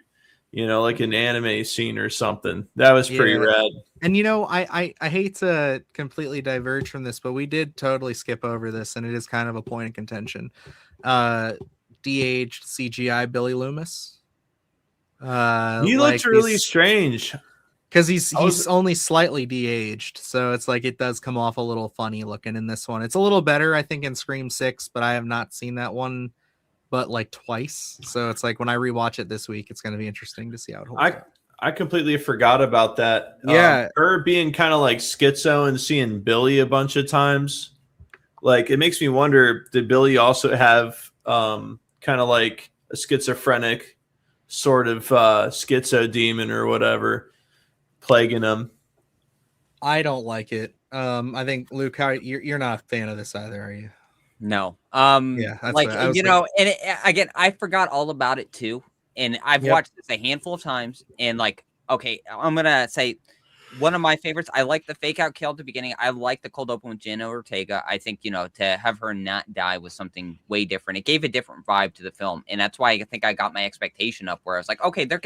you know, like an anime scene or something. That was pretty rad. And you know, I hate to completely diverge from this, but we did totally skip over this, and it is kind of a point of contention. De-aged CGI Billy Loomis. He looked really strange because he's only slightly de-aged, so it's like it does come off a little funny looking in this one. It's a little better, I think, in Scream 6, but I have not seen that one but like twice. So it's like when I rewatch it this week, it's going to be interesting to see how it holds up. I completely forgot about that. Yeah. Her being kind of like schizo and seeing Billy a bunch of times. Like, it makes me wonder, did Billy also have kind of like a schizophrenic sort of schizo demon or whatever plaguing him? I don't like it. I think, Luke, you're not a fan of this either, are you? No. Yeah, that's like, you know, and again, I forgot all about it too. And I've watched this a handful of times, and like, okay, I'm gonna say one of my favorites. I like the fake out kill at the beginning. I like the cold open with Jenna Ortega. I think, you know, to have her not die was something way different. It gave a different vibe to the film, and that's why I think I got my expectation up. Where I was like, okay, they're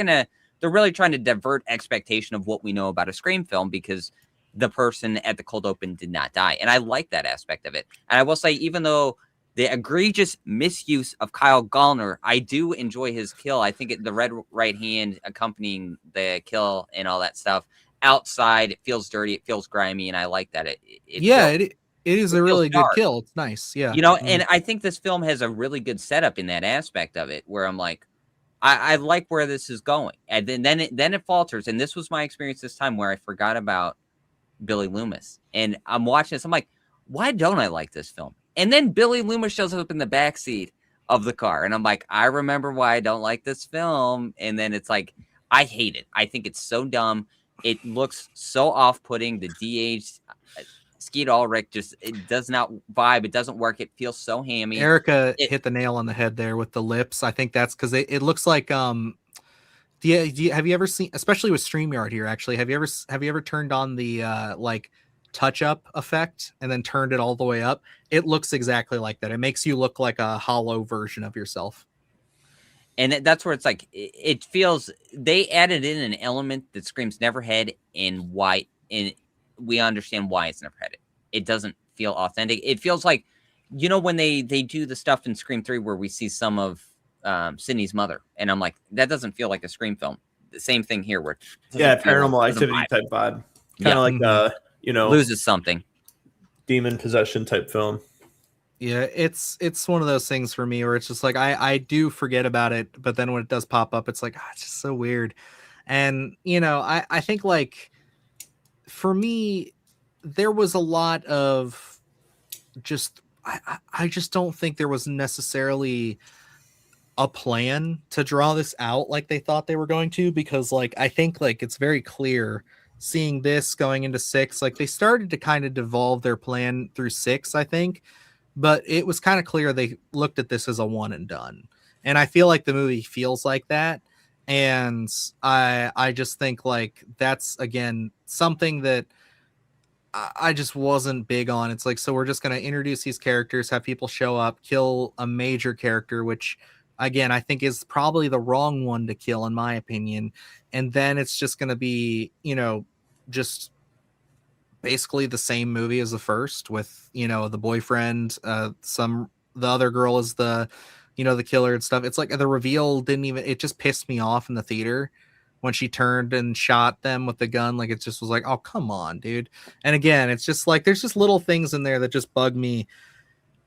really trying to divert expectation of what we know about a Scream film because the person at the cold open did not die, and I like that aspect of it. And I will say, even though the egregious misuse of Kyle Gallner, I do enjoy his kill. I think the red right hand accompanying the kill and all that stuff outside, it feels dirty, it feels grimy, and I like that. It is a really good kill. It's nice. Yeah. You know, and I think this film has a really good setup in that aspect of it where I'm like, I like where this is going. And then it falters. And this was my experience this time where I forgot about Billy Loomis. And I'm watching this. I'm like, why don't I like this film? And then Billy Loomis shows up in the backseat of the car. And I'm like, I remember why I don't like this film. And then it's like, I hate it. I think it's so dumb. It looks so off-putting. The de-aged Skeet Ulrich it does not vibe. It doesn't work. It feels so hammy. Erica hit the nail on the head there with the lips. I think that's because it looks like have you ever seen, especially with StreamYard here, actually, have you ever turned on the like touch up effect and then turned it all the way up? It looks exactly like that. It makes you look like a hollow version of yourself. And that's where it's like, it feels they added in an element that Scream's never had, and we understand why it's never had it. It doesn't feel authentic. It feels like, you know, when they do the stuff in Scream 3 where we see some of Sydney's mother, and I'm like, that doesn't feel like a Scream film. The same thing here, where Paranormal Activity type vibe, kind of like loses something, demon possession type film. Yeah, it's one of those things for me where it's just like I do forget about it, but then when it does pop up, it's like it's just so weird. And I think like for me, there was a lot of just I just don't think there was necessarily a plan to draw this out like they thought they were going to, because like I think like it's very clear seeing this going into 6, like they started to kind of devolve their plan through 6, I think, but it was kind of clear they looked at this as a one and done, and I feel like the movie feels like that. And I just think like that's again something that I just wasn't big on. It's like, so we're just going to introduce these characters, have people show up, kill a major character, which again, I think is probably the wrong one to kill in my opinion. And then it's just going to be, just basically the same movie as the first with, the boyfriend, the other girl is the killer and stuff. It's like the reveal it just pissed me off in the theater when she turned and shot them with the gun. Like, it just was like, oh, come on, dude. And again, it's just like, there's just little things in there that just bug me,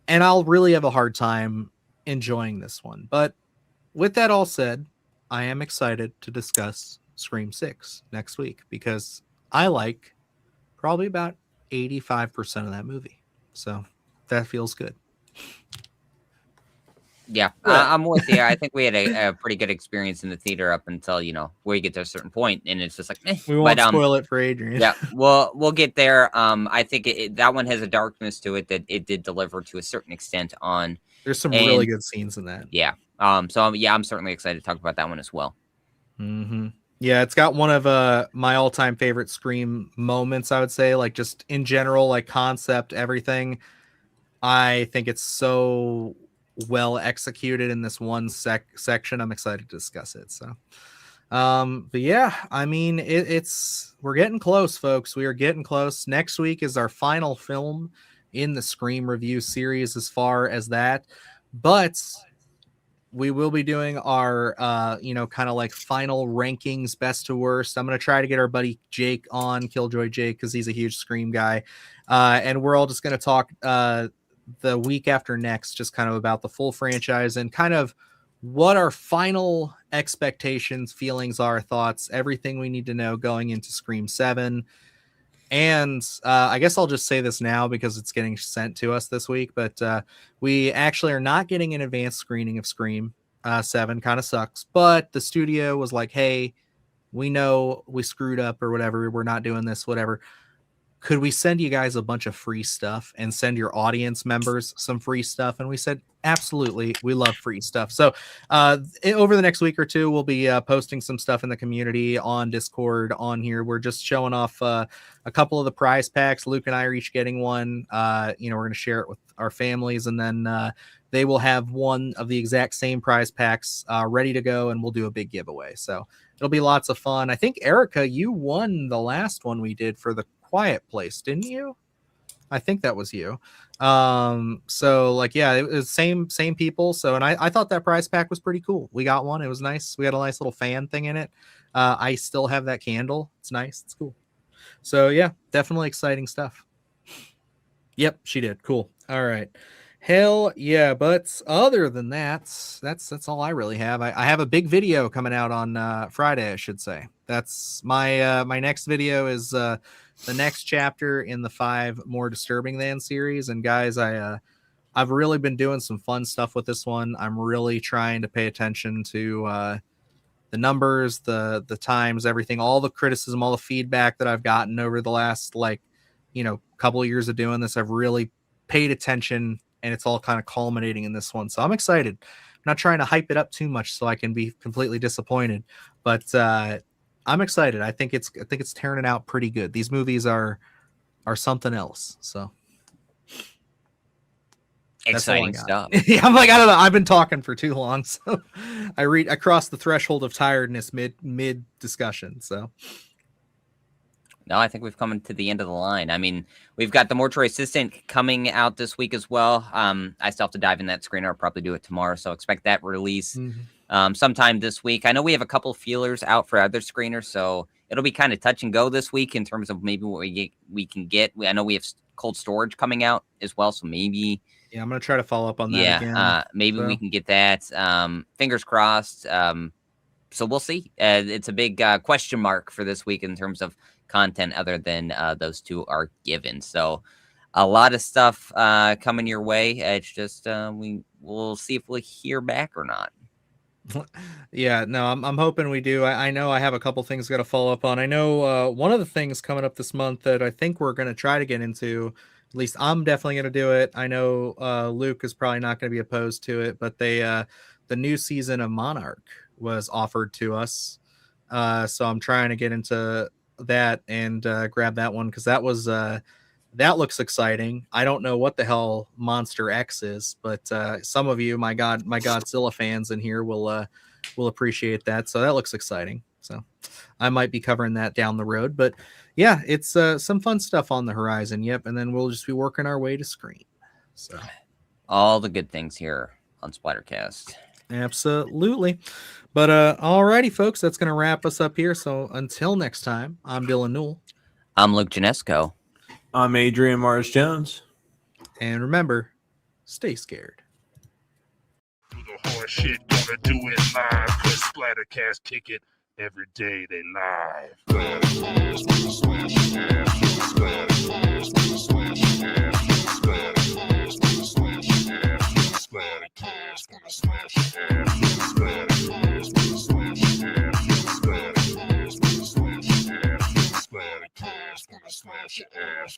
and I'll really have a hard time enjoying this one. But with that all said, I am excited to discuss Scream 6 next week, because I like probably about 85% of that movie. So that feels good. Yeah, I'm with you. I think we had a pretty good experience in the theater up until, where you get to a certain point, and it's just like, we won't spoil it for Adrian. Yeah, we'll get there. I think that one has a darkness to it that it did deliver to a certain extent on. There's some really good scenes in that. Yeah. I'm certainly excited to talk about that one as well. Mm-hmm. Yeah, it's got one of my all-time favorite Scream moments, I would say, like just in general, like concept, everything. I think it's so well executed in this one section. I'm excited to discuss it. So but yeah, I mean, we're getting close, folks. We are getting close. Next week is our final film in the Scream review series as far as that, but we will be doing our kind of like final rankings, best to worst. I'm going to try to get our buddy Jake on, Killjoy Jake, because he's a huge Scream guy, and we're all just going to talk the week after next, just kind of about the full franchise and kind of what our final expectations, feelings are, thoughts, everything we need to know going into Scream 7. And I guess I'll just say this now because it's getting sent to us this week, but we actually are not getting an advanced screening of Scream 7. Kind of sucks, but the studio was like, hey, we know we screwed up or whatever, we're not doing this, whatever. Could we send you guys a bunch of free stuff and send your audience members some free stuff? And we said, absolutely. We love free stuff. So over the next week or two, we'll be posting some stuff in the community on Discord on here. We're just showing off a couple of the prize packs. Luke and I are each getting one. We're going to share it with our families, and then they will have one of the exact same prize packs ready to go, and we'll do a big giveaway. So it'll be lots of fun. I think, Erica, you won the last one we did for the Quiet Place, didn't you? I think that was you. So like, yeah, it was same people. So, and I thought that prize pack was pretty cool. We got one. It was nice. We had a nice little fan thing in it. I still have that candle. It's nice. It's cool. So yeah, definitely exciting stuff. Yep, she did. Cool. All right. Hell yeah. But other than that, that's all I really have. I have a big video coming out on Friday, I should say. That's my next video is the next chapter in the 5 More Disturbing Than series. And guys, I've really been doing some fun stuff with this one. I'm really trying to pay attention to the numbers, the times, everything, all the criticism, all the feedback that I've gotten over the last couple of years of doing this. I've really paid attention, and it's all kind of culminating in this one. So I'm excited. I'm not trying to hype it up too much so I can be completely disappointed, but I'm excited. I think it's turning out pretty good. These movies are something else. So exciting stuff. Yeah, I'm like, I don't know. I've been talking for too long, so I crossed the threshold of tiredness mid discussion. So No, I think we've come to the end of the line. I mean, we've got the Mortuary Assistant coming out this week as well. I still have to dive in that screener. I'll probably do it tomorrow, so expect that release sometime this week. I know we have a couple feelers out for other screeners, so it'll be kind of touch and go this week in terms of maybe what we can get. I know we have cold storage coming out as well, so maybe. Yeah, I'm gonna try to follow up on that again. Maybe we can get that. Fingers crossed. So we'll see. It's a big question mark for this week in terms of content other than those two are given. So a lot of stuff coming your way. It's just we'll see if we'll hear back or not. Yeah, no, I'm hoping we do. I know I have a couple things got to follow up on. I know one of the things coming up this month that I think we're going to try to get into, at least I'm definitely going to do it. I know Luke is probably not going to be opposed to it, but the new season of Monarch was offered to us. So I'm trying to get into that and grab that one because that looks exciting. I don't know what the hell Monster X is, but some of you, my Godzilla fans in here will appreciate that. So that looks exciting. So I might be covering that down the road, but yeah, it's some fun stuff on the horizon. Yep. And then we'll just be working our way to Scream. So all the good things here on Splattercast. Absolutely. But alrighty, folks, that's going to wrap us up here. So until next time, I'm Dylan Newell. I'm Luke Janesco. I'm Adrian Mars Jones. And remember, stay scared. Do the hard shit, gonna do it live. Cause Splattercast kick it every day they live. Splattercast, gonna smash your ass. Splattercast, gonna smash your ass. Splattercast, gonna smash your ass. Splattercast, gonna smash your ass. Splattercast, gonna smash your ass. Splattercast, gonna smash your ass. Splattercast, gonna smash your ass.